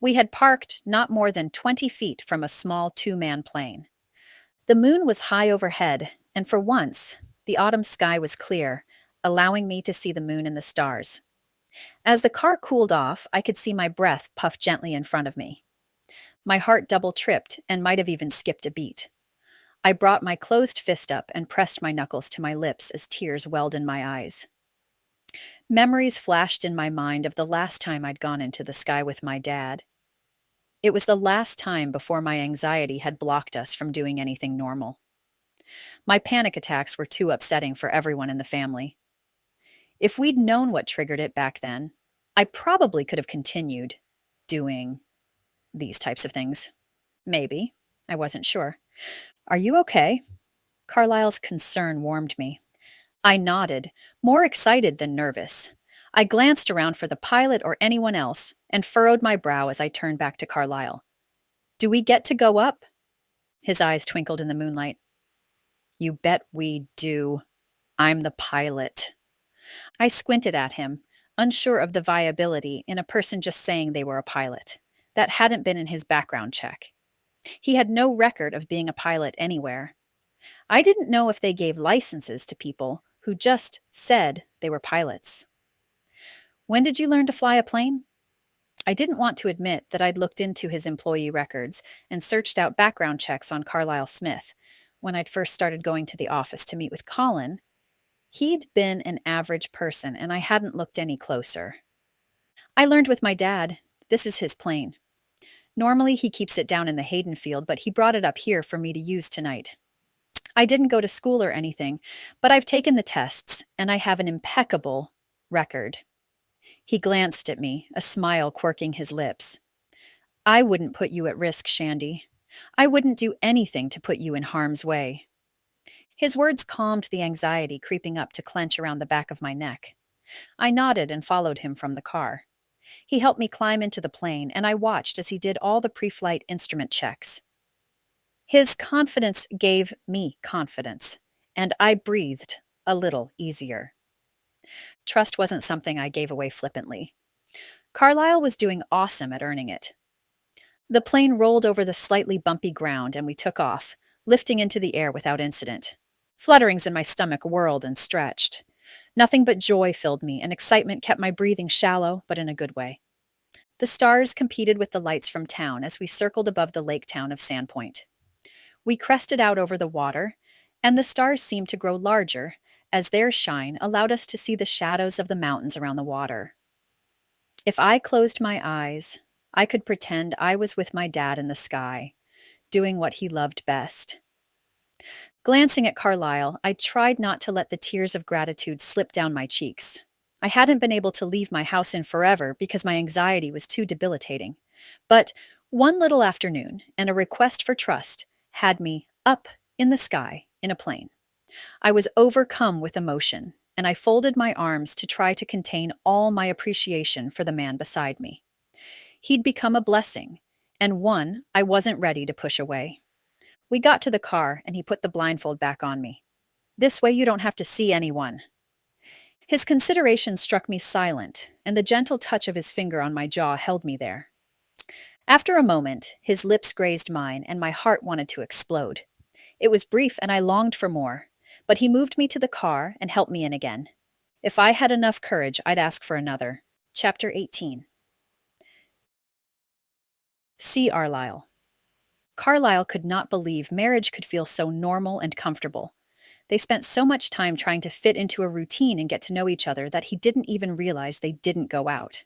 We had parked not more than 20 feet from a small two-man plane. The moon was high overhead, and for once, the autumn sky was clear, allowing me to see the moon and the stars. As the car cooled off, I could see my breath puff gently in front of me. My heart double-tripped and might have even skipped a beat. I brought my closed fist up and pressed my knuckles to my lips as tears welled in my eyes. Memories flashed in my mind of the last time I'd gone into the sky with my dad. It was the last time before my anxiety had blocked us from doing anything normal. My panic attacks were too upsetting for everyone in the family. If we'd known what triggered it back then, I probably could have continued doing these types of things. Maybe. I wasn't sure. "Are you okay?" Carlisle's concern warmed me. I nodded, more excited than nervous. I glanced around for the pilot or anyone else and furrowed my brow as I turned back to Carlisle. "Do we get to go up?" His eyes twinkled in the moonlight. "You bet we do. I'm the pilot." I squinted at him, unsure of the viability in a person just saying they were a pilot. That hadn't been in his background check. He had no record of being a pilot anywhere. I didn't know if they gave licenses to people who just said they were pilots. "When did you learn to fly a plane?" I didn't want to admit that I'd looked into his employee records and searched out background checks on Carlisle Smith. When I'd first started going to the office to meet with Colin, he'd been an average person, and I hadn't looked any closer. "I learned with my dad. This is his plane. Normally he keeps it down in the Hayden field, but he brought it up here for me to use tonight. I didn't go to school or anything, but I've taken the tests, and I have an impeccable record." He glanced at me, a smile quirking his lips. "I wouldn't put you at risk, Shandie. I wouldn't do anything to put you in harm's way." His words calmed the anxiety creeping up to clench around the back of my neck. I nodded and followed him from the car. He helped me climb into the plane, and I watched as he did all the pre-flight instrument checks. His confidence gave me confidence, and I breathed a little easier. Trust wasn't something I gave away flippantly. Carlisle was doing awesome at earning it. The plane rolled over the slightly bumpy ground, and we took off, lifting into the air without incident. Flutterings in my stomach whirled and stretched. Nothing but joy filled me, and excitement kept my breathing shallow, but in a good way. The stars competed with the lights from town as we circled above the lake town of Sandpoint. We crested out over the water, and the stars seemed to grow larger as their shine allowed us to see the shadows of the mountains around the water. If I closed my eyes, I could pretend I was with my dad in the sky, doing what he loved best. Glancing at Carlisle, I tried not to let the tears of gratitude slip down my cheeks. I hadn't been able to leave my house in forever because my anxiety was too debilitating. But one little afternoon and a request for trust had me up in the sky in a plane. I was overcome with emotion, and I folded my arms to try to contain all my appreciation for the man beside me. He'd become a blessing, and one I wasn't ready to push away. We got to the car, and he put the blindfold back on me. "This way you don't have to see anyone." His consideration struck me silent, and the gentle touch of his finger on my jaw held me there. After a moment, his lips grazed mine, and my heart wanted to explode. It was brief, and I longed for more, but he moved me to the car and helped me in again. If I had enough courage, I'd ask for another. Chapter 18. See Carlisle. Carlisle could not believe marriage could feel so normal and comfortable. They spent so much time trying to fit into a routine and get to know each other that he didn't even realize they didn't go out.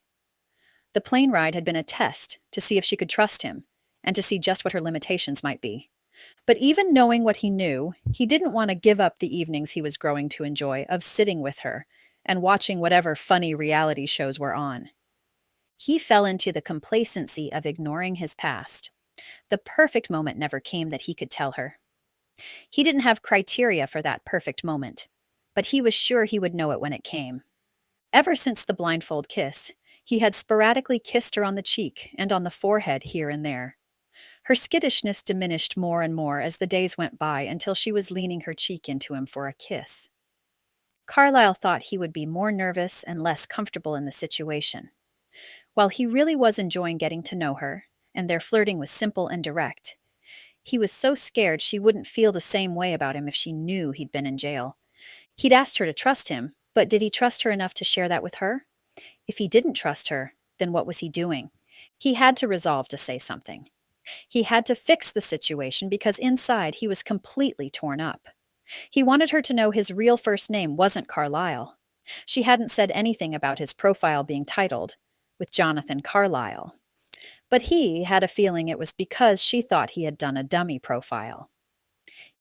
The plane ride had been a test to see if she could trust him and to see just what her limitations might be. But even knowing what he knew, he didn't want to give up the evenings he was growing to enjoy of sitting with her and watching whatever funny reality shows were on. He fell into the complacency of ignoring his past. The perfect moment never came that he could tell her. He didn't have criteria for that perfect moment, but he was sure he would know it when it came. Ever since the blindfold kiss, he had sporadically kissed her on the cheek and on the forehead here and there. Her skittishness diminished more and more as the days went by until she was leaning her cheek into him for a kiss. Carlisle thought he would be more nervous and less comfortable in the situation. While he really was enjoying getting to know her, and their flirting was simple and direct, he was so scared she wouldn't feel the same way about him if she knew he'd been in jail. He'd asked her to trust him, but did he trust her enough to share that with her? If he didn't trust her, then what was he doing? He had to resolve to say something. He had to fix the situation because inside he was completely torn up. He wanted her to know his real first name wasn't Carlisle. She hadn't said anything about his profile being titled, with Jonathan Carlisle. But he had a feeling it was because she thought he had done a dummy profile.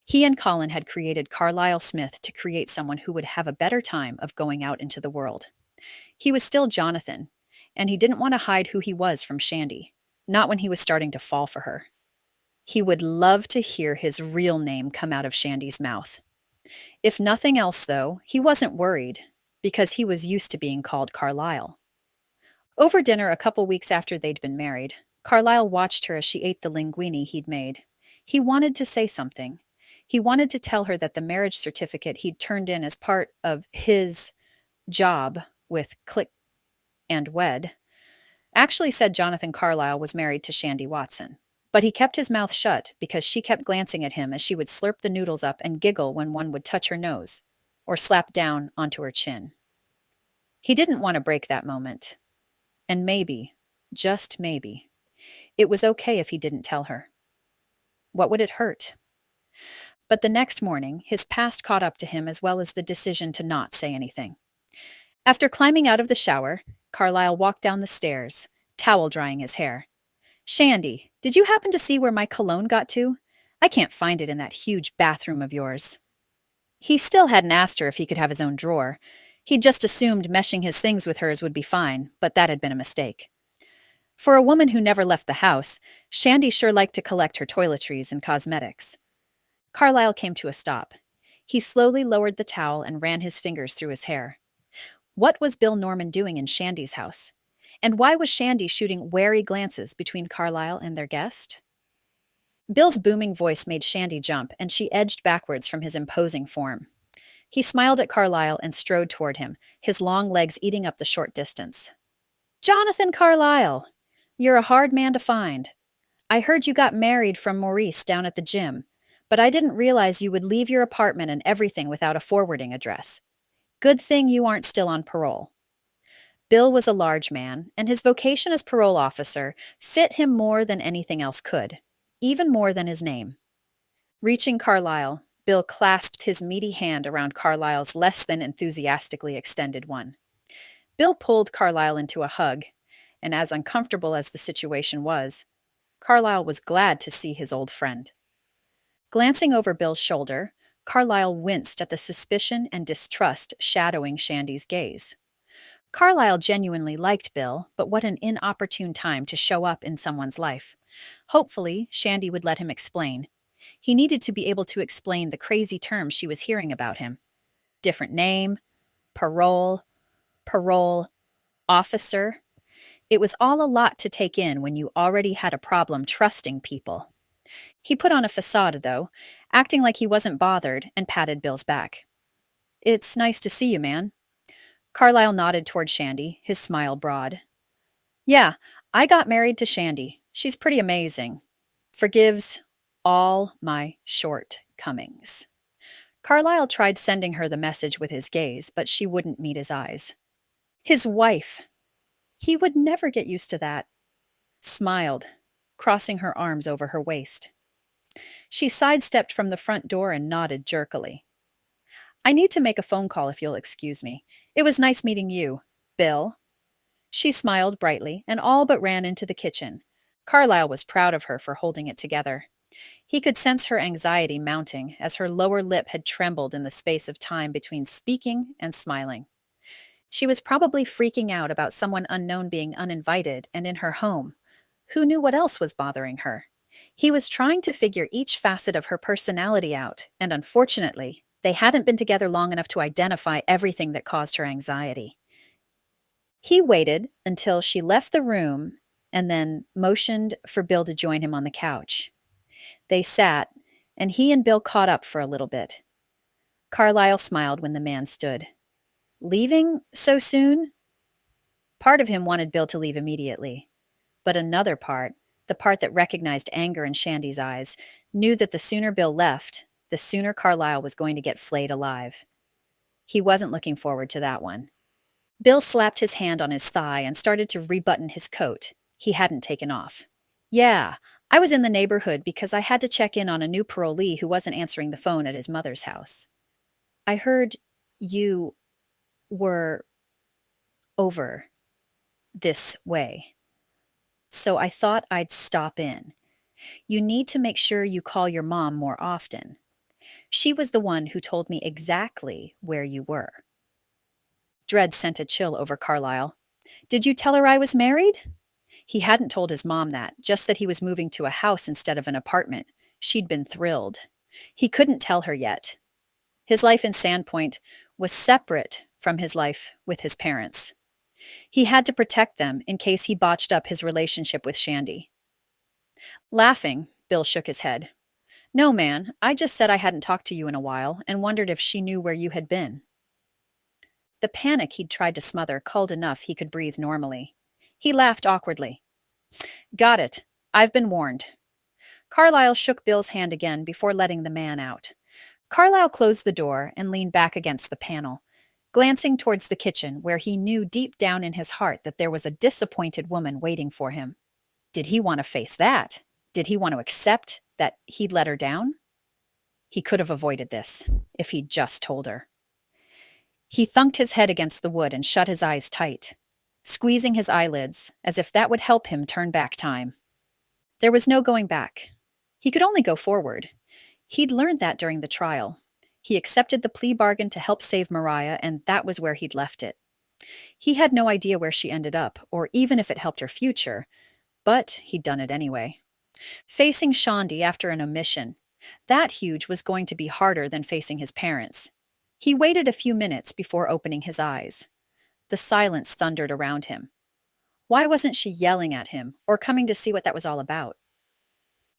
He and Colin had created Carlisle Smith to create someone who would have a better time of going out into the world. He was still Jonathan, and he didn't want to hide who he was from Shandie, not when he was starting to fall for her. He would love to hear his real name come out of Shandie's mouth. If nothing else, though, he wasn't worried, because he was used to being called Carlisle. Over dinner a couple weeks after they'd been married, Carlisle watched her as she ate the linguine he'd made. He wanted to say something. He wanted to tell her that the marriage certificate he'd turned in as part of his job with ClickandWed actually said Jonathan Carlisle was married to Shandie Watson. But he kept his mouth shut because she kept glancing at him as she would slurp the noodles up and giggle when one would touch her nose or slap down onto her chin. He didn't want to break that moment. And maybe, just maybe, it was okay if he didn't tell her. What would it hurt? But the next morning, his past caught up to him as well as the decision to not say anything. After climbing out of the shower, Carlisle walked down the stairs, towel drying his hair. "Shandie, did you happen to see where my cologne got to? I can't find it in that huge bathroom of yours." He still hadn't asked her if he could have his own drawer. He'd just assumed meshing his things with hers would be fine, but that had been a mistake. For a woman who never left the house, Shandie sure liked to collect her toiletries and cosmetics. Carlisle came to a stop. He slowly lowered the towel and ran his fingers through his hair. What was Bill Norman doing in Shandie's house? And why was Shandie shooting wary glances between Carlisle and their guest? Bill's booming voice made Shandie jump, and she edged backwards from his imposing form. He smiled at Carlisle and strode toward him, his long legs eating up the short distance. "Jonathan Carlisle! You're a hard man to find. I heard you got married from Maurice down at the gym, but I didn't realize you would leave your apartment and everything without a forwarding address. Good thing you aren't still on parole." Bill was a large man, and his vocation as parole officer fit him more than anything else could, even more than his name. Reaching Carlisle, Bill clasped his meaty hand around Carlisle's less than enthusiastically extended one. Bill pulled Carlisle into a hug, and as uncomfortable as the situation was, Carlisle was glad to see his old friend. Glancing over Bill's shoulder, Carlisle winced at the suspicion and distrust shadowing Shandie's gaze. Carlisle genuinely liked Bill, but what an inopportune time to show up in someone's life. Hopefully, Shandie would let him explain. He needed to be able to explain the crazy terms she was hearing about him. Different name, parole, officer. It was all a lot to take in when you already had a problem trusting people. He put on a facade, though, acting like he wasn't bothered, and patted Bill's back. "It's nice to see you, man." Carlisle nodded toward Shandie, his smile broad. "Yeah, I got married to Shandie. She's pretty amazing. Forgives all my shortcomings." Carlisle tried sending her the message with his gaze, but she wouldn't meet his eyes. His wife. He would never get used to that. Smiled. crossing her arms over her waist. She sidestepped from the front door and nodded jerkily. I need to make a phone call if you'll excuse me. It was nice meeting you, Bill. She smiled brightly and all but ran into the kitchen. Carlisle was proud of her for holding it together. He could sense her anxiety mounting as her lower lip had trembled in the space of time between speaking and smiling. She was probably freaking out about someone unknown being uninvited and in her home. Who knew what else was bothering her? He was trying to figure each facet of her personality out, and unfortunately, they hadn't been together long enough to identify everything that caused her anxiety. He waited until she left the room and then motioned for Bill to join him on the couch. They sat, and he and Bill caught up for a little bit. Carlisle smiled when the man stood. Leaving so soon? Part of him wanted Bill to leave immediately, but another part, the part that recognized anger in Shandie's eyes, knew that the sooner Bill left, the sooner Carlisle was going to get flayed alive. He wasn't looking forward to that one. Bill slapped his hand on his thigh and started to rebutton his coat. He hadn't taken off. Yeah, I was in the neighborhood because I had to check in on a new parolee who wasn't answering the phone at his mother's house. I heard you were over this way, so I thought I'd stop in. You need to make sure you call your mom more often. She was the one who told me exactly where you were. Dread sent a chill over Carlisle. Did you tell her I was married? He hadn't told his mom that, just that he was moving to a house instead of an apartment. She'd been thrilled. He couldn't tell her yet. His life in Sandpoint was separate from his life with his parents. He had to protect them in case he botched up his relationship with Shandie. Laughing, Bill shook his head. No, man, I just said I hadn't talked to you in a while and wondered if she knew where you had been. The panic he'd tried to smother culled enough he could breathe normally. He laughed awkwardly. Got it. I've been warned. Carlisle shook Bill's hand again before letting the man out. Carlisle closed the door and leaned back against the panel, glancing towards the kitchen where he knew deep down in his heart that there was a disappointed woman waiting for him. Did he want to face that? Did he want to accept that he'd let her down? He could have avoided this if he'd just told her. He thunked his head against the wood and shut his eyes tight, squeezing his eyelids as if that would help him turn back time. There was no going back. He could only go forward. He'd learned that during the trial. He accepted the plea bargain to help save Mariah, and that was where he'd left it. He had no idea where she ended up, or even if it helped her future, but he'd done it anyway. Facing Shandie after an omission, that huge was going to be harder than facing his parents. He waited a few minutes before opening his eyes. The silence thundered around him. Why wasn't she yelling at him or coming to see what that was all about?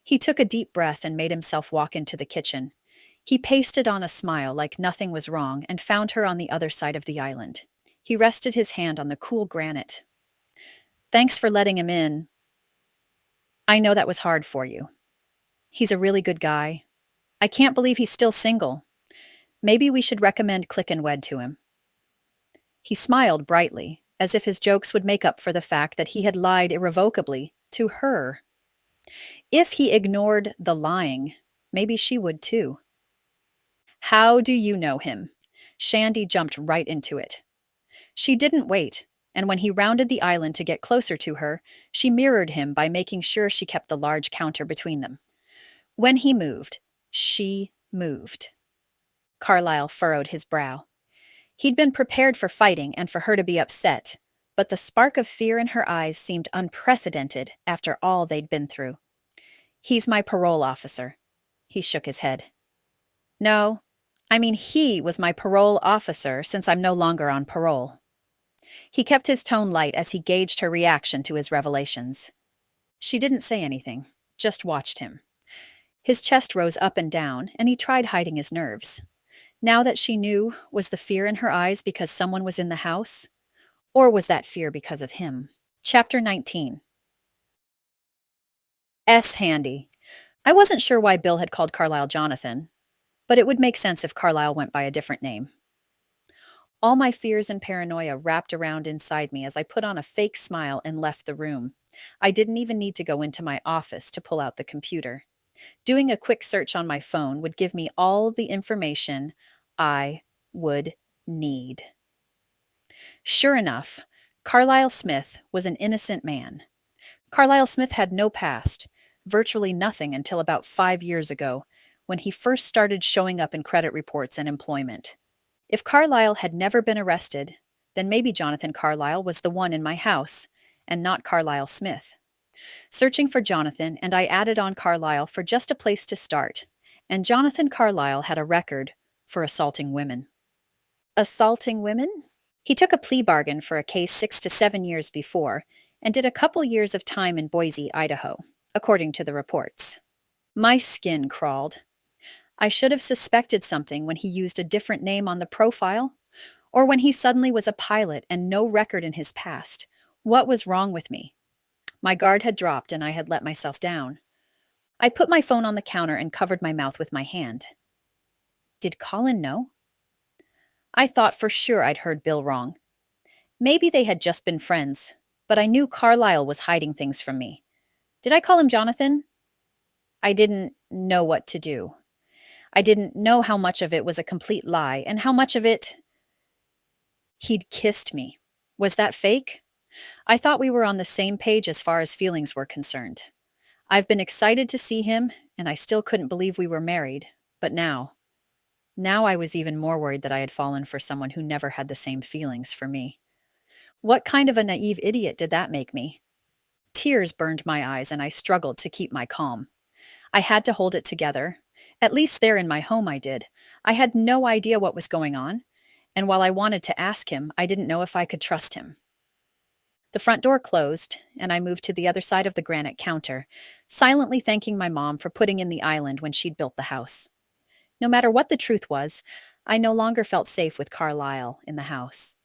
He took a deep breath and made himself walk into the kitchen. He pasted on a smile like nothing was wrong and found her on the other side of the island. He rested his hand on the cool granite. Thanks for letting him in. I know that was hard for you. He's a really good guy. I can't believe he's still single. Maybe we should recommend ClickandWed to him. He smiled brightly, as if his jokes would make up for the fact that he had lied irrevocably to her. If he ignored the lying, maybe she would too. How do you know him? Shandie jumped right into it. She didn't wait, and when he rounded the island to get closer to her, she mirrored him by making sure she kept the large counter between them. When he moved, she moved. Carlisle furrowed his brow. He'd been prepared for fighting and for her to be upset, but the spark of fear in her eyes seemed unprecedented after all they'd been through. He's my parole officer. He shook his head. No, I mean he was my parole officer since I'm no longer on parole. He kept his tone light as he gauged her reaction to his revelations. She didn't say anything, just watched him. His chest rose up and down, and he tried hiding his nerves. Now that she knew, was the fear in her eyes because someone was in the house? Or was that fear because of him? Chapter 19. Handy. I wasn't sure why Bill had called Carlisle Jonathan, but it would make sense if Carlisle went by a different name. All my fears and paranoia wrapped around inside me as I put on a fake smile and left the room. I didn't even need to go into my office to pull out the computer. Doing a quick search on my phone would give me all the information I would need. Sure enough, Carlisle Smith was an innocent man. Carlisle Smith had no past, virtually nothing until about 5 years ago, when he first started showing up in credit reports and employment. If Carlisle had never been arrested, then maybe Jonathan Carlisle was the one in my house, and not Carlisle Smith. Searching for Jonathan, and I added on Carlisle for just a place to start, and Jonathan Carlisle had a record for assaulting women. Assaulting women? He took a plea bargain for a case 6 to 7 years before, and did a couple years of time in Boise, Idaho, according to the reports. My skin crawled. I should have suspected something when he used a different name on the profile, or when he suddenly was a pilot and no record in his past. What was wrong with me? My guard had dropped and I had let myself down. I put my phone on the counter and covered my mouth with my hand. Did Colin know? I thought for sure I'd heard Bill wrong. Maybe they had just been friends, but I knew Carlisle was hiding things from me. Did I call him Jonathan? I didn't know what to do. I didn't know how much of it was a complete lie and how much of it... He'd kissed me. Was that fake? I thought we were on the same page as far as feelings were concerned. I've been excited to see him, and I still couldn't believe we were married. But now I was even more worried that I had fallen for someone who never had the same feelings for me. What kind of a naive idiot did that make me? Tears burned my eyes, and I struggled to keep my calm. I had to hold it together. At least there in my home I did. I had no idea what was going on, and while I wanted to ask him, I didn't know if I could trust him. The front door closed, and I moved to the other side of the granite counter, silently thanking my mom for putting in the island when she'd built the house. No matter what the truth was, I no longer felt safe with Carlisle in the house.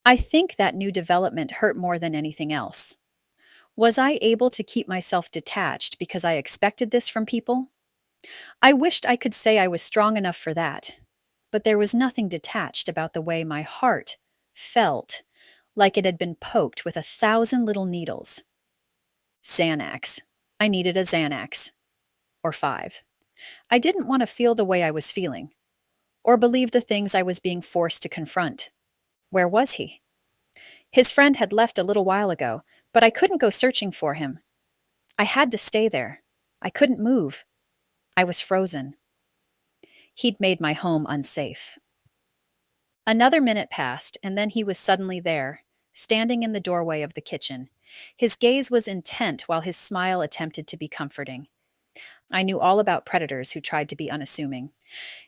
I think that new development hurt more than anything else. Was I able to keep myself detached because I expected this from people? I wished I could say I was strong enough for that, but there was nothing detached about the way my heart felt like it had been poked with 1,000 little needles. Xanax. I needed a Xanax. Or 5. I didn't want to feel the way I was feeling, or believe the things I was being forced to confront. Where was he? His friend had left a little while ago, but I couldn't go searching for him. I had to stay there. I couldn't move. I was frozen. He'd made my home unsafe. Another minute passed, and then he was suddenly there, standing in the doorway of the kitchen. His gaze was intent while his smile attempted to be comforting. I knew all about predators who tried to be unassuming.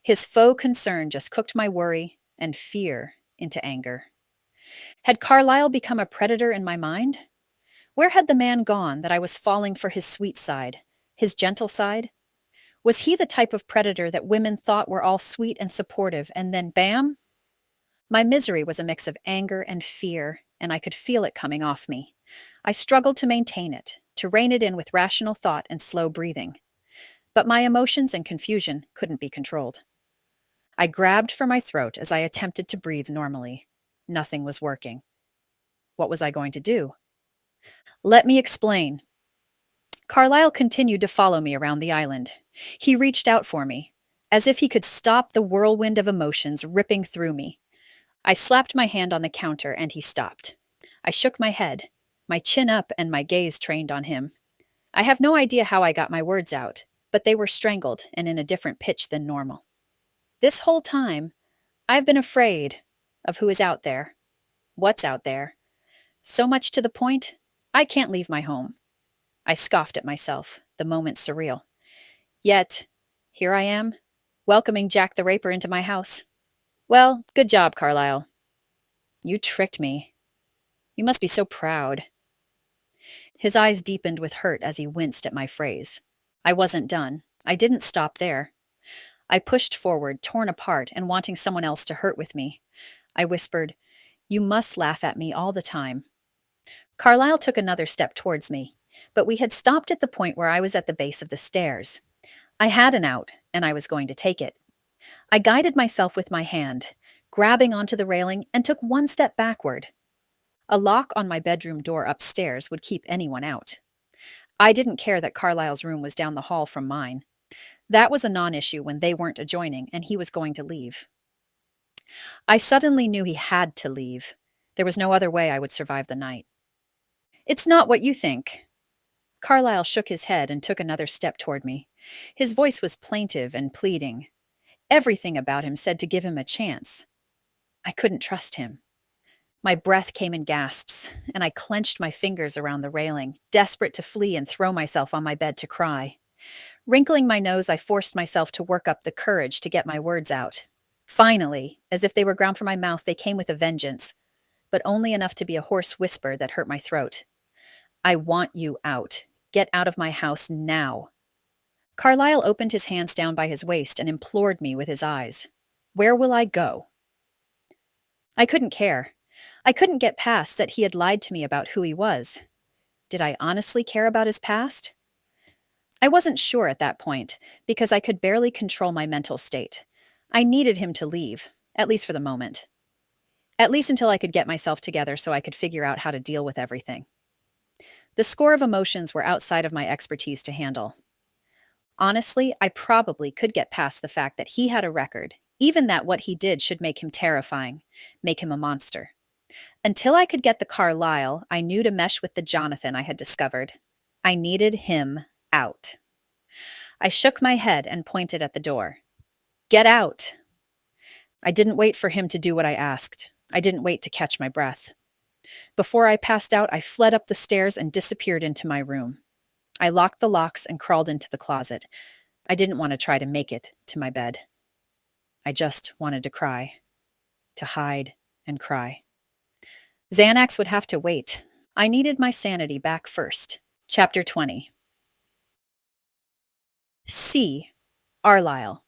His faux concern just cooked my worry and fear into anger. Had Carlisle become a predator in my mind? Where had the man gone that I was falling for his sweet side, his gentle side? Was he the type of predator that women thought were all sweet and supportive, and then bam? My misery was a mix of anger and fear, and I could feel it coming off me. I struggled to maintain it, to rein it in with rational thought and slow breathing. But my emotions and confusion couldn't be controlled. I grabbed for my throat as I attempted to breathe normally. Nothing was working. What was I going to do? Let me explain. Carlisle continued to follow me around the island. He reached out for me, as if he could stop the whirlwind of emotions ripping through me. I slapped my hand on the counter and he stopped. I shook my head, my chin up and my gaze trained on him. I have no idea how I got my words out, but they were strangled and in a different pitch than normal. This whole time, I've been afraid of who is out there, what's out there. So much to the point, I can't leave my home. I scoffed at myself, the moment surreal. Yet, here I am, welcoming Jack the Raper into my house. Well, good job, Carlisle. You tricked me. You must be so proud. His eyes deepened with hurt as he winced at my phrase. I wasn't done. I didn't stop there. I pushed forward, torn apart, and wanting someone else to hurt with me. I whispered, "You must laugh at me all the time." Carlisle took another step towards me, but we had stopped at the point where I was at the base of the stairs. I had an out, and I was going to take it. I guided myself with my hand, grabbing onto the railing, and took one step backward. A lock on my bedroom door upstairs would keep anyone out. I didn't care that Carlisle's room was down the hall from mine. That was a non-issue when they weren't adjoining and he was going to leave. I suddenly knew he had to leave. There was no other way I would survive the night. It's not what you think. Carlisle shook his head and took another step toward me. His voice was plaintive and pleading. Everything about him said to give him a chance. I couldn't trust him. My breath came in gasps, and I clenched my fingers around the railing, desperate to flee and throw myself on my bed to cry. Wrinkling my nose, I forced myself to work up the courage to get my words out. Finally, as if they were ground for my mouth, they came with a vengeance, but only enough to be a hoarse whisper that hurt my throat. I want you out. Get out of my house now. Carlisle opened his hands down by his waist and implored me with his eyes. Where will I go? I couldn't care. I couldn't get past that he had lied to me about who he was. Did I honestly care about his past? I wasn't sure at that point, because I could barely control my mental state. I needed him to leave, at least for the moment. At least until I could get myself together so I could figure out how to deal with everything. The score of emotions were outside of my expertise to handle. Honestly, I probably could get past the fact that he had a record, even that what he did should make him terrifying, make him a monster. Until I could get the Carlisle I knew to mesh with the Jonathan I had discovered, I needed him out. I shook my head and pointed at the door. Get out! I didn't wait for him to do what I asked. I didn't wait to catch my breath. Before I passed out, I fled up the stairs and disappeared into my room. I locked the locks and crawled into the closet. I didn't want to try to make it to my bed. I just wanted to cry. To hide and cry. Xanax would have to wait. I needed my sanity back first. Chapter 20. C. Carlisle.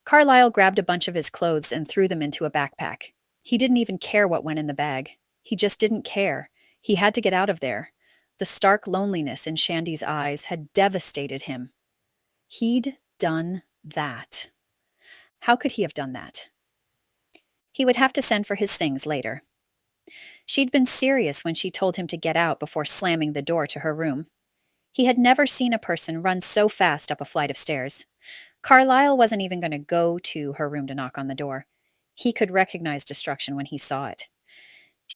Carlisle grabbed a bunch of his clothes and threw them into a backpack. He didn't even care what went in the bag. He just didn't care. He had to get out of there. The stark loneliness in Shandie's eyes had devastated him. He'd done that. How could he have done that? He would have to send for his things later. She'd been serious when she told him to get out before slamming the door to her room. He had never seen a person run so fast up a flight of stairs. Carlisle wasn't even going to go to her room to knock on the door. He could recognize destruction when he saw it.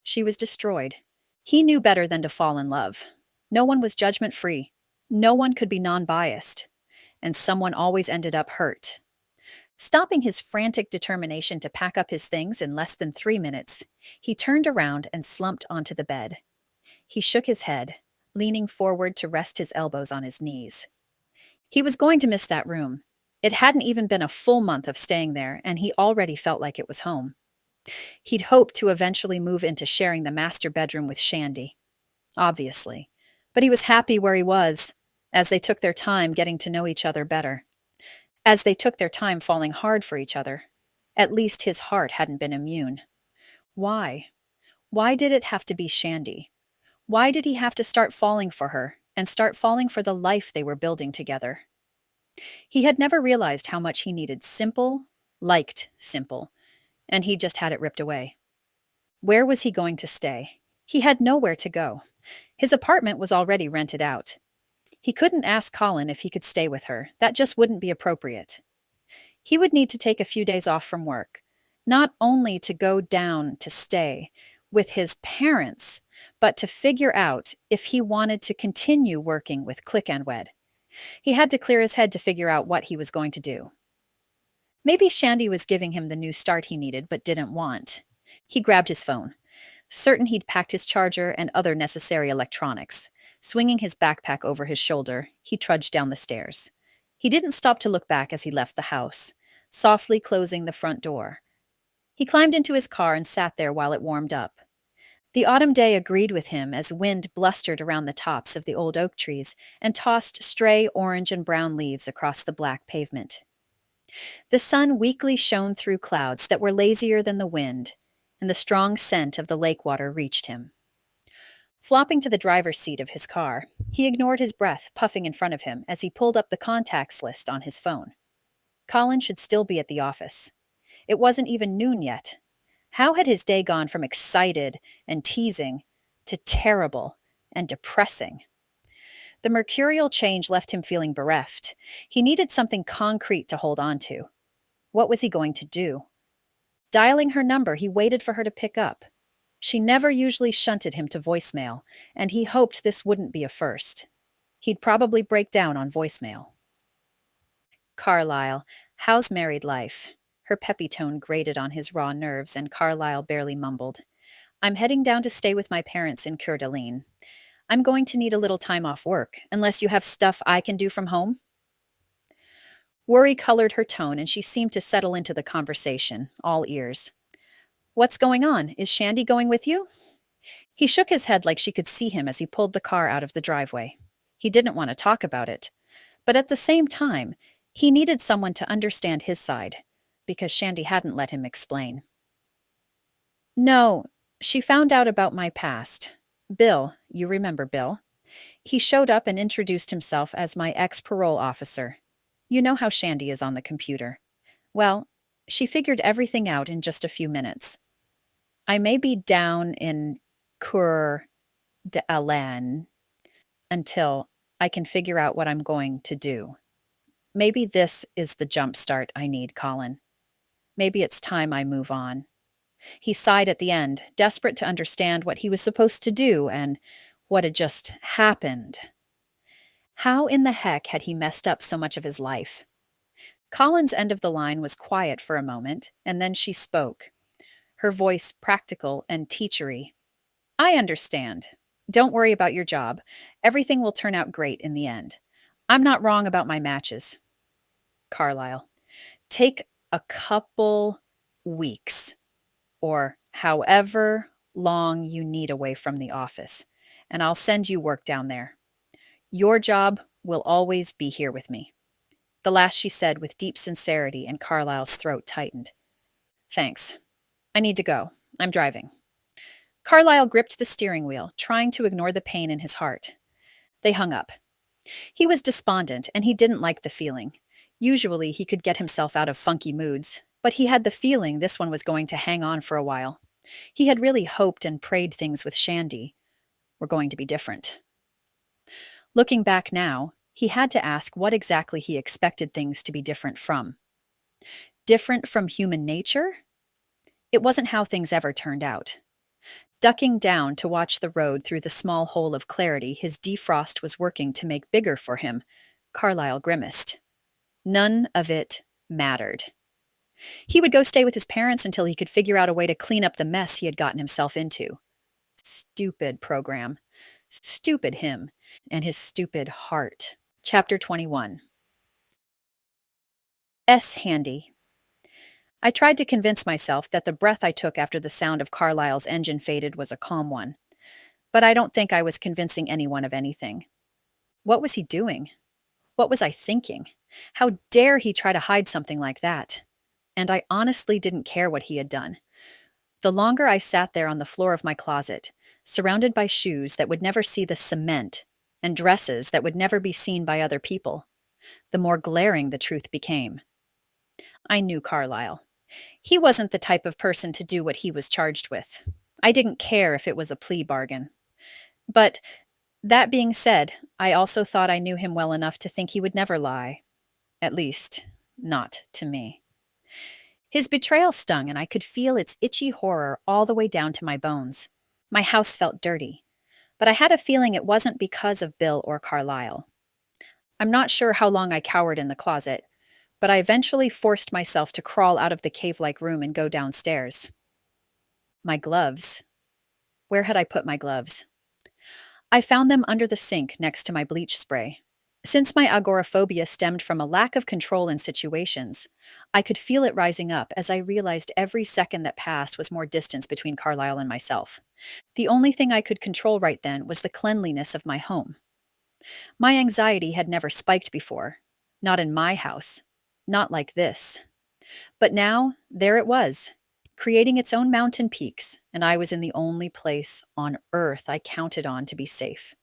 She was destroyed. He knew better than to fall in love. No one was judgment-free. No one could be non-biased. And someone always ended up hurt. Stopping his frantic determination to pack up his things in less than 3 minutes, he turned around and slumped onto the bed. He shook his head, leaning forward to rest his elbows on his knees. He was going to miss that room. It hadn't even been a full month of staying there, and he already felt like it was home. He'd hoped to eventually move into sharing the master bedroom with Shandie. Obviously. But he was happy where he was, as they took their time getting to know each other better. As they took their time falling hard for each other. At least his heart hadn't been immune. Why? Why did it have to be Shandie? Why did he have to start falling for her, and start falling for the life they were building together? He had never realized how much he needed simple, liked simple, and he just had it ripped away. Where was he going to stay? He had nowhere to go. His apartment was already rented out. He couldn't ask Colin if he could stay with her. That just wouldn't be appropriate. He would need to take a few days off from work, not only to go down to stay with his parents, but to figure out if he wanted to continue working with ClickandWed. He had to clear his head to figure out what he was going to do. Maybe Shandie was giving him the new start he needed but didn't want. He grabbed his phone, certain he'd packed his charger and other necessary electronics. Swinging his backpack over his shoulder, he trudged down the stairs. He didn't stop to look back as he left the house, softly closing the front door. He climbed into his car and sat there while it warmed up. The autumn day agreed with him as wind blustered around the tops of the old oak trees and tossed stray orange and brown leaves across the black pavement. The sun weakly shone through clouds that were lazier than the wind, and the strong scent of the lake water reached him. Flopping to the driver's seat of his car, he ignored his breath puffing in front of him as he pulled up the contacts list on his phone. Colin should still be at the office. It wasn't even noon yet. How had his day gone from excited and teasing to terrible and depressing? The mercurial change left him feeling bereft. He needed something concrete to hold on to. What was he going to do? Dialing her number, he waited for her to pick up. She never usually shunted him to voicemail, and he hoped this wouldn't be a first. He'd probably break down on voicemail. Carlisle, how's married life? Her peppy tone grated on his raw nerves, and Carlisle barely mumbled. I'm heading down to stay with my parents in Coeur d'Alene. I'm going to need a little time off work, unless you have stuff I can do from home. Worry colored her tone, and she seemed to settle into the conversation, all ears. What's going on? Is Shandie going with you? He shook his head like she could see him as he pulled the car out of the driveway. He didn't want to talk about it. But at the same time, he needed someone to understand his side, because Shandie hadn't let him explain. No, she found out about my past. Bill, you remember Bill? He showed up and introduced himself as my ex-parole officer. You know how Shandie is on the computer. Well, she figured everything out in just a few minutes. I may be down in Coeur d'Alene until I can figure out what I'm going to do. Maybe this is the jump start I need, Colin. Maybe it's time I move on. He sighed at the end, desperate to understand what he was supposed to do and what had just happened. How in the heck had he messed up so much of his life? Colin's end of the line was quiet for a moment, and then she spoke, her voice practical and teachery. I understand. Don't worry about your job. Everything will turn out great in the end. I'm not wrong about my matches. Carlisle, take a couple weeks, or however long you need away from the office, and I'll send you work down there. Your job will always be here with me. The last she said with deep sincerity, and Carlisle's throat tightened. Thanks. I need to go. I'm driving. Carlisle gripped the steering wheel, trying to ignore the pain in his heart. They hung up. He was despondent, and he didn't like the feeling. Usually he could get himself out of funky moods, but he had the feeling this one was going to hang on for a while. He had really hoped and prayed things with Shandie were going to be different. Looking back now, he had to ask what exactly he expected things to be different from. Different from human nature? It wasn't how things ever turned out. Ducking down to watch the road through the small hole of clarity his defrost was working to make bigger for him, Carlisle grimaced. None of it mattered. He would go stay with his parents until he could figure out a way to clean up the mess he had gotten himself into. Stupid program. Stupid him and his stupid heart. Chapter 21. Handy. I tried to convince myself that the breath I took after the sound of Carlisle's engine faded was a calm one. But I don't think I was convincing anyone of anything. What was he doing? What was I thinking? How dare he try to hide something like that? And I honestly didn't care what he had done. The longer I sat there on the floor of my closet, surrounded by shoes that would never see the cement and dresses that would never be seen by other people, the more glaring the truth became. I knew Carlisle. He wasn't the type of person to do what he was charged with. I didn't care if it was a plea bargain. But that being said, I also thought I knew him well enough to think he would never lie. At least, not to me. His betrayal stung, and I could feel its itchy horror all the way down to my bones. My house felt dirty, but I had a feeling it wasn't because of Bill or Carlisle. I'm not sure how long I cowered in the closet, but I eventually forced myself to crawl out of the cave-like room and go downstairs. My gloves. Where had I put my gloves? I found them under the sink next to my bleach spray. Since my agoraphobia stemmed from a lack of control in situations, I could feel it rising up as I realized every second that passed was more distance between Carlisle and myself. The only thing I could control right then was the cleanliness of my home. My anxiety had never spiked before. Not in my house. Not like this. But now, there it was, creating its own mountain peaks, and I was in the only place on earth I counted on to be safe.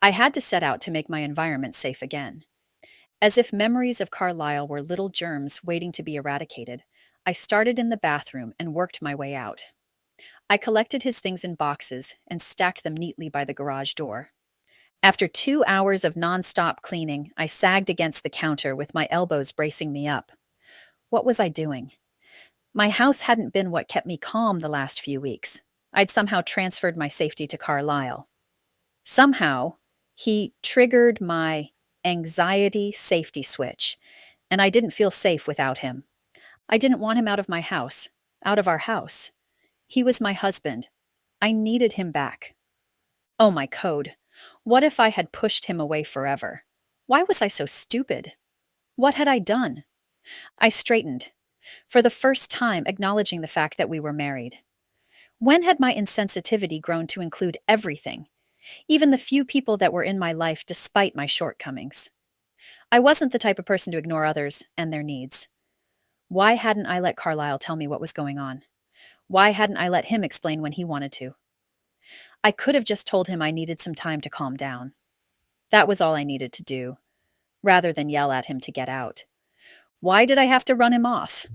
I had to set out to make my environment safe again. As if memories of Carlisle were little germs waiting to be eradicated, I started in the bathroom and worked my way out. I collected his things in boxes and stacked them neatly by the garage door. After 2 hours of nonstop cleaning, I sagged against the counter with my elbows bracing me up. What was I doing? My house hadn't been what kept me calm the last few weeks. I'd somehow transferred my safety to Carlisle. Somehow, he triggered my anxiety safety switch, and I didn't feel safe without him. I didn't want him out of my house, out of our house. He was my husband. I needed him back. Oh, my code. What if I had pushed him away forever? Why was I so stupid? What had I done? I straightened, for the first time acknowledging the fact that we were married. When had my insensitivity grown to include everything, even the few people that were in my life despite my shortcomings? I wasn't the type of person to ignore others and their needs. Why hadn't I let Carlisle tell me what was going on? Why hadn't I let him explain when he wanted to? I could have just told him I needed some time to calm down. That was all I needed to do, rather than yell at him to get out. Why did I have to run him off?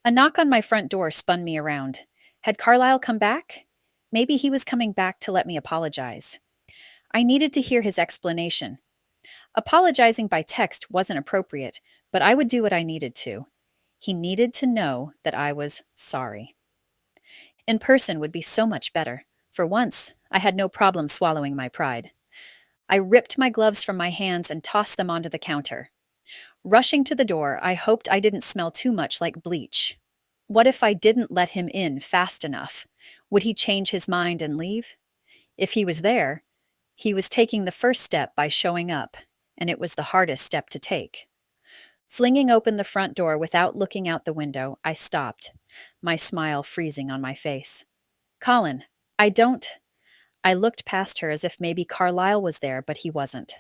A knock on my front door spun me around. Had Carlisle come back? Maybe he was coming back to let me apologize. I needed to hear his explanation. Apologizing by text wasn't appropriate, but I would do what I needed to. He needed to know that I was sorry. In person would be so much better. For once, I had no problem swallowing my pride. I ripped my gloves from my hands and tossed them onto the counter. Rushing to the door, I hoped I didn't smell too much like bleach. What if I didn't let him in fast enough? Would he change his mind and leave? If he was there, he was taking the first step by showing up, and it was the hardest step to take. Flinging open the front door without looking out the window, I stopped, my smile freezing on my face. Colin, I looked past her as if maybe Carlisle was there, but he wasn't.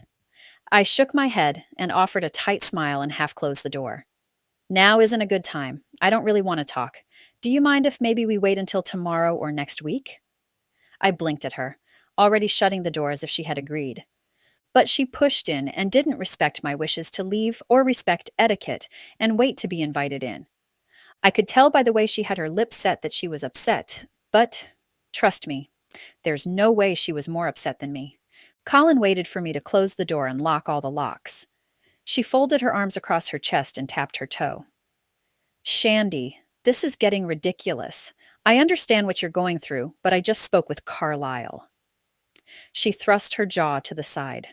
I shook my head and offered a tight smile and half closed the door. Now isn't a good time. I don't really want to talk. Do you mind if maybe we wait until tomorrow or next week? I blinked at her, already shutting the door as if she had agreed. But she pushed in and didn't respect my wishes to leave or respect etiquette and wait to be invited in. I could tell by the way she had her lips set that she was upset, but trust me, there's no way she was more upset than me. Colin waited for me to close the door and lock all the locks. She folded her arms across her chest and tapped her toe. Shandie, this is getting ridiculous. I understand what you're going through, but I just spoke with Carlisle. She thrust her jaw to the side.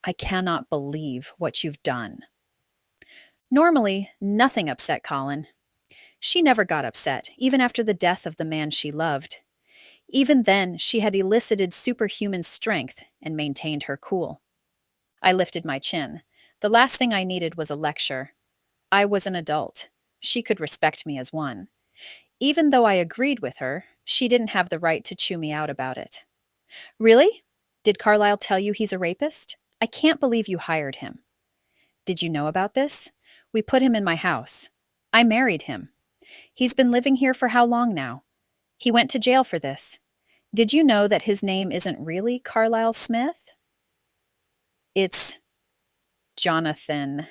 I cannot believe what you've done. Normally, nothing upset Colin. She never got upset, even after the death of the man she loved. Even then, she had elicited superhuman strength and maintained her cool. I lifted my chin. The last thing I needed was a lecture. I was an adult. She could respect me as one. Even though I agreed with her, she didn't have the right to chew me out about it. Really? Did Carlisle tell you he's a rapist? I can't believe you hired him. Did you know about this? We put him in my house. I married him. He's been living here for how long now? He went to jail for this. Did you know that his name isn't really Carlisle Smith? It's Jonathan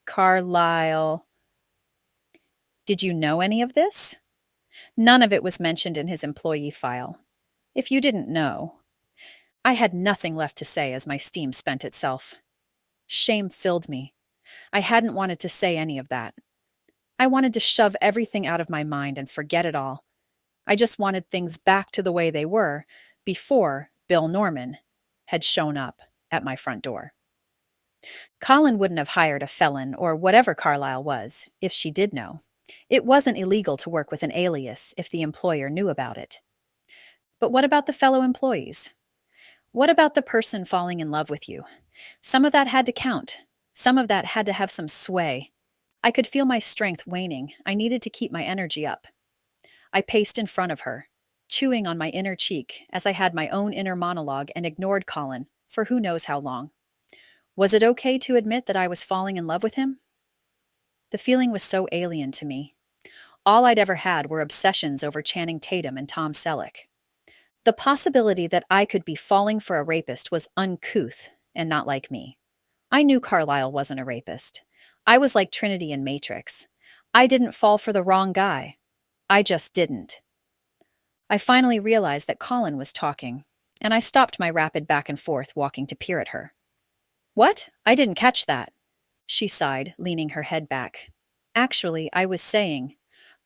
Carlisle. Did you know any of this? None of it was mentioned in his employee file. If you didn't know. I had nothing left to say as my steam spent itself. Shame filled me. I hadn't wanted to say any of that. I wanted to shove everything out of my mind and forget it all. I just wanted things back to the way they were before Bill Norman had shown up at my front door. Colin wouldn't have hired a felon or whatever Carlisle was if she did know. It wasn't illegal to work with an alias if the employer knew about it. But what about the fellow employees? What about the person falling in love with you? Some of that had to count. Some of that had to have some sway. I could feel my strength waning. I needed to keep my energy up. I paced in front of her, chewing on my inner cheek as I had my own inner monologue and ignored Colin for who knows how long. Was it okay to admit that I was falling in love with him? The feeling was so alien to me. All I'd ever had were obsessions over Channing Tatum and Tom Selleck. The possibility that I could be falling for a rapist was uncouth and not like me. I knew Carlisle wasn't a rapist. I was like Trinity in Matrix. I didn't fall for the wrong guy. I just didn't. I finally realized that Colin was talking, and I stopped my rapid back and forth walking to peer at her. What? I didn't catch that. She sighed, leaning her head back. Actually, I was saying,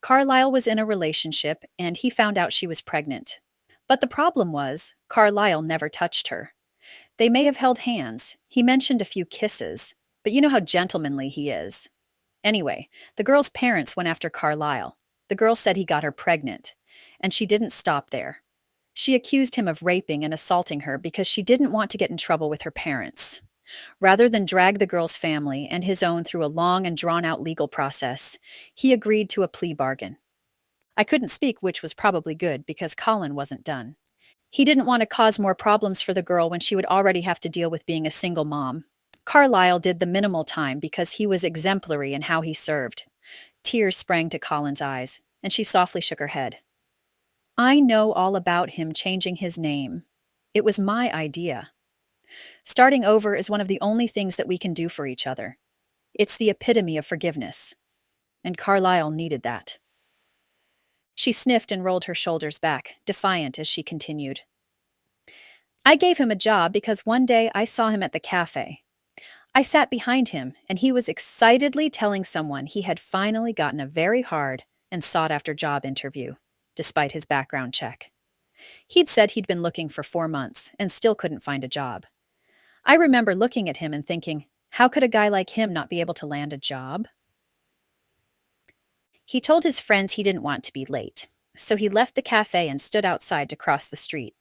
Carlisle was in a relationship and he found out she was pregnant. But the problem was, Carlisle never touched her. They may have held hands. He mentioned a few kisses, but you know how gentlemanly he is. Anyway, the girl's parents went after Carlisle. The girl said he got her pregnant, and she didn't stop there. She accused him of raping and assaulting her because she didn't want to get in trouble with her parents. Rather than drag the girl's family and his own through a long and drawn-out legal process, he agreed to a plea bargain. I couldn't speak, which was probably good because Colin wasn't done. He didn't want to cause more problems for the girl when she would already have to deal with being a single mom. Carlisle did the minimal time because he was exemplary in how he served. Tears sprang to Colin's eyes, and she softly shook her head. I know all about him changing his name. It was my idea. Starting over is one of the only things that we can do for each other. It's the epitome of forgiveness. And Carlisle needed that. She sniffed and rolled her shoulders back, defiant as she continued. I gave him a job because one day I saw him at the cafe. I sat behind him, and he was excitedly telling someone he had finally gotten a very hard and sought-after job interview, despite his background check. He'd said he'd been looking for 4 months and still couldn't find a job. I remember looking at him and thinking, how could a guy like him not be able to land a job? He told his friends he didn't want to be late, so he left the cafe and stood outside to cross the street.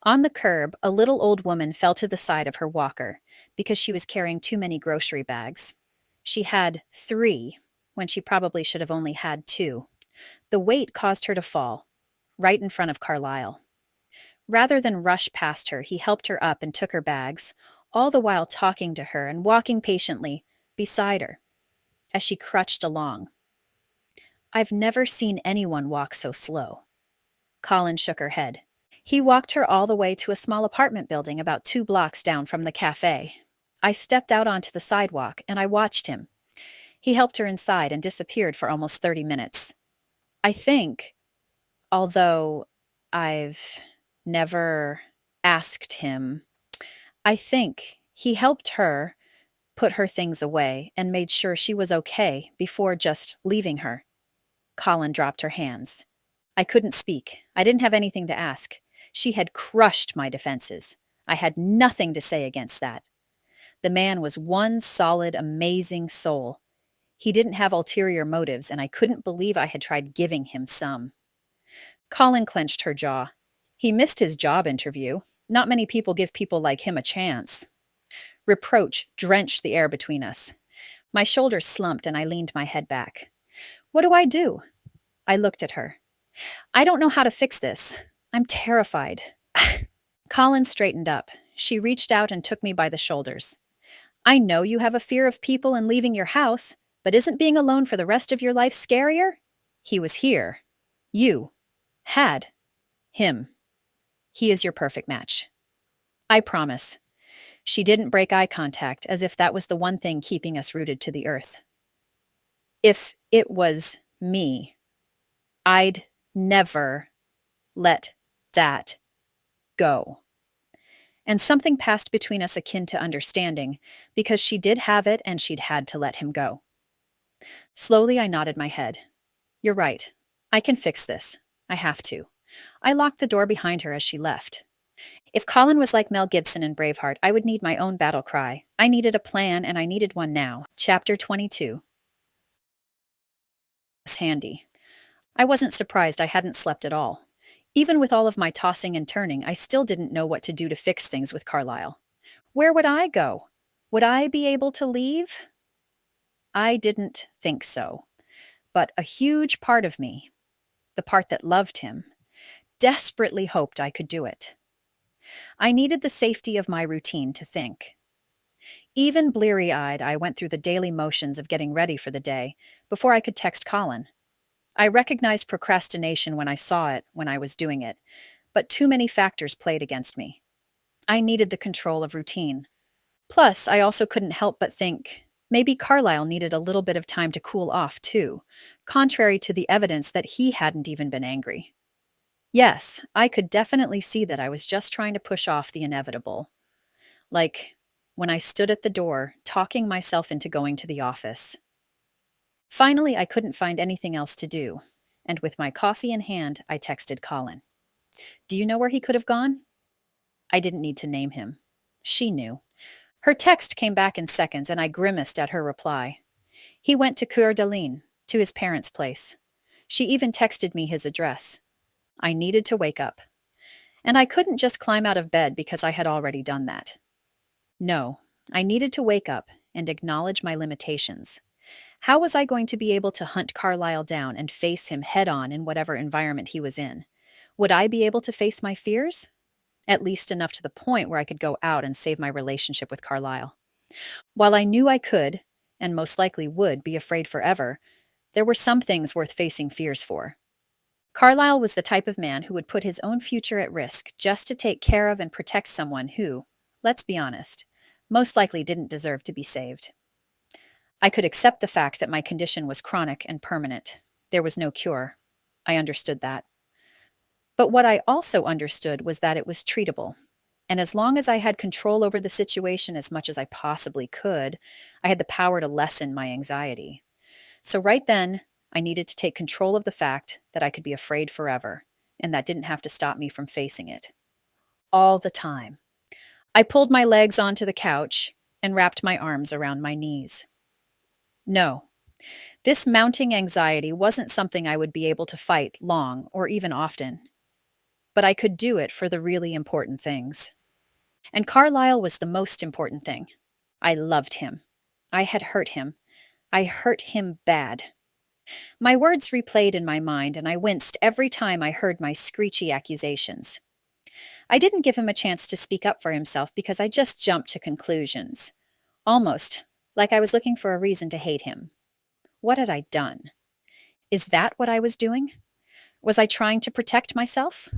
On the curb, a little old woman fell to the side of her walker because she was carrying too many grocery bags. She had 3 when she probably should have only had 2. The weight caused her to fall, right in front of Carlisle. Rather than rush past her, he helped her up and took her bags, all the while talking to her and walking patiently beside her as she crutched along. I've never seen anyone walk so slow. Colin shook her head. He walked her all the way to a small apartment building about 2 blocks down from the cafe. I stepped out onto the sidewalk and I watched him. He helped her inside and disappeared for almost 30 minutes. I think, although I've never asked him, I think he helped her put her things away and made sure she was okay before just leaving her. Colin dropped her hands. I couldn't speak. I didn't have anything to ask. She had crushed my defenses. I had nothing to say against that. The man was one solid, amazing soul. He didn't have ulterior motives, and I couldn't believe I had tried giving him some. Colin clenched her jaw. He missed his job interview. Not many people give people like him a chance. Reproach drenched the air between us. My shoulders slumped and I leaned my head back. What do I do? I looked at her. I don't know how to fix this. I'm terrified. Colin straightened up. She reached out and took me by the shoulders. I know you have a fear of people and leaving your house, but isn't being alone for the rest of your life scarier? He was here. You had him. He is your perfect match. I promise. She didn't break eye contact, as if that was the one thing keeping us rooted to the earth. If it was me, I'd never let that go. And something passed between us akin to understanding, because she did have it and she'd had to let him go. Slowly, I nodded my head. You're right. I can fix this. I have to. I locked the door behind her as she left. If Colin was like Mel Gibson in Braveheart, I would need my own battle cry. I needed a plan, and I needed one now. Chapter 22. Shandie. I wasn't surprised I hadn't slept at all. Even with all of my tossing and turning, I still didn't know what to do to fix things with Carlisle. Where would I go? Would I be able to leave? I didn't think so. But a huge part of me, the part that loved him, desperately hoped I could do it. I needed the safety of my routine to think. Even bleary-eyed, I went through the daily motions of getting ready for the day before I could text Colin. I recognized procrastination when I saw it, when I was doing it, but too many factors played against me. I needed the control of routine. Plus, I also couldn't help but think, Maybe Carlisle needed a little bit of time to cool off, too, contrary to the evidence that he hadn't even been angry. Yes, I could definitely see that I was just trying to push off the inevitable. Like when I stood at the door, talking myself into going to the office. Finally, I couldn't find anything else to do, and with my coffee in hand, I texted Colin. Do you know where he could have gone? I didn't need to name him. She knew. Her text came back in seconds, and I grimaced at her reply. He went to Coeur d'Alene, to his parents' place. She even texted me his address. I needed to wake up. And I couldn't just climb out of bed because I had already done that. No, I needed to wake up and acknowledge my limitations. How was I going to be able to hunt Carlisle down and face him head-on in whatever environment he was in? Would I be able to face my fears? At least enough to the point where I could go out and save my relationship with Carlisle. While I knew I could, and most likely would, be afraid forever, there were some things worth facing fears for. Carlisle was the type of man who would put his own future at risk just to take care of and protect someone who, let's be honest, most likely didn't deserve to be saved. I could accept the fact that my condition was chronic and permanent. There was no cure. I understood that. But what I also understood was that it was treatable. And as long as I had control over the situation as much as I possibly could, I had the power to lessen my anxiety. So right then, I needed to take control of the fact that I could be afraid forever, and that didn't have to stop me from facing it. All the time. I pulled my legs onto the couch and wrapped my arms around my knees. No, this mounting anxiety wasn't something I would be able to fight long or even often. But I could do it for the really important things. And Carlisle was the most important thing. I loved him. I had hurt him. I hurt him bad. My words replayed in my mind, and I winced every time I heard my screechy accusations. I didn't give him a chance to speak up for himself because I just jumped to conclusions. Almost like I was looking for a reason to hate him. What had I done? Is that what I was doing? Was I trying to protect myself?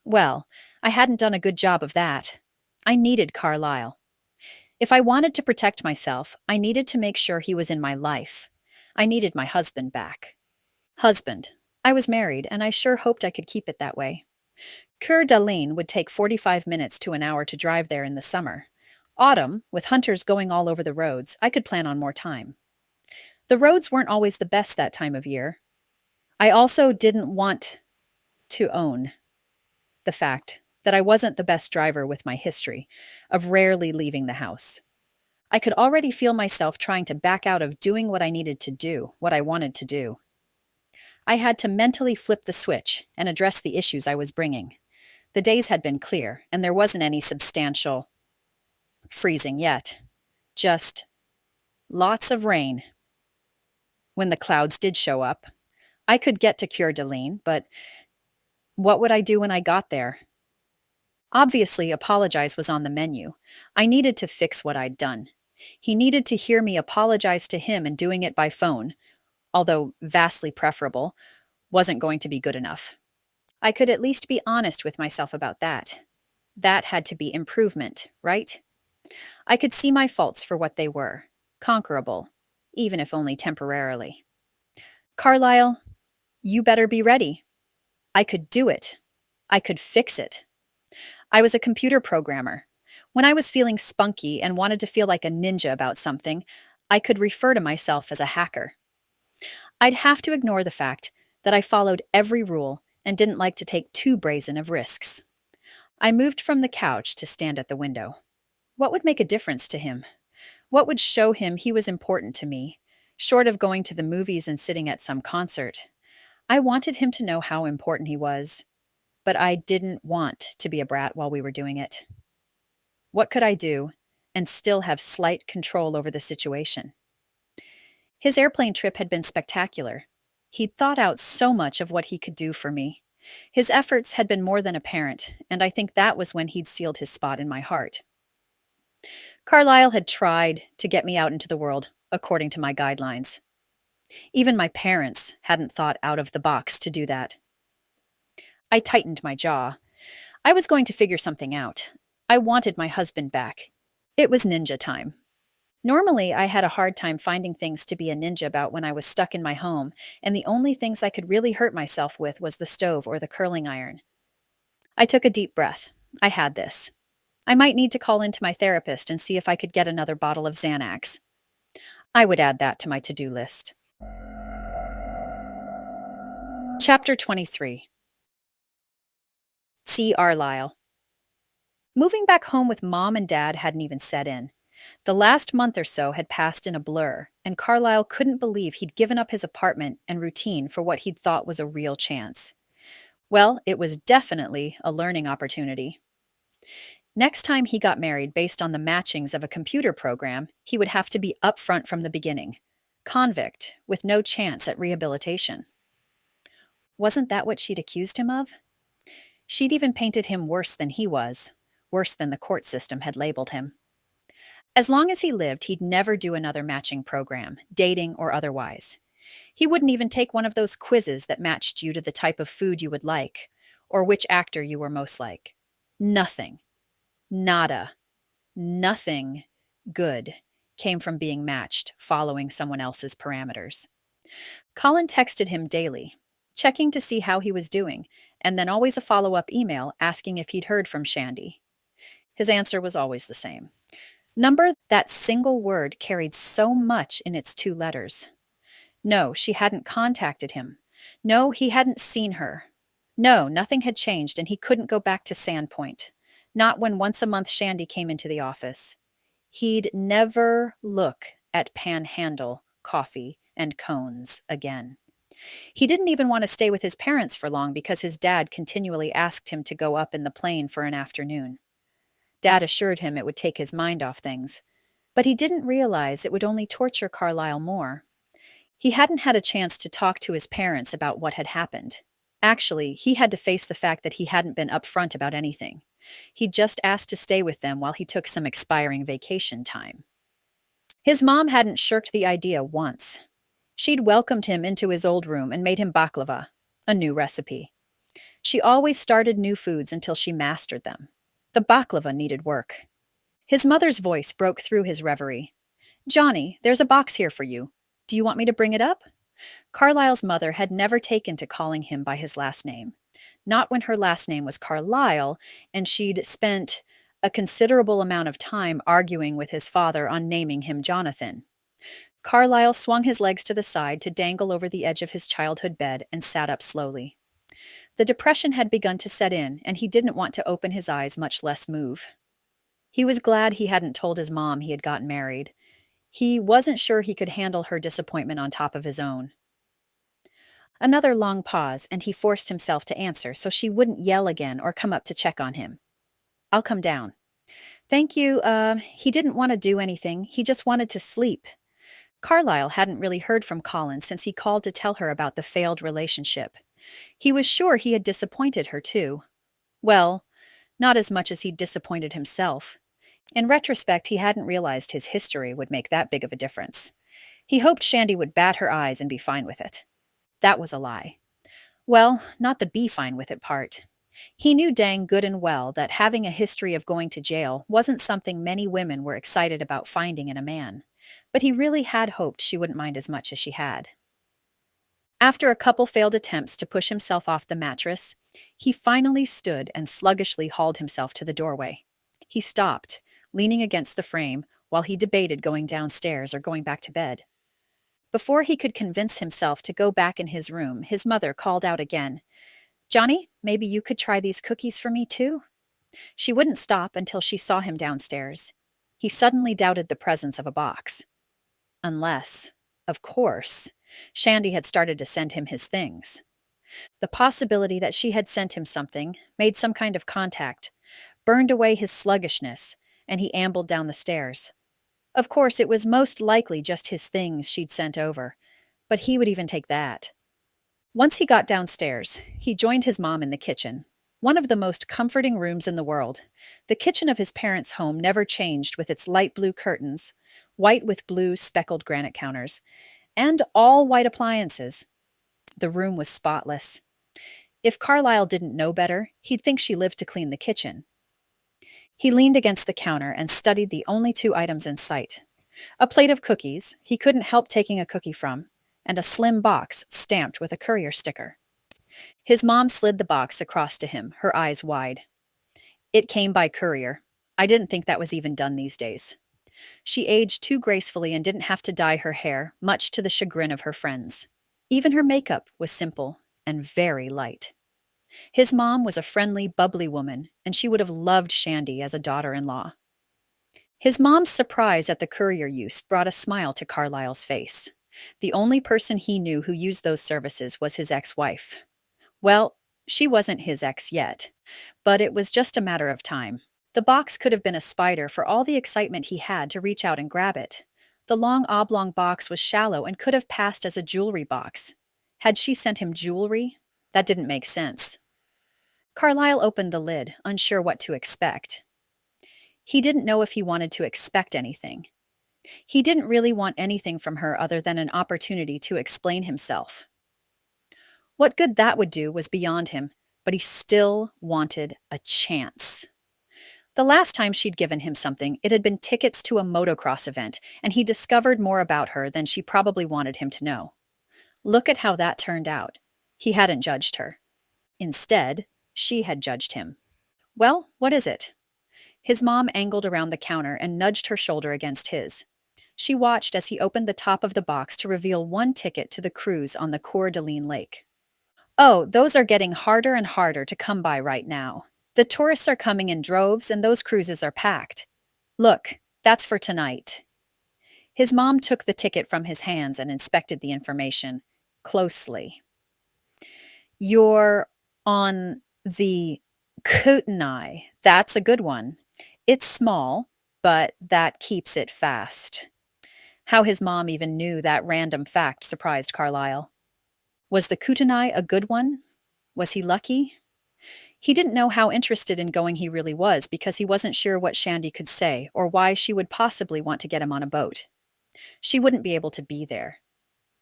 Well, I hadn't done a good job of that. I needed Carlisle. If I wanted to protect myself, I needed to make sure he was in my life. I needed my husband back. Husband. I was married, and I sure hoped I could keep it that way. Coeur d'Alene would take 45 minutes to an hour to drive there in the summer. Autumn, with hunters going all over the roads, I could plan on more time. The roads weren't always the best that time of year. I also didn't want to own the fact that I wasn't the best driver with my history of rarely leaving the house. I could already feel myself trying to back out of doing what I needed to do, what I wanted to do. I had to mentally flip the switch and address the issues I was bringing. The days had been clear, and there wasn't any substantial freezing yet. Just lots of rain. When the clouds did show up, I could get to Coeur d'Alene, but what would I do when I got there? Obviously, apologize was on the menu. I needed to fix what I'd done. He needed to hear me apologize to him, and doing it by phone, although vastly preferable, wasn't going to be good enough. I could at least be honest with myself about that. That had to be improvement, right? I could see my faults for what they were, conquerable, even if only temporarily. Carlisle, you better be ready. I could do it. I could fix it. I was a computer programmer. When I was feeling spunky and wanted to feel like a ninja about something, I could refer to myself as a hacker. I'd have to ignore the fact that I followed every rule and didn't like to take too brazen of risks. I moved from the couch to stand at the window. What would make a difference to him? What would show him he was important to me, short of going to the movies and sitting at some concert? I wanted him to know how important he was, but I didn't want to be a brat while we were doing it. What could I do and still have slight control over the situation? His airplane trip had been spectacular. He'd thought out so much of what he could do for me. His efforts had been more than apparent, and I think that was when he'd sealed his spot in my heart. Carlisle had tried to get me out into the world, according to my guidelines. Even my parents hadn't thought out of the box to do that. I tightened my jaw. I was going to figure something out. I wanted my husband back. It was ninja time. Normally, I had a hard time finding things to be a ninja about when I was stuck in my home, and the only things I could really hurt myself with was the stove or the curling iron. I took a deep breath. I had this. I might need to call into my therapist and see if I could get another bottle of Xanax. I would add that to my to-do list. Chapter 23. See Carlisle. Moving back home with Mom and Dad hadn't even set in. The last month or so had passed in a blur, and Carlisle couldn't believe he'd given up his apartment and routine for what he'd thought was a real chance. Well, it was definitely a learning opportunity. Next time he got married based on the matchings of a computer program, he would have to be upfront from the beginning. Convict, with no chance at rehabilitation. Wasn't that what she'd accused him of? She'd even painted him worse than he was, worse than the court system had labeled him. As long as he lived, he'd never do another matching program, dating or otherwise. He wouldn't even take one of those quizzes that matched you to the type of food you would like, or which actor you were most like. Nothing. Nada. Nothing good came from being matched, following someone else's parameters. Colin texted him daily, checking to see how he was doing, and then always a follow-up email asking if he'd heard from Shandie. His answer was always the same. Number, that single word carried so much in its 2 letters. No, she hadn't contacted him. No, he hadn't seen her. No, nothing had changed, and he couldn't go back to Sandpoint. Not when once a month Shandie came into the office. He'd never look at Panhandle, coffee, and cones again. He didn't even want to stay with his parents for long because his dad continually asked him to go up in the plane for an afternoon. Dad assured him it would take his mind off things, but he didn't realize it would only torture Carlisle more. He hadn't had a chance to talk to his parents about what had happened. Actually, he had to face the fact that he hadn't been upfront about anything. He'd just asked to stay with them while he took some expiring vacation time. His mom hadn't shirked the idea once. She'd welcomed him into his old room and made him baklava, a new recipe. She always started new foods until she mastered them. The baklava needed work. His mother's voice broke through his reverie. "Johnny, there's a box here for you. Do you want me to bring it up?" Carlisle's mother had never taken to calling him by his last name. Not when her last name was Carlisle, and she'd spent a considerable amount of time arguing with his father on naming him Jonathan. Carlisle swung his legs to the side to dangle over the edge of his childhood bed and sat up slowly. The depression had begun to set in, and he didn't want to open his eyes, much less move. He was glad he hadn't told his mom he had gotten married. He wasn't sure he could handle her disappointment on top of his own. Another long pause, and he forced himself to answer so she wouldn't yell again or come up to check on him. "I'll come down." "Thank you. He didn't want to do anything. He just wanted to sleep." Carlisle hadn't really heard from Colin since he called to tell her about the failed relationship. He was sure he had disappointed her, too. Well, not as much as he'd disappointed himself. In retrospect, he hadn't realized his history would make that big of a difference. He hoped Shandie would bat her eyes and be fine with it. That was a lie. Well, not the be fine with it part. He knew dang good and well that having a history of going to jail wasn't something many women were excited about finding in a man, but he really had hoped she wouldn't mind as much as she had. After a couple failed attempts to push himself off the mattress, he finally stood and sluggishly hauled himself to the doorway. He stopped, leaning against the frame, while he debated going downstairs or going back to bed. Before he could convince himself to go back in his room, his mother called out again, "Johnny, maybe you could try these cookies for me too?" She wouldn't stop until she saw him downstairs. He suddenly doubted the presence of a box. Unless, of course, Shandie had started to send him his things. The possibility that she had sent him something, made some kind of contact, burned away his sluggishness, and he ambled down the stairs. Of course, it was most likely just his things she'd sent over, but he would even take that. Once he got downstairs, he joined his mom in the kitchen, one of the most comforting rooms in the world. The kitchen of his parents' home never changed, with its light blue curtains, white with blue speckled granite counters, and all white appliances. The room was spotless. If Carlisle didn't know better, he'd think she lived to clean the kitchen. He leaned against the counter and studied the only 2 items in sight, A plate of cookies he couldn't help taking a cookie from, and a slim box stamped with a courier sticker. His mom slid the box across to him, her eyes wide. It came by courier. I didn't think that was even done these days. She aged too gracefully and didn't have to dye her hair, much to the chagrin of her friends. Even her makeup was simple and very light. His mom was a friendly, bubbly woman, and she would have loved Shandie as a daughter-in-law. His mom's surprise at the courier use brought a smile to Carlisle's face. The only person he knew who used those services was his ex-wife. Well, she wasn't his ex yet, but it was just a matter of time. The box could have been a spider for all the excitement he had to reach out and grab it. The long oblong box was shallow and could have passed as a jewelry box. Had she sent him jewelry? That didn't make sense. Carlisle opened the lid, unsure what to expect. He didn't know if he wanted to expect anything. He didn't really want anything from her other than an opportunity to explain himself. What good that would do was beyond him, but he still wanted a chance. The last time she'd given him something, it had been tickets to a motocross event, and he discovered more about her than she probably wanted him to know. Look at how that turned out. He hadn't judged her. Instead, she had judged him. Well, what is it? His mom angled around the counter and nudged her shoulder against his. She watched as he opened the top of the box to reveal one ticket to the cruise on the Coeur d'Alene Lake. Oh, those are getting harder and harder to come by right now. The tourists are coming in droves and those cruises are packed. Look, that's for tonight. His mom took the ticket from his hands and inspected the information closely. You're on the Kootenai. That's a good one. It's small, but that keeps it fast. How his mom even knew that random fact surprised Carlisle. Was the Kootenai a good one? Was he lucky? He didn't know how interested in going he really was because he wasn't sure what Shandie could say or why she would possibly want to get him on a boat. She wouldn't be able to be there.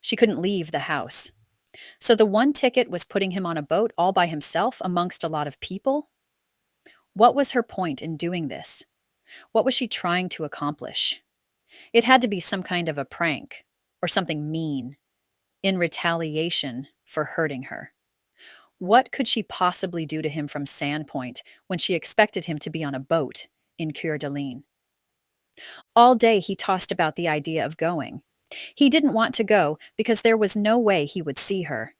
She couldn't leave the house. So the one ticket was putting him on a boat all by himself amongst a lot of people? What was her point in doing this? What was she trying to accomplish? It had to be some kind of a prank or something mean, in retaliation for hurting her. What could she possibly do to him from Sandpoint when she expected him to be on a boat in Coeur d'Alene? All day he tossed about the idea of going. He didn't want to go because there was no way he would see her.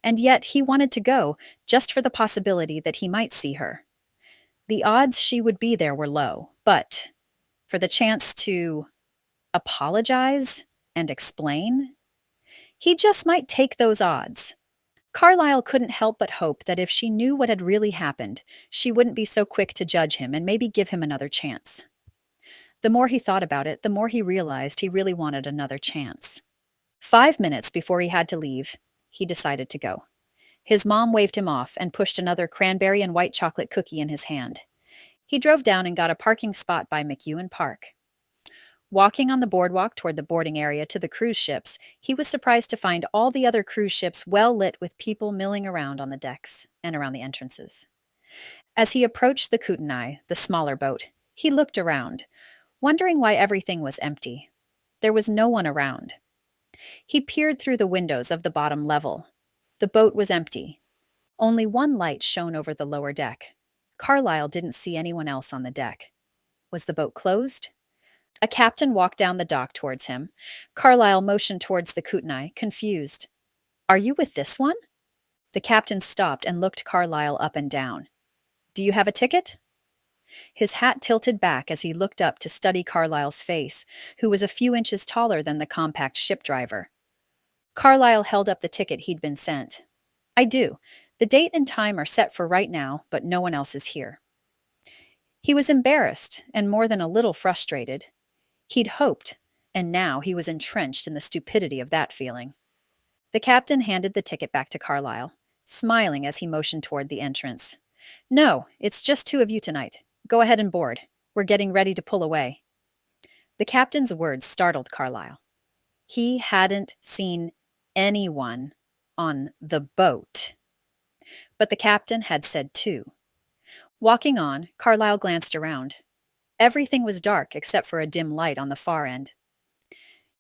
And yet he wanted to go just for the possibility that he might see her. The odds she would be there were low, but for the chance to apologize and explain, he just might take those odds. Carlisle couldn't help but hope that if she knew what had really happened, she wouldn't be so quick to judge him and maybe give him another chance. The more he thought about it, the more he realized he really wanted another chance. 5 minutes before he had to leave, he decided to go. His mom waved him off and pushed another cranberry and white chocolate cookie in his hand. He drove down and got a parking spot by McEwen Park. Walking on the boardwalk toward the boarding area to the cruise ships, he was surprised to find all the other cruise ships well lit with people milling around on the decks and around the entrances. As he approached the Kootenai, the smaller boat, he looked around, wondering why everything was empty. There was no one around. He peered through the windows of the bottom level. The boat was empty. Only one light shone over the lower deck. Carlisle didn't see anyone else on the deck. Was the boat closed? A captain walked down the dock towards him. Carlisle motioned towards the Kootenai, confused. Are you with this one? The captain stopped and looked Carlisle up and down. Do you have a ticket? His hat tilted back as he looked up to study Carlisle's face, who was a few inches taller than the compact ship driver. Carlisle held up the ticket he'd been sent. I do. The date and time are set for right now, but no one else is here. He was embarrassed and more than a little frustrated. He'd hoped, and now he was entrenched in the stupidity of that feeling. The captain handed the ticket back to Carlisle, smiling as he motioned toward the entrance. No, it's just 2 of you tonight. Go ahead and board. We're getting ready to pull away. The captain's words startled Carlisle. He hadn't seen anyone on the boat. But the captain had said 2. Walking on, Carlisle glanced around. Everything was dark except for a dim light on the far end.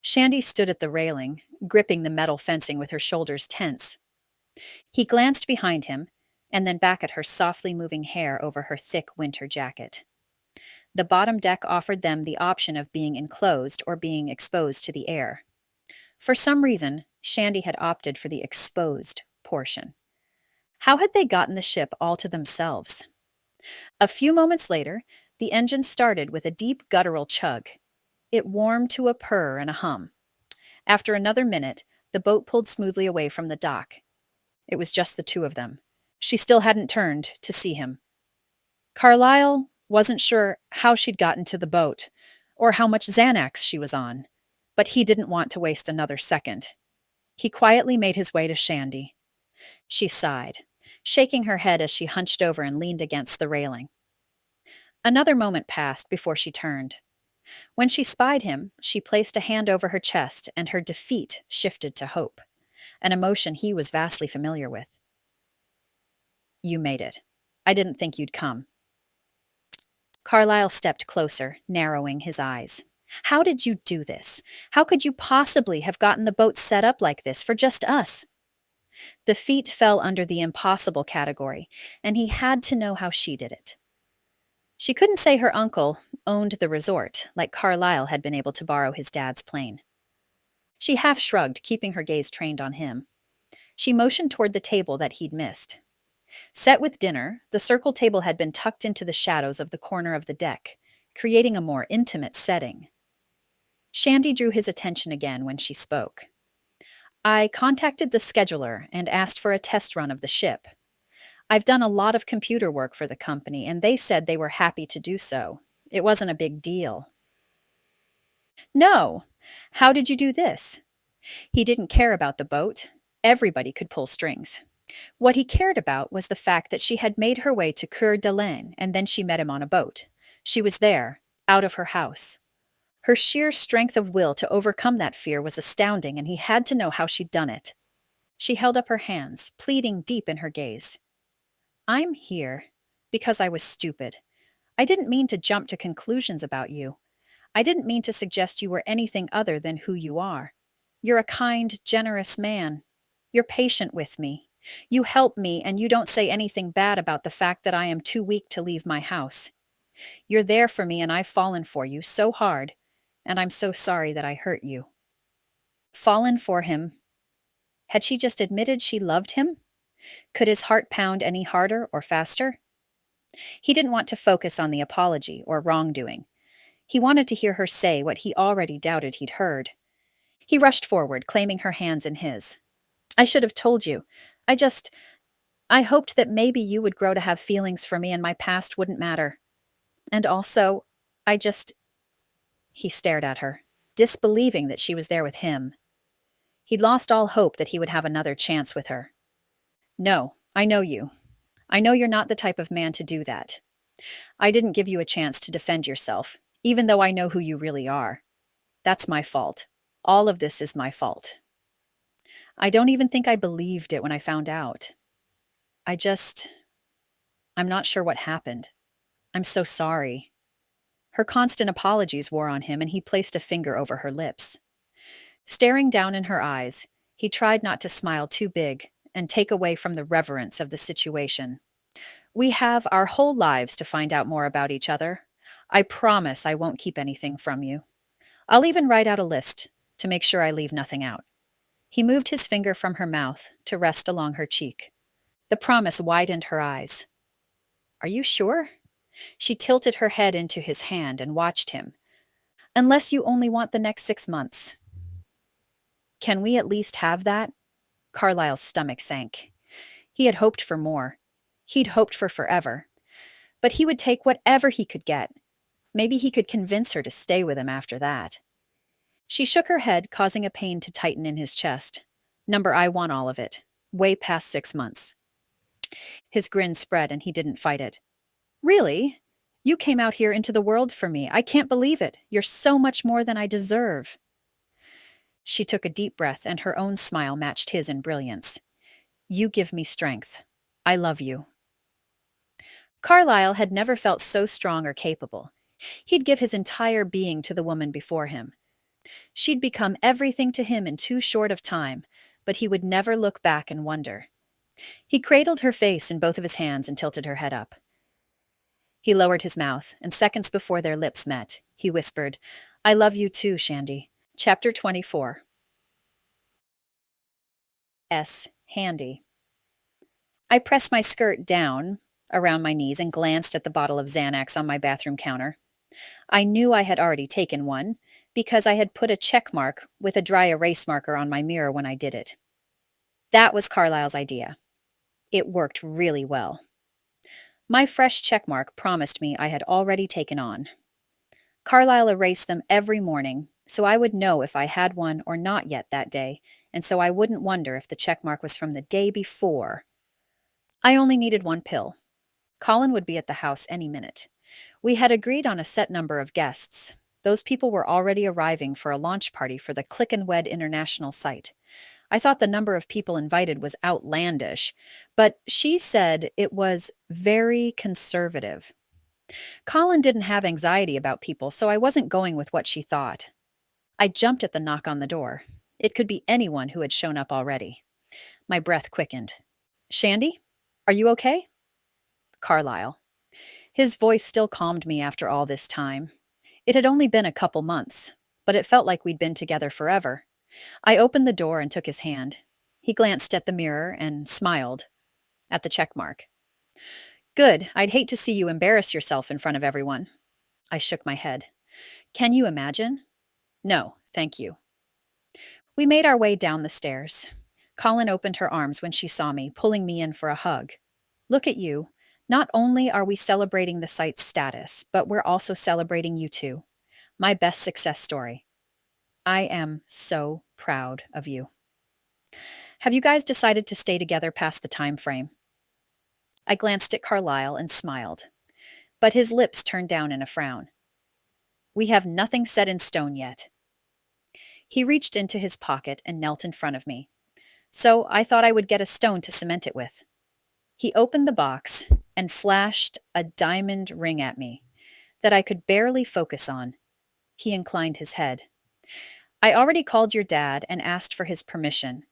Shandie stood at the railing, gripping the metal fencing with her shoulders tense. He glanced behind him, and then back at her softly moving hair over her thick winter jacket. The bottom deck offered them the option of being enclosed or being exposed to the air. For some reason, Shandie had opted for the exposed portion. How had they gotten the ship all to themselves? A few moments later, the engine started with a deep guttural chug. It warmed to a purr and a hum. After another minute, the boat pulled smoothly away from the dock. It was just the two of them. She still hadn't turned to see him. Carlisle wasn't sure how she'd gotten to the boat, or how much Xanax she was on, but he didn't want to waste another second. He quietly made his way to Shandie. She sighed, shaking her head as she hunched over and leaned against the railing. Another moment passed before she turned. When she spied him, she placed a hand over her chest, and her defeat shifted to hope, an emotion he was vastly familiar with. "You made it. I didn't think you'd come." Carlisle stepped closer, narrowing his eyes. "How did you do this? How could you possibly have gotten the boat set up like this for just us?" The feat fell under the impossible category, and he had to know how she did it. She couldn't say her uncle owned the resort, like Carlisle had been able to borrow his dad's plane. She half shrugged, keeping her gaze trained on him. She motioned toward the table that he'd missed. Set with dinner, the circle table had been tucked into the shadows of the corner of the deck, creating a more intimate setting. Shandie drew his attention again when she spoke. "I contacted the scheduler and asked for a test run of the ship. I've done a lot of computer work for the company, and they said they were happy to do so. It wasn't a big deal." "No. How did you do this?" He didn't care about the boat. Everybody could pull strings. What he cared about was the fact that she had made her way to Coeur d'Alene, and then she met him on a boat. She was there, out of her house. Her sheer strength of will to overcome that fear was astounding, and he had to know how she'd done it. She held up her hands, pleading deep in her gaze. "I'm here because I was stupid. I didn't mean to jump to conclusions about you. I didn't mean to suggest you were anything other than who you are. You're a kind, generous man. You're patient with me. You help me, and you don't say anything bad about the fact that I am too weak to leave my house. You're there for me, and I've fallen for you so hard, and I'm so sorry that I hurt you." Fallen for him. Had she just admitted she loved him? Could his heart pound any harder or faster? He didn't want to focus on the apology or wrongdoing. He wanted to hear her say what he already doubted he'd heard. He rushed forward, claiming her hands in his. "I should have told you. I hoped that maybe you would grow to have feelings for me and my past wouldn't matter. And also, He stared at her, disbelieving that she was there with him. He'd lost all hope that he would have another chance with her. "No, I know you. I know you're not the type of man to do that. I didn't give you a chance to defend yourself, even though I know who you really are. That's my fault. All of this is my fault. I don't even think I believed it when I found out. I'm not sure what happened. I'm so sorry." Her constant apologies wore on him, and he placed a finger over her lips. Staring down in her eyes, he tried not to smile too big and take away from the reverence of the situation. "We have our whole lives to find out more about each other. I promise I won't keep anything from you. I'll even write out a list to make sure I leave nothing out." He moved his finger from her mouth to rest along her cheek. The promise widened her eyes. "Are you sure?" She tilted her head into his hand and watched him. "Unless you only want the next 6 months." "Can we at least have that?" Carlisle's stomach sank. He had hoped for more. He'd hoped for forever. But he would take whatever he could get. Maybe he could convince her to stay with him after that. She shook her head, causing a pain to tighten in his chest. I want all of it. Way past 6 months." His grin spread, and he didn't fight it. "Really? You came out here into the world for me. I can't believe it. You're so much more than I deserve." She took a deep breath, and her own smile matched his in brilliance. "You give me strength. I love you." Carlisle had never felt so strong or capable. He'd give his entire being to the woman before him. She'd become everything to him in too short of time, but he would never look back and wonder. He cradled her face in both of his hands and tilted her head up. He lowered his mouth, and seconds before their lips met, he whispered, "I love you too, Shandie." Chapter 24. Handy. I pressed my skirt down around my knees and glanced at the bottle of Xanax on my bathroom counter. I knew I had already taken one because I had put a check mark with a dry erase marker on my mirror when I did it. That was Carlisle's idea. It worked really well. My fresh check mark promised me I had already taken on. Carlisle erased them every morning, so I would know if I had one or not yet that day, and so I wouldn't wonder if the check mark was from the day before. I only needed one pill. Colin would be at the house any minute. We had agreed on a set number of guests. Those people were already arriving for a launch party for the ClickandWed international site. I thought the number of people invited was outlandish, but she said it was very conservative. Colin didn't have anxiety about people, so I wasn't going with what she thought. I jumped at the knock on the door. It could be anyone who had shown up already. My breath quickened. "Shandie, are you okay?" Carlisle. His voice still calmed me after all this time. It had only been a couple months, but it felt like we'd been together forever. I opened the door and took his hand. He glanced at the mirror and smiled at the check mark. "Good. I'd hate to see you embarrass yourself in front of everyone." I shook my head. "Can you imagine?" "No, thank you." We made our way down the stairs. Colin opened her arms when she saw me, pulling me in for a hug. "Look at you. Not only are we celebrating the site's status, but we're also celebrating you too. My best success story. I am so proud of you. Have you guys decided to stay together past the time frame?" I glanced at Carlisle and smiled, but his lips turned down in a frown. "We have nothing set in stone yet." He reached into his pocket and knelt in front of me, so I thought I would get a stone to cement it with. He opened the box and flashed a diamond ring at me that I could barely focus on. He inclined his head. "I already called your dad and asked for his permission.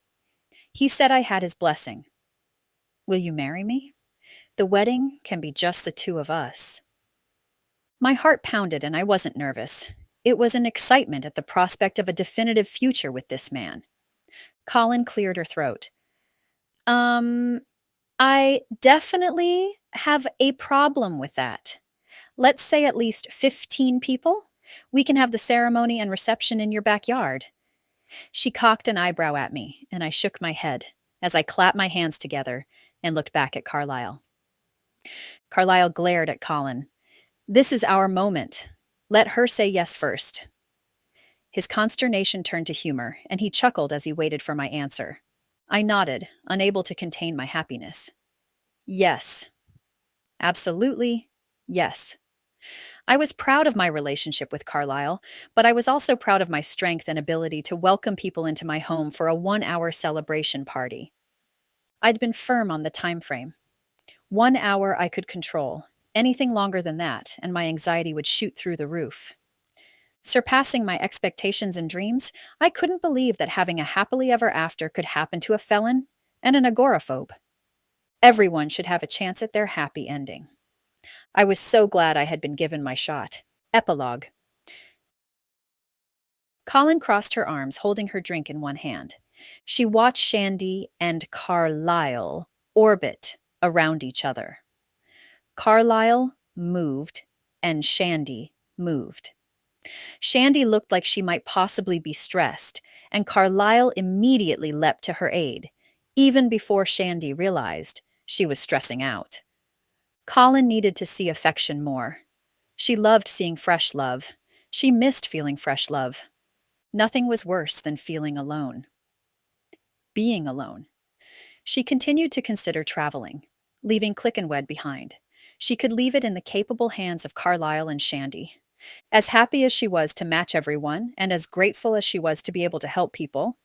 He said I had his blessing. Will you marry me? The wedding can be just the two of us." My heart pounded and I wasn't nervous. It was an excitement at the prospect of a definitive future with this man. Colin cleared her throat. I definitely have a problem with that. Let's say at least 15 people. We can have the ceremony and reception in your backyard." She cocked an eyebrow at me, and I shook my head as I clapped my hands together and looked back at Carlisle. Carlisle glared at Colin. "This is our moment. Let her say yes first." His consternation turned to humor, and he chuckled as he waited for my answer. I nodded, unable to contain my happiness. "Yes. Absolutely, yes." I was proud of my relationship with Carlisle, but I was also proud of my strength and ability to welcome people into my home for a 1-hour celebration party. I'd been firm on the time frame. 1 hour I could control. Anything longer than that, and my anxiety would shoot through the roof. Surpassing my expectations and dreams, I couldn't believe that having a happily ever after could happen to a felon and an agoraphobe. Everyone should have a chance at their happy ending. I was so glad I had been given my shot. Epilogue. Colin crossed her arms, holding her drink in one hand. She watched Shandie and Carlisle orbit around each other. Carlisle moved, and Shandie moved. Shandie looked like she might possibly be stressed, and Carlisle immediately leapt to her aid, even before Shandie realized she was stressing out. Colin needed to see affection more. She loved seeing fresh love. She missed feeling fresh love. Nothing was worse than feeling alone. Being alone. She continued to consider traveling, leaving ClickandWed behind. She could leave it in the capable hands of Carlisle and Shandie. As happy as she was to match everyone, and as grateful as she was to be able to help people,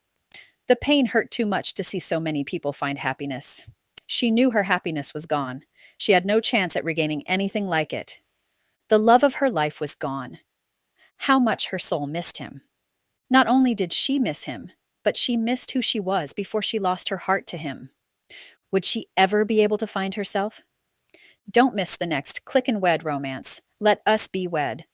the pain hurt too much to see so many people find happiness. She knew her happiness was gone. She had no chance at regaining anything like it. The love of her life was gone. How much her soul missed him. Not only did she miss him, but she missed who she was before she lost her heart to him. Would she ever be able to find herself? Don't miss the next ClickandWed romance, Let Us Be Wed,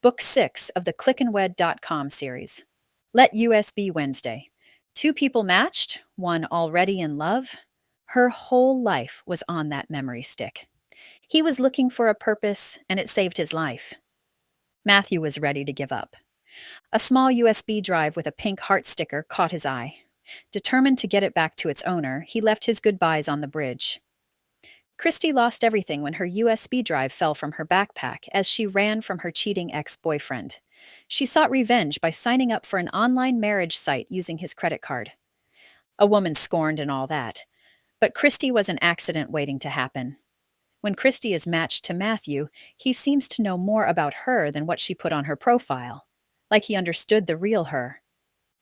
Book 6 of the ClickandWed.com series. Let US be Wednesday. Two people matched, one already in love. Her whole life was on that memory stick. He was looking for a purpose, and it saved his life. Matthew was ready to give up. A small USB drive with a pink heart sticker caught his eye. Determined to get it back to its owner, he left his goodbyes on the bridge. Christy lost everything when her USB drive fell from her backpack as she ran from her cheating ex-boyfriend. She sought revenge by signing up for an online marriage site using his credit card. A woman scorned and all that. But Christy was an accident waiting to happen. When Christy is matched to Matthew, he seems to know more about her than what she put on her profile. Like he understood the real her.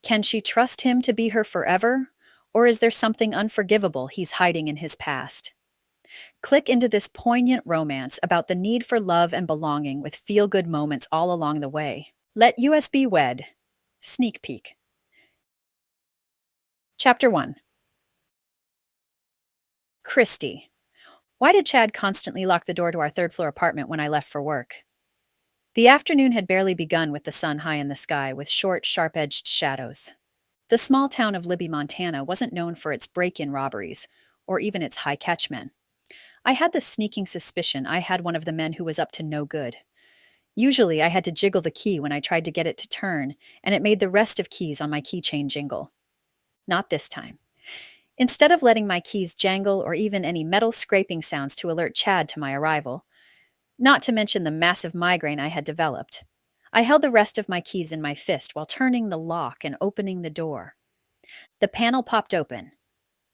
Can she trust him to be her forever? Or is there something unforgivable he's hiding in his past? Click into this poignant romance about the need for love and belonging with feel-good moments all along the way. Let US be Wed. Sneak peek. Chapter 1. Christy. Why did Chad constantly lock the door to our third-floor apartment when I left for work? The afternoon had barely begun with the sun high in the sky, with short, sharp-edged shadows. The small town of Libby, Montana wasn't known for its break-in robberies, or even its high-catch men. I had the sneaking suspicion I had one of the men who was up to no good. Usually I had to jiggle the key when I tried to get it to turn, and it made the rest of keys on my keychain jingle. Not this time. Instead of letting my keys jangle or even any metal scraping sounds to alert Chad to my arrival, not to mention the massive migraine I had developed, I held the rest of my keys in my fist while turning the lock and opening the door. The panel popped open.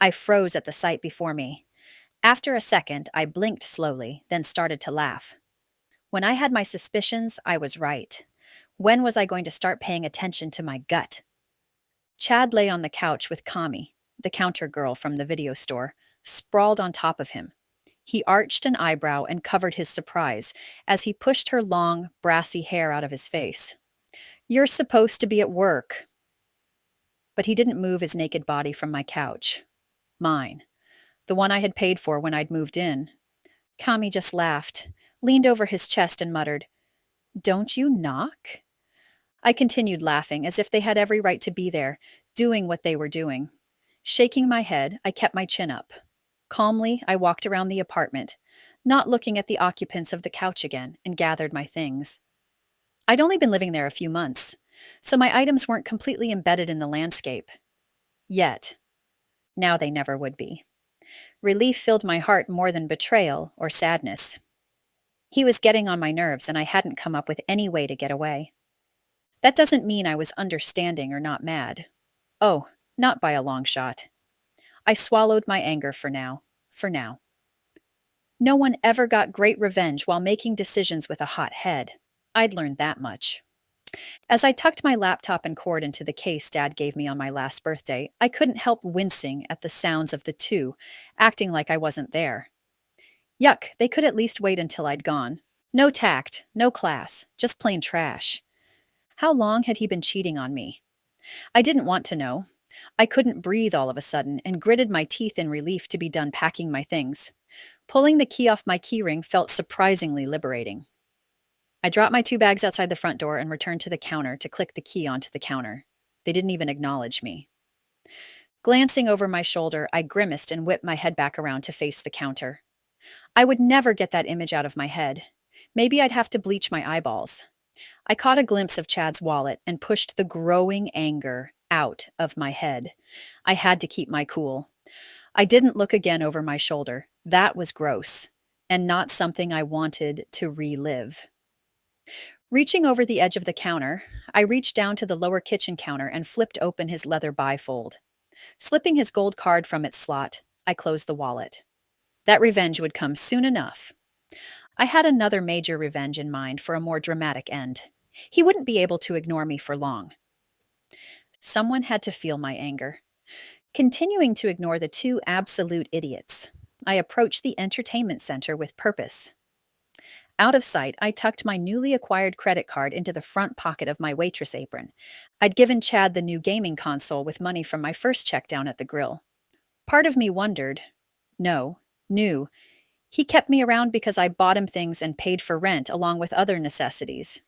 I froze at the sight before me. After a second, I blinked slowly, then started to laugh. When I had my suspicions, I was right. When was I going to start paying attention to my gut? Chad lay on the couch with Kami, the counter girl from the video store, sprawled on top of him. He arched an eyebrow and covered his surprise as he pushed her long, brassy hair out of his face. "You're supposed to be at work." But he didn't move his naked body from my couch. Mine. The one I had paid for when I'd moved in. Kami just laughed, leaned over his chest and muttered, "Don't you knock?" I continued laughing as if they had every right to be there, doing what they were doing. Shaking my head, I kept my chin up. Calmly, I walked around the apartment, not looking at the occupants of the couch again, and gathered my things. I'd only been living there a few months, so my items weren't completely embedded in the landscape. Yet. Now they never would be. Relief filled my heart more than betrayal or sadness. He was getting on my nerves, and I hadn't come up with any way to get away. That doesn't mean I was understanding or not mad. Oh, not by a long shot. I swallowed my anger for now. No one ever got great revenge while making decisions with a hot head. I'd learned that much. As I tucked my laptop and cord into the case Dad gave me on my last birthday, I couldn't help wincing at the sounds of the two, acting like I wasn't there. Yuck, they could at least wait until I'd gone. No tact, no class, just plain trash. How long had he been cheating on me? I didn't want to know. I couldn't breathe all of a sudden and gritted my teeth in relief to be done packing my things. Pulling the key off my keyring felt surprisingly liberating. I dropped my 2 bags outside the front door and returned to the counter to click the key onto the counter. They didn't even acknowledge me. Glancing over my shoulder, I grimaced and whipped my head back around to face the counter. I would never get that image out of my head. Maybe I'd have to bleach my eyeballs. I caught a glimpse of Chad's wallet and pushed the growing anger out of my head. I had to keep my cool. I didn't look again over my shoulder. That was gross, and not something I wanted to relive. Reaching over the edge of the counter, I reached down to the lower kitchen counter and flipped open his leather bifold. Slipping his gold card from its slot, I closed the wallet. That revenge would come soon enough. I had another major revenge in mind for a more dramatic end. He wouldn't be able to ignore me for long. Someone had to feel my anger. Continuing to ignore the two absolute idiots, I approached the entertainment center with purpose. Out of sight, I tucked my newly acquired credit card into the front pocket of my waitress apron. I'd given Chad the new gaming console with money from my first check down at the grill. Part of me wondered, no, knew, he kept me around because I bought him things and paid for rent along with other necessities.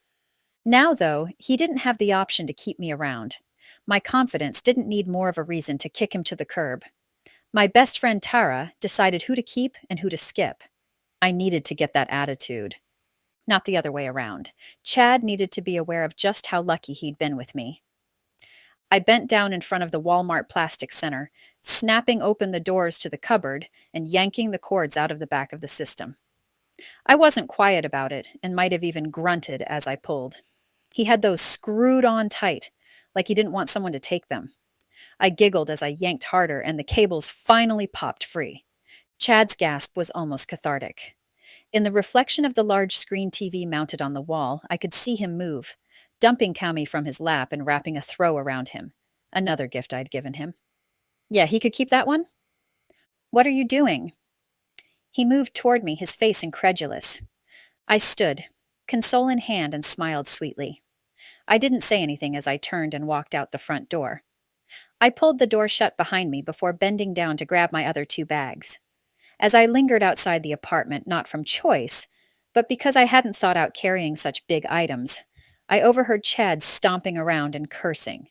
Now, though, he didn't have the option to keep me around. My confidence didn't need more of a reason to kick him to the curb. My best friend Tara decided who to keep and who to skip. I needed to get that attitude. Not the other way around. Chad needed to be aware of just how lucky he'd been with me. I bent down in front of the Walmart Plastic Center, snapping open the doors to the cupboard and yanking the cords out of the back of the system. I wasn't quiet about it and might have even grunted as I pulled. He had those screwed on tight, like he didn't want someone to take them. I giggled as I yanked harder and the cables finally popped free. Chad's gasp was almost cathartic. In the reflection of the large screen TV mounted on the wall, I could see him move, dumping Cami from his lap and wrapping a throw around him. Another gift I'd given him. Yeah, he could keep that one? What are you doing? He moved toward me, his face incredulous. I stood, console in hand, and smiled sweetly. I didn't say anything as I turned and walked out the front door. I pulled the door shut behind me before bending down to grab my other 2 bags. As I lingered outside the apartment, not from choice, but because I hadn't thought out carrying such big items, I overheard Chad stomping around and cursing.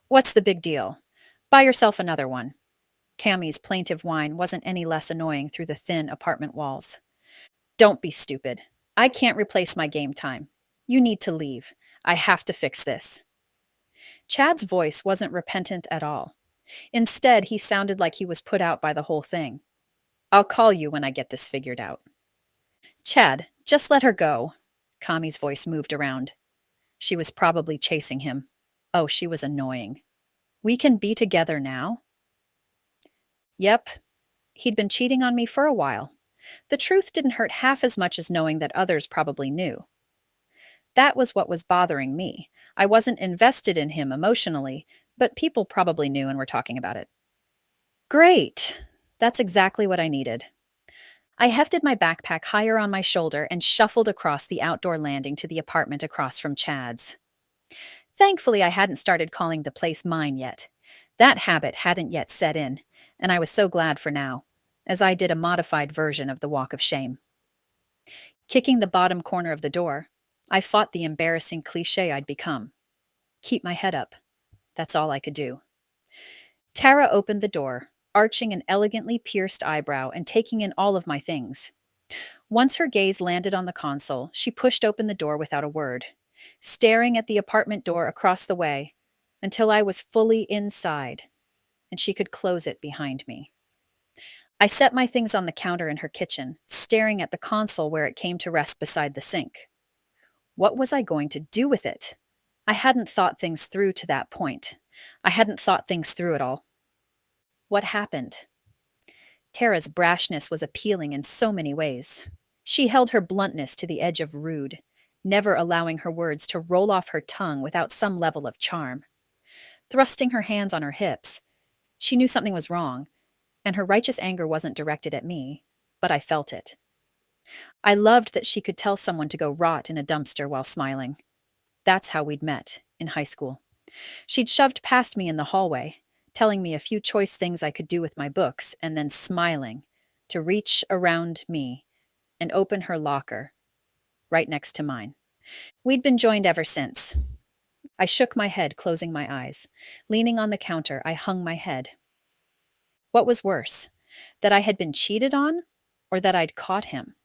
What's the big deal? Buy yourself another one. Cammie's plaintive whine wasn't any less annoying through the thin apartment walls. Don't be stupid. I can't replace my game time. You need to leave. I have to fix this. Chad's voice wasn't repentant at all. Instead, he sounded like he was put out by the whole thing. I'll call you when I get this figured out. Chad, just let her go. Cammie's voice moved around. She was probably chasing him. Oh, she was annoying. We can be together now? Yep. He'd been cheating on me for a while. The truth didn't hurt half as much as knowing that others probably knew. That was what was bothering me. I wasn't invested in him emotionally, but people probably knew and were talking about it. Great. That's exactly what I needed. I hefted my backpack higher on my shoulder and shuffled across the outdoor landing to the apartment across from Chad's. Thankfully, I hadn't started calling the place mine yet. That habit hadn't yet set in, and I was so glad for now, as I did a modified version of the walk of shame. Kicking the bottom corner of the door, I fought the embarrassing cliché I'd become. Keep my head up. That's all I could do. Tara opened the door, arching an elegantly pierced eyebrow and taking in all of my things. Once her gaze landed on the console, she pushed open the door without a word, staring at the apartment door across the way until I was fully inside, and she could close it behind me. I set my things on the counter in her kitchen, staring at the console where it came to rest beside the sink. What was I going to do with it? I hadn't thought things through to that point. I hadn't thought things through at all. What happened? Tara's brashness was appealing in so many ways. She held her bluntness to the edge of rude, never allowing her words to roll off her tongue without some level of charm. Thrusting her hands on her hips, she knew something was wrong, and her righteous anger wasn't directed at me, but I felt it. I loved that she could tell someone to go rot in a dumpster while smiling. That's how we'd met, in high school. She'd shoved past me in the hallway, telling me a few choice things I could do with my books, and then smiling to reach around me and open her locker, right next to mine. We'd been joined ever since. I shook my head, closing my eyes. Leaning on the counter, I hung my head. What was worse, that I had been cheated on, or that I'd caught him?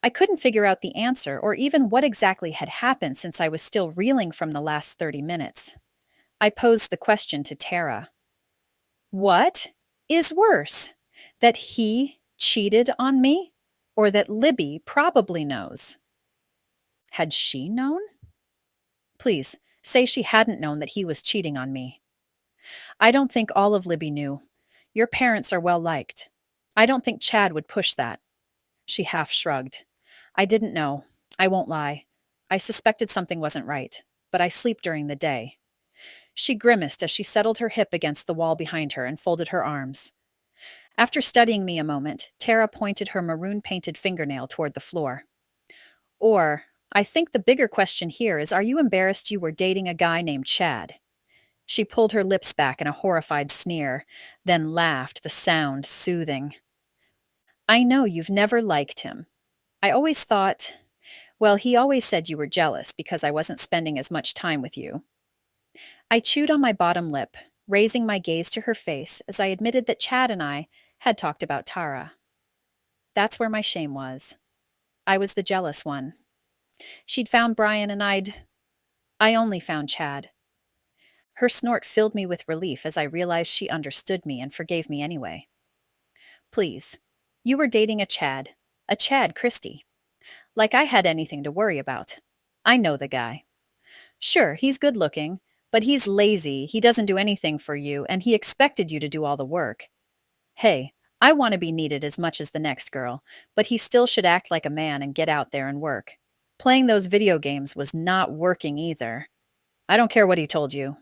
I couldn't figure out the answer, or even what exactly had happened since I was still reeling from the last 30 minutes. I posed the question to Tara. What is worse, that he cheated on me, or that Libby probably knows? Had she known? Please, say she hadn't known that he was cheating on me. I don't think all of Libby knew. Your parents are well liked. I don't think Chad would push that. She half shrugged. I didn't know. I won't lie. I suspected something wasn't right, but I sleep during the day. She grimaced as she settled her hip against the wall behind her and folded her arms. After studying me a moment, Tara pointed her maroon-painted fingernail toward the floor. Or, I think the bigger question here is, are you embarrassed you were dating a guy named Chad? She pulled her lips back in a horrified sneer, then laughed, the sound soothing. I know you've never liked him. I always thought, well, he always said you were jealous because I wasn't spending as much time with you. I chewed on my bottom lip, raising my gaze to her face as I admitted that Chad and I had talked about Tara. That's where my shame was. I was the jealous one. She'd found Brian and I only found Chad. Her snort filled me with relief as I realized she understood me and forgave me anyway. Please, you were dating a Chad Christie. Like I had anything to worry about. I know the guy. Sure, he's good looking, but he's lazy, he doesn't do anything for you, and he expected you to do all the work. Hey, I want to be needed as much as the next girl, but he still should act like a man and get out there and work. Playing those video games was not working either. I don't care what he told you.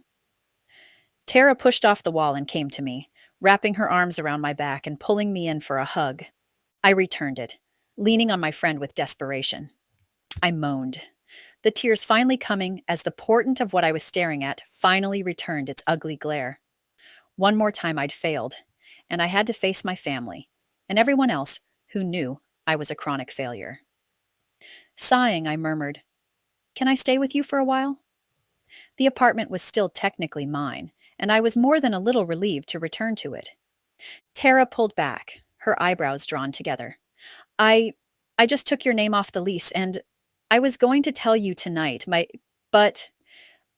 Tara pushed off the wall and came to me, wrapping her arms around my back and pulling me in for a hug. I returned it, leaning on my friend with desperation. I moaned, the tears finally coming as the portent of what I was staring at finally returned its ugly glare. One more time I'd failed, and I had to face my family, and everyone else who knew I was a chronic failure. Sighing, I murmured, "Can I stay with you for a while?" The apartment was still technically mine, and I was more than a little relieved to return to it. Tara pulled back, her eyebrows drawn together. I just took your name off the lease, and I was going to tell you tonight, but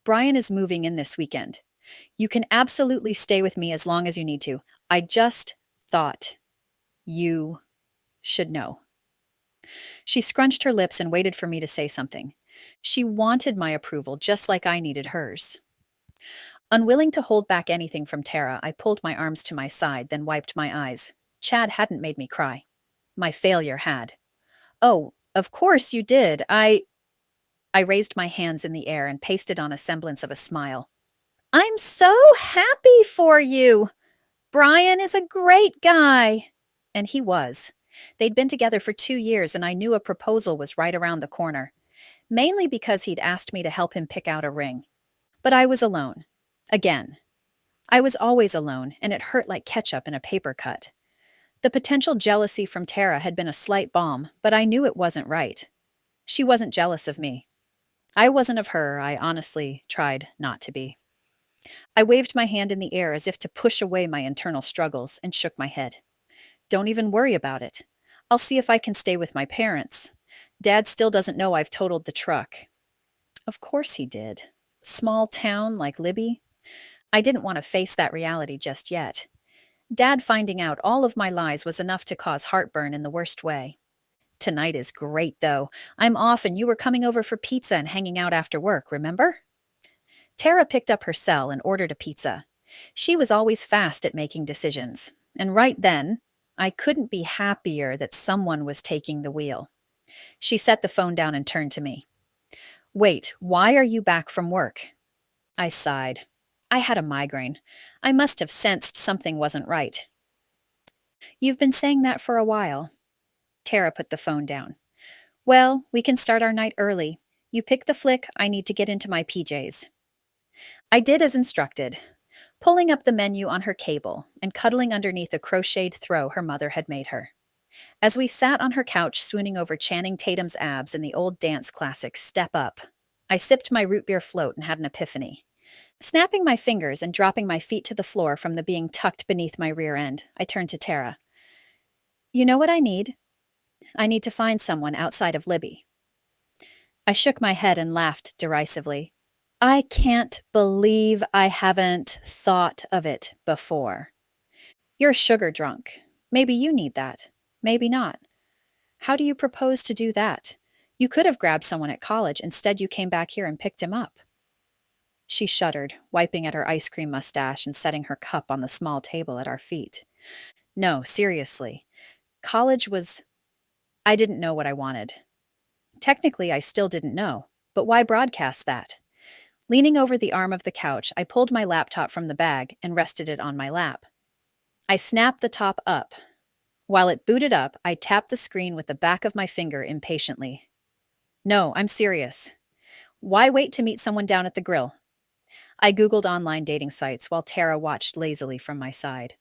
Brian is moving in this weekend. You can absolutely stay with me as long as you need to. I just thought you should know. She scrunched her lips and waited for me to say something. She wanted my approval just like I needed hers. Unwilling to hold back anything from Tara, I pulled my arms to my side, then wiped my eyes. Chad hadn't made me cry. My failure had. Oh, of course you did. I raised my hands in the air and pasted on a semblance of a smile. I'm so happy for you. Brian is a great guy. And he was. They'd been together for 2 years, and I knew a proposal was right around the corner, mainly because he'd asked me to help him pick out a ring. But I was alone. Again. I was always alone, and it hurt like ketchup in a paper cut. The potential jealousy from Tara had been a slight balm, but I knew it wasn't right. She wasn't jealous of me. I wasn't of her. I honestly tried not to be. I waved my hand in the air as if to push away my internal struggles and shook my head. Don't even worry about it. I'll see if I can stay with my parents. Dad still doesn't know I've totaled the truck. Of course he did. Small town like Libby. I didn't want to face that reality just yet. Dad finding out all of my lies was enough to cause heartburn in the worst way. Tonight is great, though. I'm off and you were coming over for pizza and hanging out after work, remember? Tara picked up her cell and ordered a pizza. She was always fast at making decisions. And right then, I couldn't be happier that someone was taking the wheel. She set the phone down and turned to me. Wait, why are you back from work? I sighed. I had a migraine. I must have sensed something wasn't right. You've been saying that for a while. Tara put the phone down. Well, we can start our night early. You pick the flick, I need to get into my PJs. I did as instructed, pulling up the menu on her cable and cuddling underneath a crocheted throw her mother had made her. As we sat on her couch swooning over Channing Tatum's abs in the old dance classic Step Up, I sipped my root beer float and had an epiphany. Snapping my fingers and dropping my feet to the floor from the being tucked beneath my rear end, I turned to Tara. You know what I need? I need to find someone outside of Libby. I shook my head and laughed derisively. I can't believe I haven't thought of it before. You're sugar drunk. Maybe you need that. Maybe not. How do you propose to do that? You could have grabbed someone at college. Instead, you came back here and picked him up. She shuddered, wiping at her ice cream mustache and setting her cup on the small table at our feet. No, seriously. College was... I didn't know what I wanted. Technically, I still didn't know, but why broadcast that? Leaning over the arm of the couch, I pulled my laptop from the bag and rested it on my lap. I snapped the top up. While it booted up, I tapped the screen with the back of my finger impatiently. No, I'm serious. Why wait to meet someone down at the grill? I Googled online dating sites while Tara watched lazily from my side.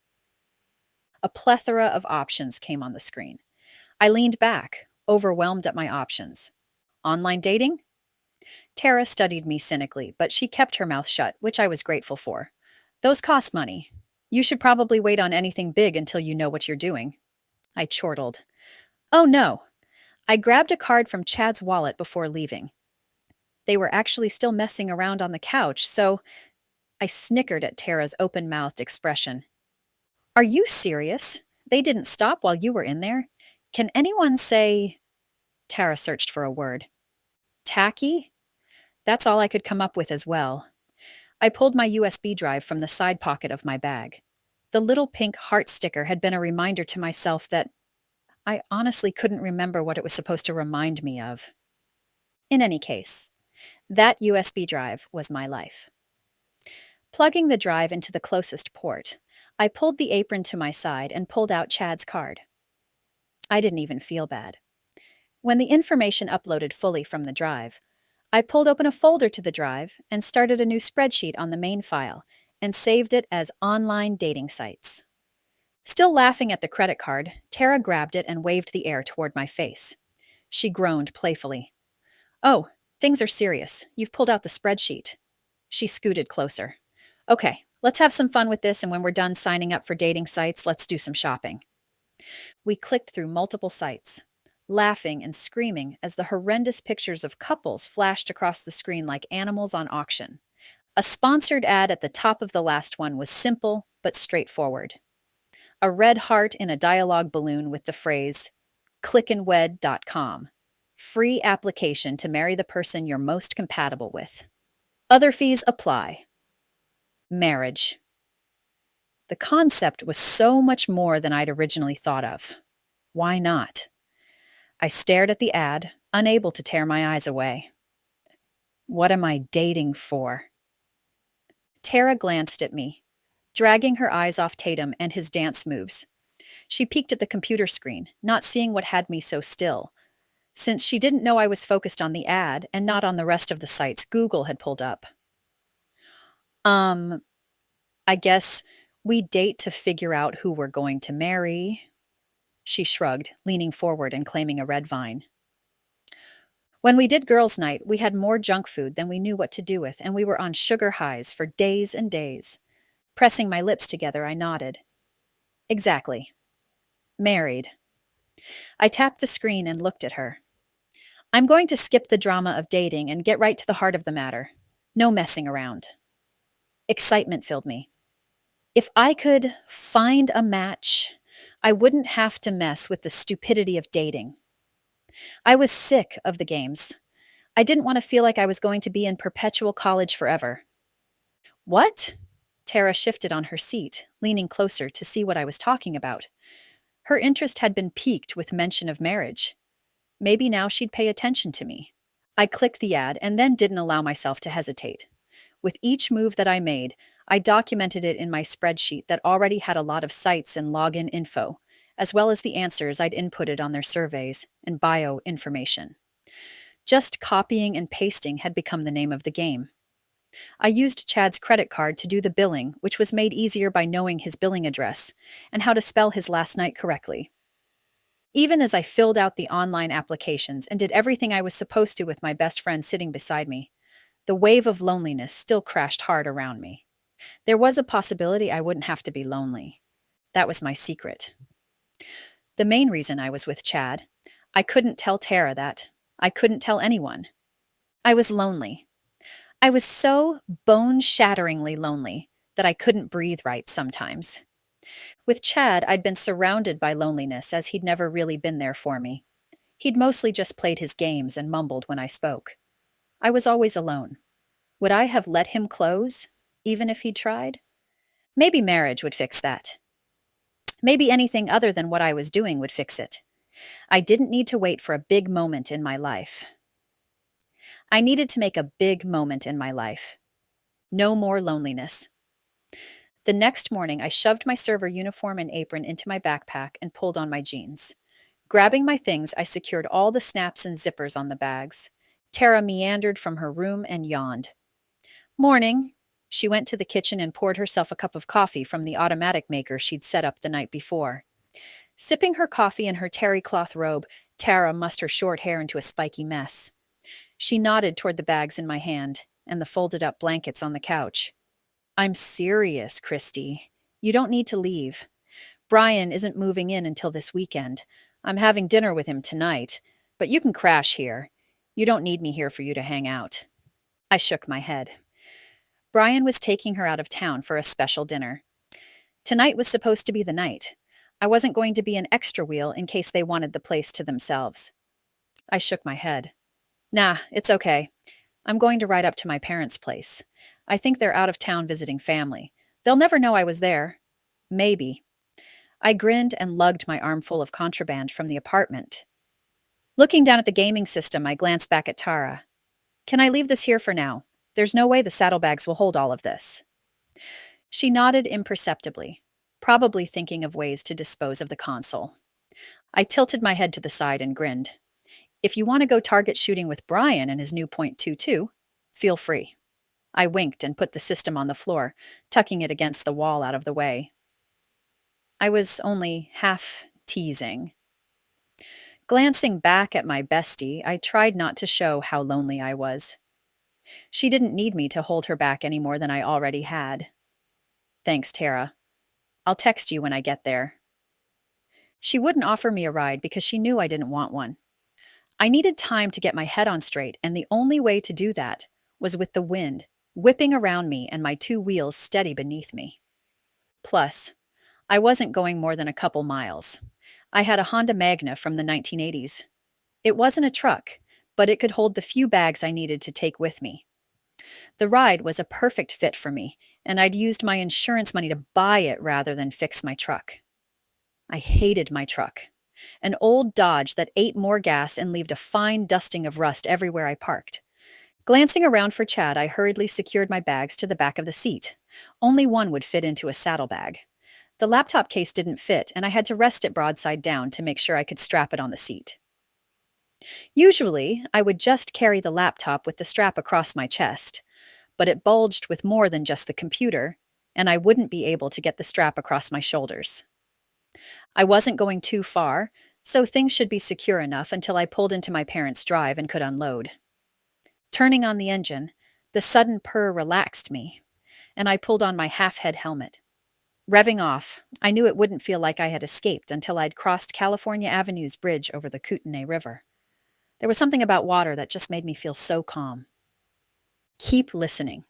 A plethora of options came on the screen. I leaned back, overwhelmed at my options. Online dating? Tara studied me cynically, but she kept her mouth shut, which I was grateful for. Those cost money. You should probably wait on anything big until you know what you're doing. I chortled. Oh no. I grabbed a card from Chad's wallet before leaving. They were actually still messing around on the couch, so I snickered at Tara's open mouthed expression. Are you serious? They didn't stop while you were in there? Can anyone say. Tara searched for a word. Tacky? That's all I could come up with as well. I pulled my USB drive from the side pocket of my bag. The little pink heart sticker had been a reminder to myself that I honestly couldn't remember what it was supposed to remind me of. In any case, that USB drive was my life. Plugging the drive into the closest port, I pulled the apron to my side and pulled out Chad's card. I didn't even feel bad. When the information uploaded fully from the drive, I pulled open a folder to the drive and started a new spreadsheet on the main file and saved it as online dating sites. Still laughing at the credit card, Tara grabbed it and waved the air toward my face. She groaned playfully. Oh, things are serious. You've pulled out the spreadsheet. She scooted closer. Okay, let's have some fun with this, and when we're done signing up for dating sites, let's do some shopping. We clicked through multiple sites, laughing and screaming as the horrendous pictures of couples flashed across the screen like animals on auction. A sponsored ad at the top of the last one was simple but straightforward. A red heart in a dialogue balloon with the phrase, ClickandWed.com. Free application to marry the person you're most compatible with. Other fees apply. Marriage. The concept was so much more than I'd originally thought of. Why not? I stared at the ad, unable to tear my eyes away. What am I dating for? Tara glanced at me, dragging her eyes off Tatum and his dance moves. She peeked at the computer screen, not seeing what had me so still, since she didn't know I was focused on the ad and not on the rest of the sites Google had pulled up. I guess we date to figure out who we're going to marry. She shrugged, leaning forward and claiming a red vine. When we did girls' night, we had more junk food than we knew what to do with, and we were on sugar highs for days and days. Pressing my lips together, I nodded. Exactly. Married. I tapped the screen and looked at her. I'm going to skip the drama of dating and get right to the heart of the matter. No messing around. Excitement filled me. If I could find a match, I wouldn't have to mess with the stupidity of dating. I was sick of the games. I didn't want to feel like I was going to be in perpetual college forever. What? Tara shifted on her seat, leaning closer to see what I was talking about. Her interest had been piqued with mention of marriage. Maybe now she'd pay attention to me. I clicked the ad and then didn't allow myself to hesitate. With each move that I made, I documented it in my spreadsheet that already had a lot of sites and login info, as well as the answers I'd inputted on their surveys and bio information. Just copying and pasting had become the name of the game. I used Chad's credit card to do the billing, which was made easier by knowing his billing address and how to spell his last night correctly. Even as I filled out the online applications and did everything I was supposed to with my best friend sitting beside me, the wave of loneliness still crashed hard around me. There was a possibility I wouldn't have to be lonely. That was my secret. The main reason I was with Chad, I couldn't tell Tara that. I couldn't tell anyone. I was lonely. I was so bone-shatteringly lonely that I couldn't breathe right sometimes. With Chad, I'd been surrounded by loneliness as he'd never really been there for me. He'd mostly just played his games and mumbled when I spoke. I was always alone. Would I have let him close, even if he'd tried? Maybe marriage would fix that. Maybe anything other than what I was doing would fix it. I didn't need to wait for a big moment in my life. I needed to make a big moment in my life. No more loneliness. The next morning, I shoved my server uniform and apron into my backpack and pulled on my jeans. Grabbing my things, I secured all the snaps and zippers on the bags. Tara meandered from her room and yawned. Morning. She went to the kitchen and poured herself a cup of coffee from the automatic maker she'd set up the night before. Sipping her coffee in her terry cloth robe, Tara mussed her short hair into a spiky mess. She nodded toward the bags in my hand and the folded-up blankets on the couch. I'm serious, Christy. You don't need to leave. Brian isn't moving in until this weekend. I'm having dinner with him tonight, but you can crash here. You don't need me here for you to hang out. I shook my head. Brian was taking her out of town for a special dinner. Tonight was supposed to be the night. I wasn't going to be an extra wheel in case they wanted the place to themselves. I shook my head. Nah, it's okay. I'm going to ride up to my parents' place. I think they're out of town visiting family. They'll never know I was there. Maybe. I grinned and lugged my armful of contraband from the apartment. Looking down at the gaming system, I glanced back at Tara. Can I leave this here for now? There's no way the saddlebags will hold all of this. She nodded imperceptibly, probably thinking of ways to dispose of the console. I tilted my head to the side and grinned. If you want to go target shooting with Brian and his new .22, feel free. I winked and put the system on the floor, tucking it against the wall out of the way. I was only half teasing. Glancing back at my bestie, I tried not to show how lonely I was. She didn't need me to hold her back any more than I already had. Thanks, Tara. I'll text you when I get there. She wouldn't offer me a ride because she knew I didn't want one. I needed time to get my head on straight, and the only way to do that was with the wind whipping around me and my two wheels steady beneath me. Plus, I wasn't going more than a couple miles. I had a Honda Magna from the 1980s. It wasn't a truck, but it could hold the few bags I needed to take with me. The ride was a perfect fit for me, and I'd used my insurance money to buy it rather than fix my truck. I hated my truck. An old Dodge that ate more gas and left a fine dusting of rust everywhere I parked. Glancing around for Chad, I hurriedly secured my bags to the back of the seat. Only one would fit into a saddlebag. The laptop case didn't fit, and I had to rest it broadside down to make sure I could strap it on the seat. Usually, I would just carry the laptop with the strap across my chest, but it bulged with more than just the computer, and I wouldn't be able to get the strap across my shoulders. I wasn't going too far, so things should be secure enough until I pulled into my parents' drive and could unload. Turning on the engine, the sudden purr relaxed me, and I pulled on my half-head helmet. Revving off, I knew it wouldn't feel like I had escaped until I'd crossed California Avenue's bridge over the Kootenai River. There was something about water that just made me feel so calm. Keep listening.